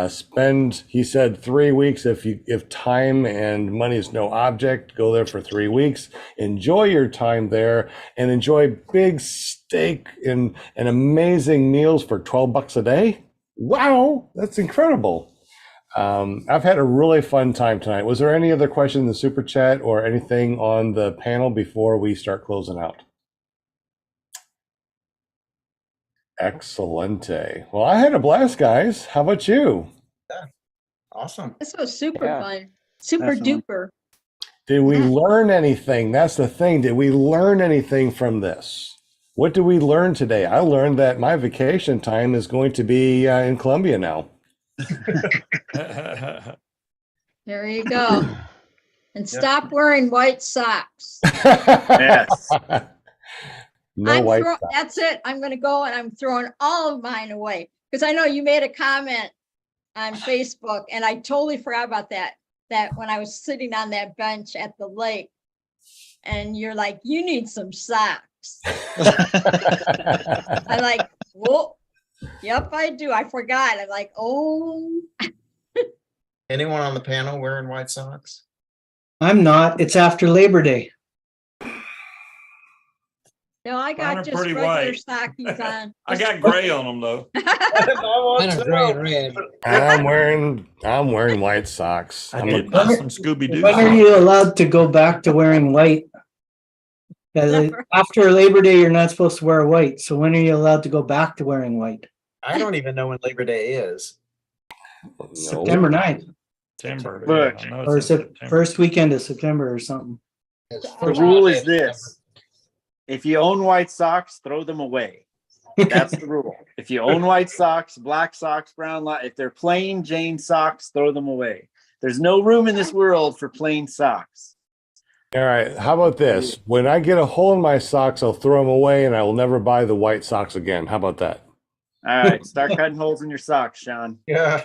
Spend, he said, 3 weeks. If time and money is no object, go there for 3 weeks. Enjoy your time there and enjoy big steak and amazing meals for $12 a day. Wow, that's incredible. I've had a really fun time tonight. Was there any other question in the super chat or anything on the panel before we start closing out? Excelente. Well, I had a blast, guys. How about you? Awesome. This was super Yeah. fun. Super Definitely. duper. Did we Yeah. learn anything? That's the thing. Did we learn anything from this? What did we learn today? I learned that my vacation time is going to be in Colombia now. There you go. And stop wearing white socks. Yes. No white socks. That's it. I'm going to go and I'm throwing all of mine away because I know you made a comment on Facebook and I totally forgot about that. That when I was sitting on that bench at the lake and you're like, you need some socks. I'm like, whoa, yep, I do. I forgot. I'm like, oh. Anyone on the panel wearing white socks? I'm not. It's after Labor Day. No, I Mine got are just pretty regular white. stockies on. I got gray on them though. Mine are gray and red. I'm wearing white socks. I I'm did a- buy some Scooby Doo. When are you allowed to go back to wearing white? 'Cause Never. after Labor Day, you're not supposed to wear white. So when are you allowed to go back to wearing white? I don't even know when Labor Day is. No. September 9th September. Look, Yeah, I know it's or in September. first weekend of September or something. It's The first rule Monday is of September. this: if you own white socks, throw them away. That's the rule. If you own white socks, black socks, if they're plain Jane socks, throw them away. There's no room in this world for plain socks. All right. How about this? When I get a hole in my socks, I'll throw them away and I will never buy the white socks again. How about that? All right, start cutting holes in your socks, Sean. Yeah.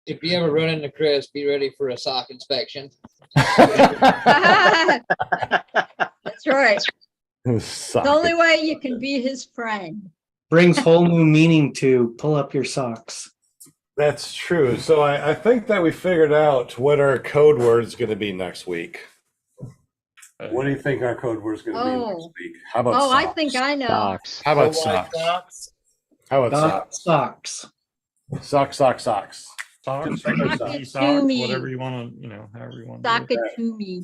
If you ever run into Kris, be ready for a sock inspection. That's right. Sock. The only way you can be his friend. Brings whole new meaning to pull up your socks. That's true. So I think that we figured out what our code word is going to be next week. What do you think our code word is going to be next week? How about Oh, socks? I think I know. Socks. How about White socks? socks. How about socks? Socks. Socks. Socks, Sock hockey it socks, to me. whatever you want to, however you want to Sock do it. it to me.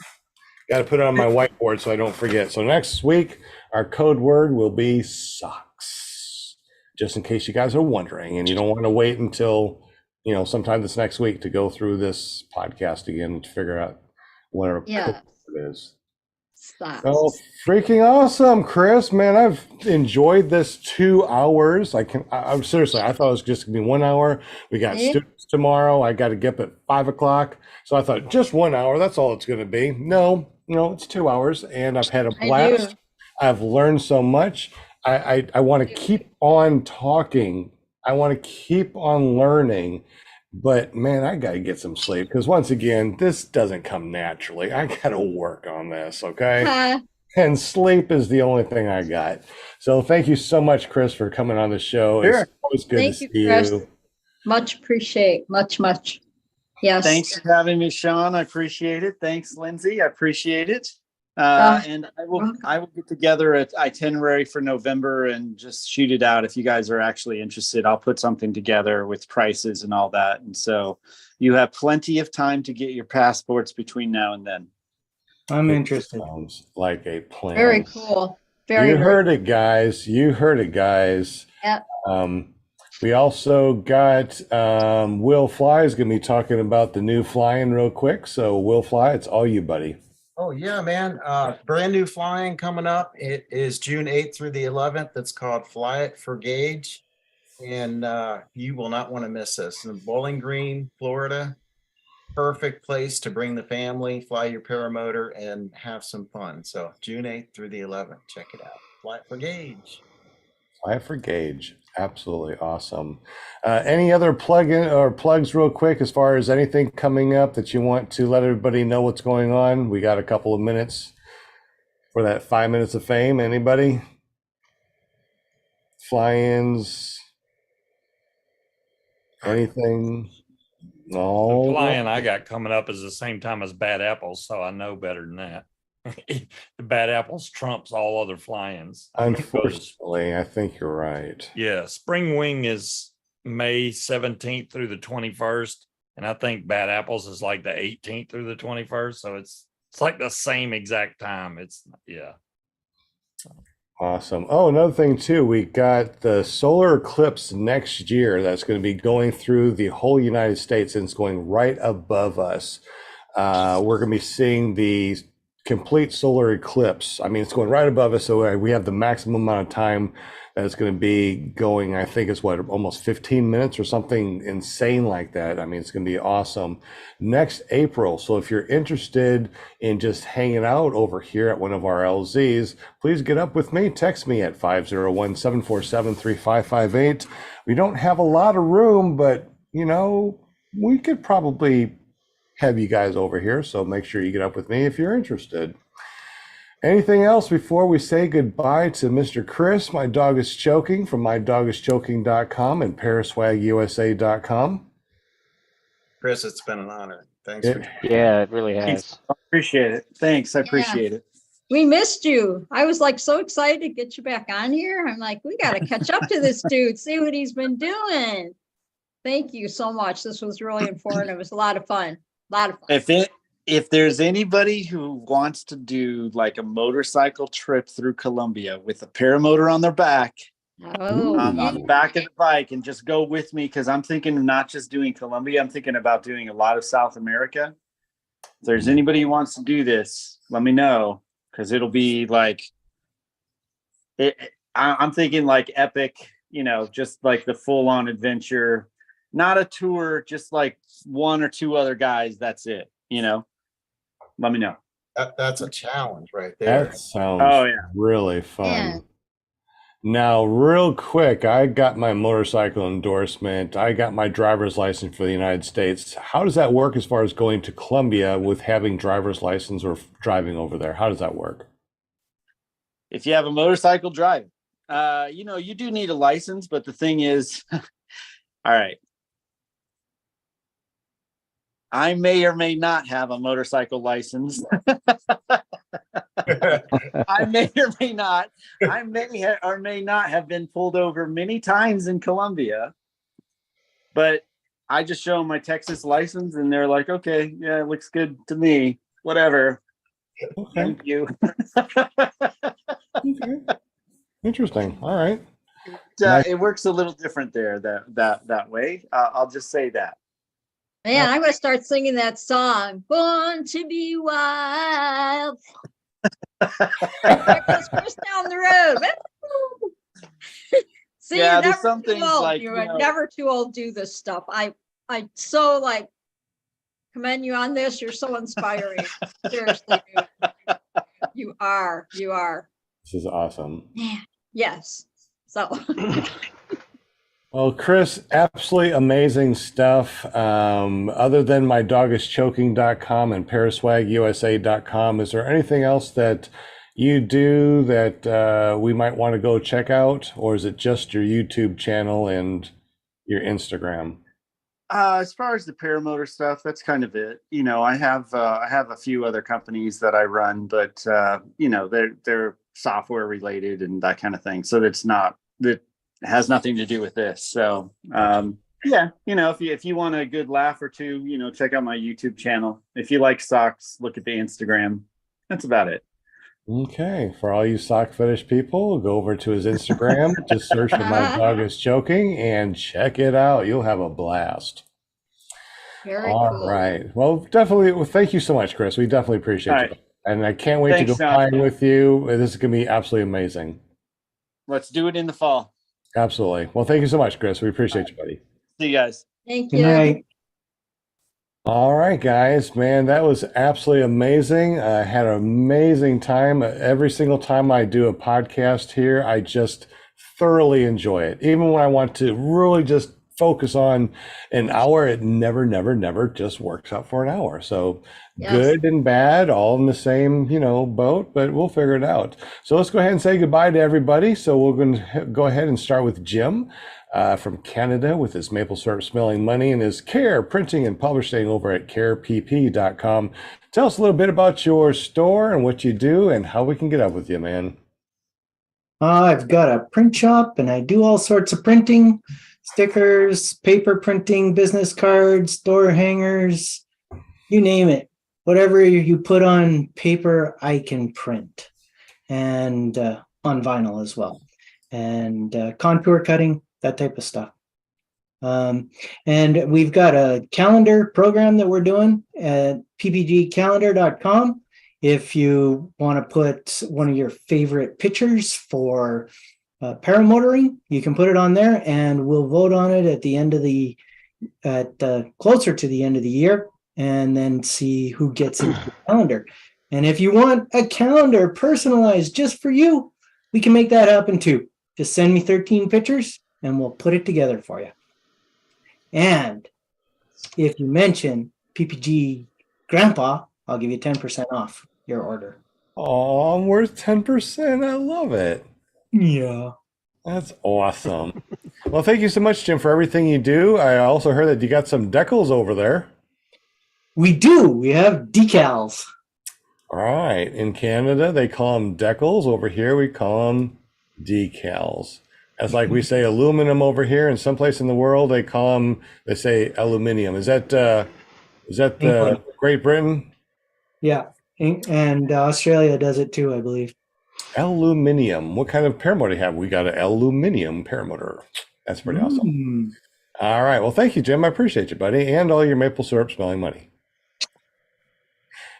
Got to put it on my whiteboard so I don't forget. So next week, our code word will be socks. Just in case you guys are wondering and you don't want to wait until, sometime this next week to go through this podcast again to figure out what our Yeah. code word is. Socks. Oh, freaking awesome, Kris, man. I've enjoyed this 2 hours. I'm seriously, I thought it was just gonna be 1 hour. We got See? students tomorrow. I got to get up at 5 o'clock. So I thought just 1 hour, that's all it's gonna be. No, it's 2 hours and I've had a I blast. do. I've learned so much. I want to keep on talking. I want to keep on learning. But man, I got to get some sleep because once again, this doesn't come naturally. I got to work on this, okay? And sleep is the only thing I got. So thank you so much, Kris, for coming on the show. Sure. It's always good Thank to you, see Kris. you. Much appreciate. Much. Yes. Thanks for having me, Sean. I appreciate it. Thanks, Lindsay. I appreciate it. And I will get together an itinerary for November and just shoot it out. If you guys are actually interested, I'll put something together with prices and all that. And so you have plenty of time to get your passports between now and then. I'm interested. Sounds like a plan. Very cool. Very, You very heard it, guys. You heard it, guys. Yep. We also got Will Fly is going to be talking about the new flying real quick. So Will Fly, it's all you, buddy. Oh yeah, man. Brand new flying coming up. It is June 8th through the 11th. It's called Fly It for Gauge. And you will not want to miss this. In Bowling Green, Florida. Perfect place to bring the family, fly your paramotor, and have some fun. So June 8th through the 11th. Check it out. Fly It for Gauge. Apply for gauge. Absolutely awesome. Any other plug-in or plugs real quick as far as anything coming up that you want to let everybody know what's going on? We got a couple of minutes for that 5 minutes of fame. Anybody? Fly-ins? Anything? The No. flying I got coming up is the same time as Bad Apples, so I know better than that. The Bad Apples trumps all other fly-ins. Unfortunately, I think you're right. Yeah, Spring Wing is May 17th through the 21st, and I think Bad Apples is like the 18th through the 21st. So it's like the same exact time. It's yeah. Awesome. Oh, another thing too, we got the solar eclipse next year that's going to be going through the whole United States, and it's going right above us. We're going to be seeing the complete solar eclipse. I mean, it's going right above us, so we have the maximum amount of time that it's going to be going. I think it's what, almost 15 minutes or something insane like that. I mean, it's going to be awesome next April. So if you're interested in just hanging out over here at one of our LZs, please get up with me. Text me at 501-747-3558. We don't have a lot of room, but you know, we could probably have you guys over here, so make sure you get up with me if you're interested. Anything else before we say goodbye to Mr. Kris, My Dog is Choking, from mydogischoking.com and paraswagusa.com? Kris, it's been an honor. Thanks. Yeah, it really has. I appreciate it. Thanks. I appreciate it. We missed you. I was like so excited to get you back on here. I'm like, we got to catch up to this dude, see what he's been doing. Thank you so much. This was really informative. It was a lot of fun. If there's anybody who wants to do like a motorcycle trip through Colombia with a paramotor on their back, on the back of the bike, and just go with me, because I'm thinking of not just doing Colombia, I'm thinking about doing a lot of South America. If there's anybody who wants to do this, let me know, because it'll be like I'm thinking like epic, you know, just like the full-on adventure. Not a tour, just like one or two other guys. That's it. You know, let me know. That's a challenge right there. That sounds really fun. Yeah. Now, real quick, I got my motorcycle endorsement. I got my driver's license for the United States. How does that work as far as going to Colombia with having driver's license or driving over there? How does that work? If you have a motorcycle, drive. You know, you do need a license, but the thing is, all right. I may or may not have a motorcycle license. I may or may not. I may or may not have been pulled over many times in Colombia, but I just show them my Texas license, and they're like, "Okay, yeah, it looks good to me. Whatever. Okay. Thank you." Okay. Interesting. All right. It works a little different there. That way. I'll just say that. Man, I'm going to start singing that song, Born to be Wild. There goes Kris down the road. See, yeah, you're there's never some too things old. like, You're never too old to do this stuff. I so like commend you on this. You're so inspiring. Seriously, dude. You are. This is awesome. Yeah. Yes. So. Well, Kris, absolutely amazing stuff. Other than mydogischoking.com and paraswagusa.com, is there anything else that you do that we might want to go check out, or is it just your YouTube channel and your Instagram? As far as the paramotor stuff, that's kind of it. You know, I have a few other companies that I run, but you know, they're software related and that kind of thing. So that has nothing to do with this. So yeah, you know, if you want a good laugh or two, you know, check out my YouTube channel. If you like socks, look at the Instagram. That's about it. Okay, for all you sock fetish people, go over to his Instagram, just search for My Dog is Choking and check it out. You'll have a blast. Very all cool. Right. Well, definitely. Well, thank you so much, Kris. We definitely appreciate you. And I can't wait to go flying with you. This is going to be absolutely amazing. Let's do it in the fall. Absolutely. Well, thank you so much, Kris. We appreciate you, buddy. See you guys. Thank Good you. night. All right, guys, man, that was absolutely amazing. I had an amazing time. Every single time I do a podcast here, I just thoroughly enjoy it. Even when I want to really just focus on an hour, it never just works out for an hour. So Yes. good and bad, all in the same, boat, but we'll figure it out. So let's go ahead and say goodbye to everybody. So we're going to go ahead and start with Jim from Canada with his maple syrup smelling money and his care printing and publishing over at carepp.com. Tell us a little bit about your store and what you do and how we can get up with you, man. I've got a print shop and I do all sorts of printing, stickers, paper printing, business cards, door hangers, you name it. Whatever you put on paper, I can print, and on vinyl as well, and contour cutting, that type of stuff. And we've got a calendar program that we're doing at ppgcalendar.com. If you want to put one of your favorite pictures for paramotoring, you can put it on there, and we'll vote on it at the end of closer to the end of the year, and then see who gets into the calendar. And if you want a calendar personalized just for you, we can make that happen too. Just send me 13 pictures and we'll put it together for you. And if you mention PPG Grandpa, I'll give you 10% off your order. Oh, I'm worth 10%. I love it. Yeah. That's awesome. Well, thank you so much, Jim, for everything you do. I also heard that you got some decals over there. We do. We have decals. All right. In Canada, they call them decals. Over here, we call them decals. That's like we say aluminum over here. In some place in the world, they say aluminium. Is that Great Britain? Yeah. And Australia does it too, I believe. Aluminium. What kind of paramotor do you have? We got an aluminium paramotor. That's pretty awesome. All right. Well, thank you, Jim. I appreciate you, buddy, and all your maple syrup smelling money.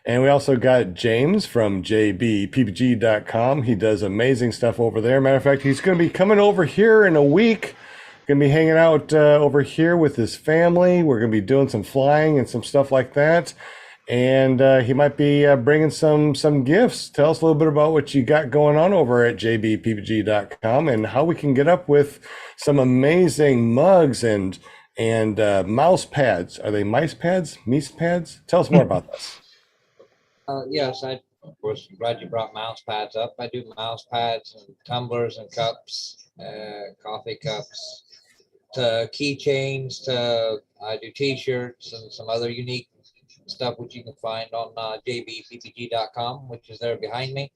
And we also got James from jbppg.com. He does amazing stuff over there. Matter of fact, he's going to be coming over here in a week. Going to be hanging out over here with his family. We're going to be doing some flying and some stuff like that. And he might be bringing some gifts. Tell us a little bit about what you got going on over at jbppg.com and how we can get up with some amazing mugs and mouse pads. Are they mice pads? Meese pads? Tell us more about this. Yes, I was glad you brought mouse pads up. I do mouse pads and tumblers and cups, coffee cups, to keychains, I do t-shirts and some other unique stuff which you can find on jbppg.com, which is there behind me.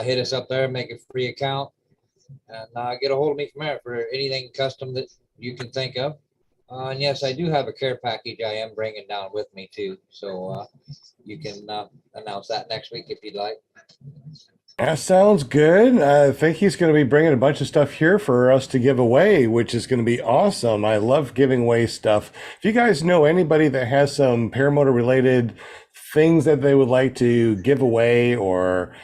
Hit us up there, make a free account, and get a hold of me from there for anything custom that you can think of. And yes, I do have a care package I am bringing down with me too. So you can announce that next week if you'd like. That sounds good. I think he's going to be bringing a bunch of stuff here for us to give away, which is going to be awesome. I love giving away stuff. If you guys know anybody that has some paramotor related things that they would like to give away or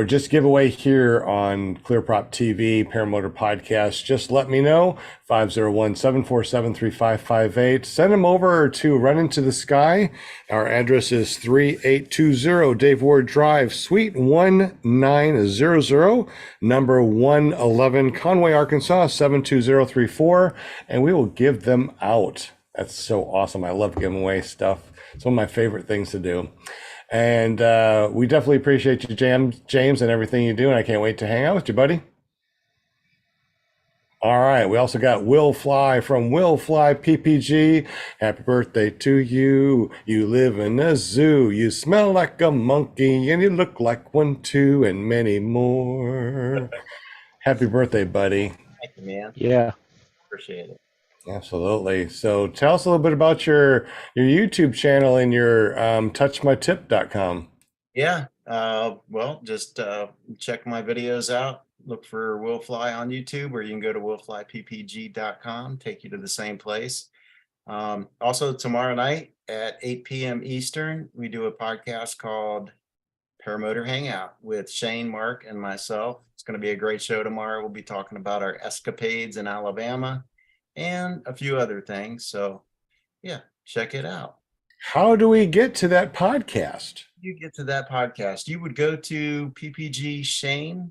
just give away here on ClearProp TV Paramotor Podcast, just let me know. 501-747-3558. Send them over to Run Into the Sky. Our address is 3820 Dave Ward Drive, Suite 1900, number 111, Conway, Arkansas 72034, and we will give them out. That's so awesome. I love giving away stuff. It's one of my favorite things to do. And we definitely appreciate you, James, and everything you do. And I can't wait to hang out with you, buddy. All right. We also got Will Fly from Will Fly PPG. Happy birthday to you. You live in a zoo. You smell like a monkey and you look like one too, and many more. Happy birthday, buddy. Thank you, man. Yeah. Appreciate it. Absolutely. So tell us a little bit about your YouTube channel and your touchmytip.com. Yeah. Well, just check my videos out. Look for Will Fly on YouTube, or you can go to willflyppg.com, take you to the same place. Also, tomorrow night at 8 p.m. Eastern, we do a podcast called Paramotor Hangout with Shane, Mark, and myself. It's going to be a great show tomorrow. We'll be talking about our escapades in Alabama and a few other things. So yeah, check it out. How do we get to that podcast? You get to that podcast, you would go to ppgshane.com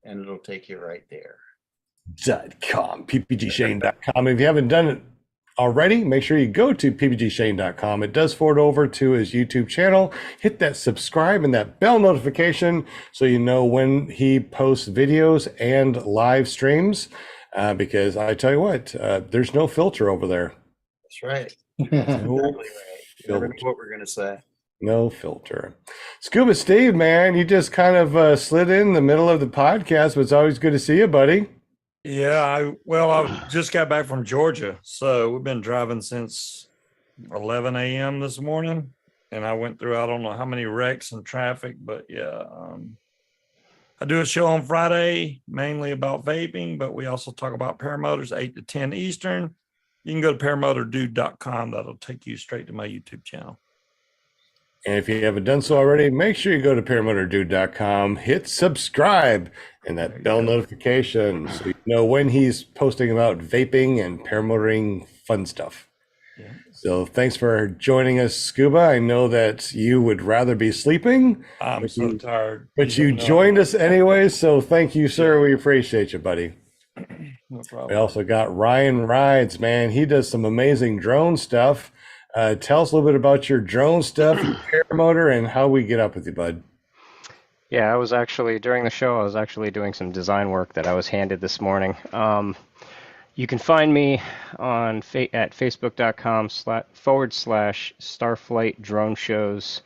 and it'll take you right there. .com, ppgshane.com. If you haven't done it already, make sure you go to ppgshane.com. It does forward over to his YouTube channel. Hit that subscribe and that bell notification so you know when he posts videos and live streams. Because I tell you what, there's no filter over there. That's right. No Exactly right. You never know filter. what we're going to say. No filter. Scuba Steve, man, you just kind of slid in the middle of the podcast, but it's always good to see you, buddy. Yeah, I just got back from Georgia, so we've been driving since 11 a.m. this morning, and I went through I don't know how many wrecks and traffic, but yeah, I do a show on Friday mainly about vaping, but we also talk about paramotors 8 to 10 Eastern. You can go to paramotordude.com. That'll take you straight to my YouTube channel. And if you haven't done so already, make sure you go to paramotordude.com, hit subscribe and that bell notification so you know when he's posting about vaping and paramotoring fun stuff. Yeah. So thanks for joining us, Scuba. I know that you would rather be sleeping. I'm so tired. But you joined us anyway, so thank you, sir. We appreciate you, buddy. No problem. We also got Ryan Rides, man. He does some amazing drone stuff. Tell us a little bit about your drone stuff, your paramotor, and how we get up with you, bud. Yeah, I was actually, during the show, I was actually doing some design work that I was handed this morning. You can find me on at facebook.com/Starflight Drone Shows.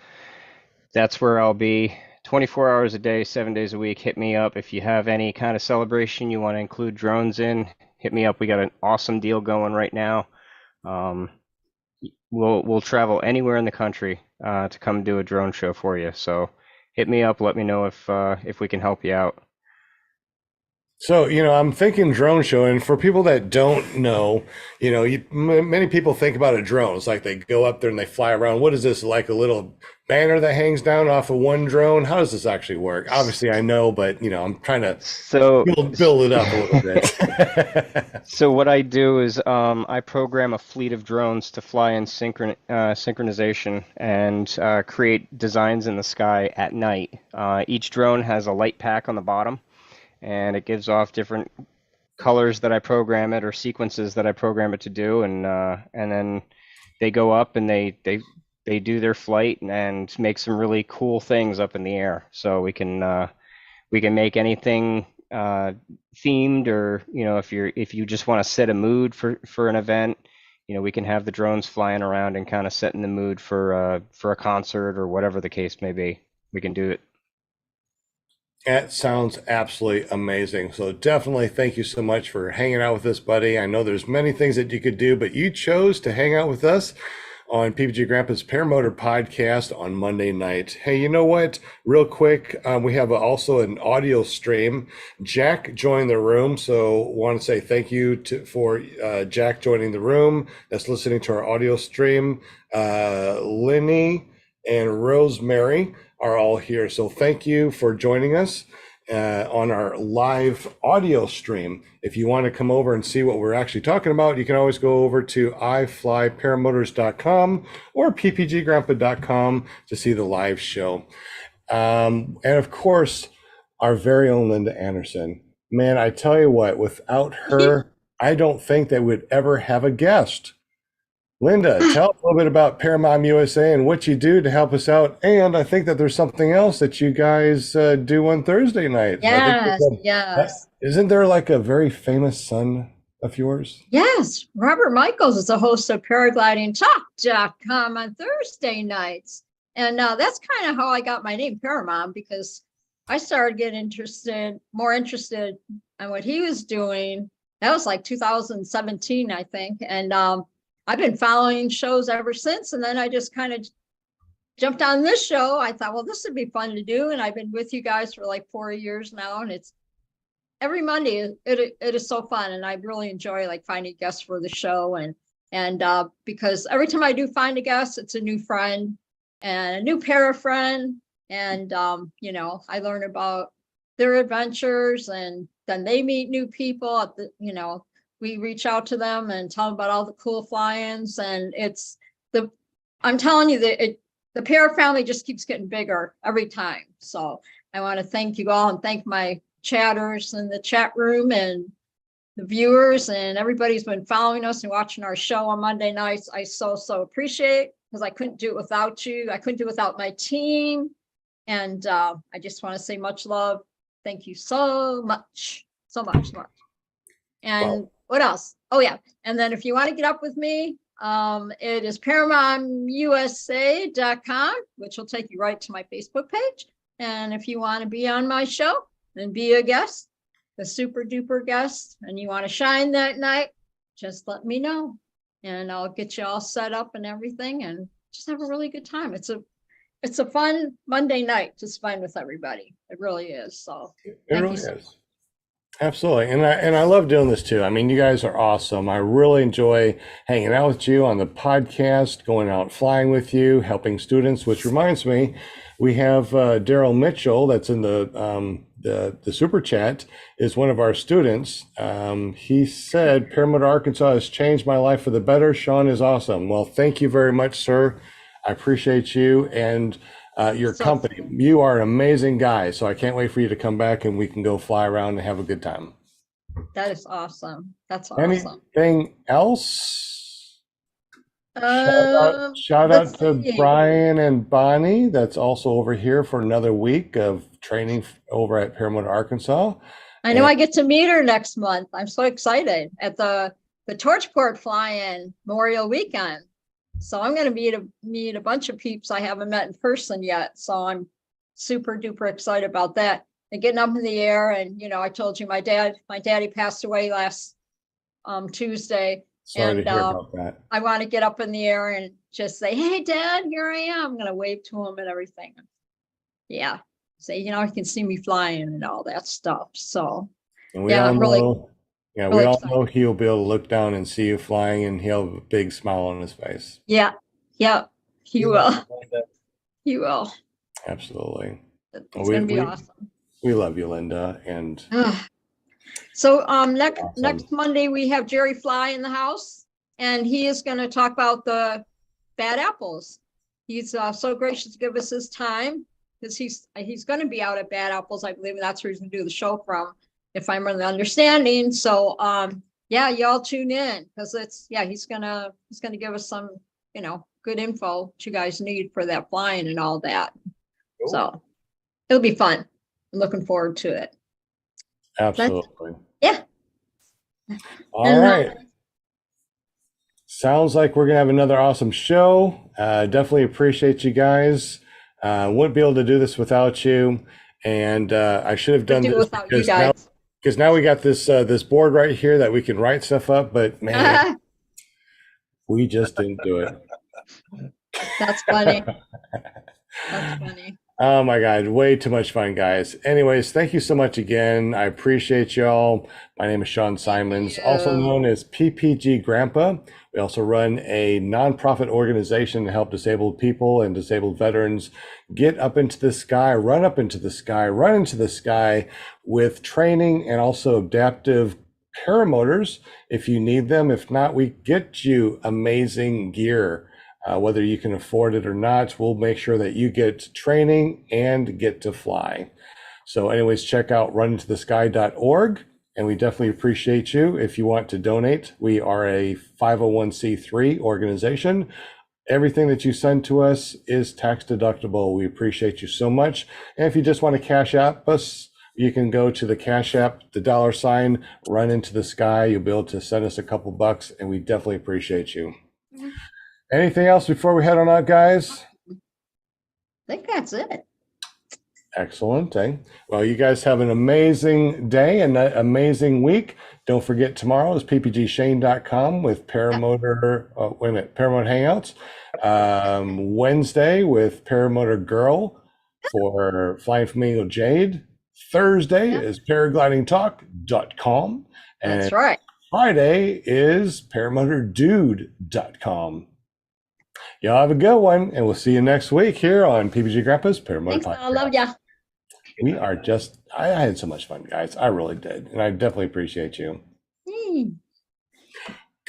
That's where I'll be 24 hours a day, 7 days a week. Hit me up. If you have any kind of celebration you want to include drones in, hit me up. We got an awesome deal going right now. We'll travel anywhere in the country to come do a drone show for you. So hit me up. Let me know if we can help you out. So, I'm thinking drone show, and for people that don't know, many people think about a drone. It's like they go up there and they fly around. What is this, like a little banner that hangs down off of one drone? How does this actually work? Obviously, I know, but, I'm trying to build it up a little bit. So what I do is I program a fleet of drones to fly in synchronization and create designs in the sky at night. Each drone has a light pack on the bottom, and it gives off different colors that I program it or sequences that I program it to do, and then they go up and they do their flight and make some really cool things up in the air. So we can make anything themed, or if you just want to set a mood for an event, we can have the drones flying around and kind of setting the mood for a concert or whatever the case may be. We can do it. That sounds absolutely amazing. So definitely thank you so much for hanging out with us, buddy. I know there's many things that you could do, but you chose to hang out with us on PPG Grandpa's Paramotor podcast on Monday night. Hey, you know what? Real quick, we have also an audio stream. Jack joined the room, so want to say thank you for Jack joining the room. That's listening to our audio stream. Lenny and Rosemary are all here. So thank you for joining us on our live audio stream. If you want to come over and see what we're actually talking about, you can always go over to iflyparamotors.com or ppggrandpa.com to see the live show. And of course, our very own Linda Anderson. Man, I tell you what, without her, I don't think that we'd ever have a guest. Linda, tell us a little bit about Paramount USA and what you do to help us out. And I think that there's something else that you guys do on Thursday night. Yes. Isn't there like a very famous son of yours? Yes. Robert Michaels is the host of paraglidingtalk.com on Thursday nights. And that's kind of how I got my name Paramount, because I started getting more interested in what he was doing. That was like 2017, I think. And I've been following shows ever since, and then I just kind of jumped on this show. I thought, well, this would be fun to do, and I've been with you guys for like 4 years now, and it's every Monday. It is so fun, and I really enjoy like finding guests for the show, and because every time I do find a guest, it's a new friend and a new para friend, and I learn about their adventures, and then they meet new people at the we reach out to them and tell them about all the cool fly-ins, and I'm telling you that the para family just keeps getting bigger every time. So I want to thank you all and thank my chatters in the chat room and the viewers, and everybody's been following us and watching our show on Monday nights. I so appreciate, because I couldn't do it without you. I couldn't do it without my team. And I just want to say much love. Thank you so much. And Wow. what else? Oh yeah. And then if you want to get up with me, it is ParamountUSA.com, which will take you right to my Facebook page. And if you want to be on my show and be a guest, the super duper guest, and you want to shine that night, just let me know and I'll get you all set up and everything and just have a really good time. It's a fun Monday night to spend with everybody. It really is. So It thank really you so is. Absolutely. And I love doing this too. I mean, you guys are awesome. I really enjoy hanging out with you on the podcast, going out flying with you, helping students, which reminds me, we have Daryl Mitchell that's in the super chat, is one of our students. He said, Paramotor Arkansas has changed my life for the better. Sean is awesome. Well, thank you very much, sir. I appreciate you and your So- company. You are an amazing guy. So I can't wait for you to come back and we can go fly around and have a good time. That is awesome. That's awesome. Anything else? Shout let's out to see. Brian and Bonnie. That's also over here for another week of training over at Paramotor Arkansas. I know I get to meet her next month. I'm so excited at the Torchport fly-in Memorial Weekend. So I'm going to meet a bunch of peeps I haven't met in person yet. So I'm super duper excited about that. And getting up in the air, and I told you my daddy passed away last Tuesday. Sorry to hear about that. I want to get up in the air and just say, "Hey, Dad, here I am." I'm going to wave to him and everything. Yeah, say he can see me flying and all that stuff. So And we yeah, all I'm really know, we really all excited. know he'll be able to look down and see you flying, and he'll have a big smile on his face. Yeah, he will. He will. Absolutely. It's Well, going to be awesome. We love you, Linda, and So next Awesome. Monday we have Jerry Fly in the house, and he is going to talk about the bad apples. He's so gracious to give us his time, because he's going to be out at Bad Apples, I believe, and that's where he's going to do the show from, if I'm really understanding. So yeah, y'all tune in, because he's gonna give us some good info that you guys need for that flying and all that. Cool. So it'll be fun. I'm looking forward to it. absolutely. Yeah. All And, right. Sounds like we're gonna have another awesome show. Definitely appreciate you guys. Wouldn't be able to do this without you. And I should have done do it this without you guys. because now we got this board right here that we can write stuff up, but man, we just didn't do it. That's funny. That's funny. Oh my God, way too much fun, guys. Anyways, thank you so much again. I appreciate y'all. My name is Sean Symons, also known as PPG Grandpa. We also run a nonprofit organization to help disabled people and disabled veterans get up into the sky, run up into the sky, run into the sky with training and also adaptive paramotors if you need them. If not, we get you amazing gear. Whether you can afford it or not, we'll make sure that you get training and get to fly. So anyways, check out runintothesky.org, and we definitely appreciate you if you want to donate. We are a 501c3 organization. Everything that you send to us is tax deductible. We appreciate you so much. And if you just want to cash app us, you can go to the Cash App, the $, Run Into the Sky. You'll be able to send us a couple bucks, and we definitely appreciate you. Anything else before we head on out, guys? I think that's it. Excellent. Well, you guys have an amazing day and an amazing week. Don't forget, tomorrow is ppgshane.com with Paramotor, Paramotor Hangouts. Wednesday with Paramotor Girl for Flying Flamingo Jade. Thursday is paraglidingtalk.com. And That's right. Friday is paramotordude.com. Y'all have a good one, and we'll see you next week here on PPG Grandpa's Paramotor Thanks. Podcast. I love ya. We are I had so much fun, guys. I really did. And I definitely appreciate you.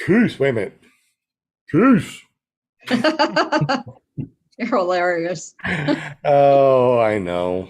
Kris, wait a minute. Kris. You're hilarious. Oh, I know.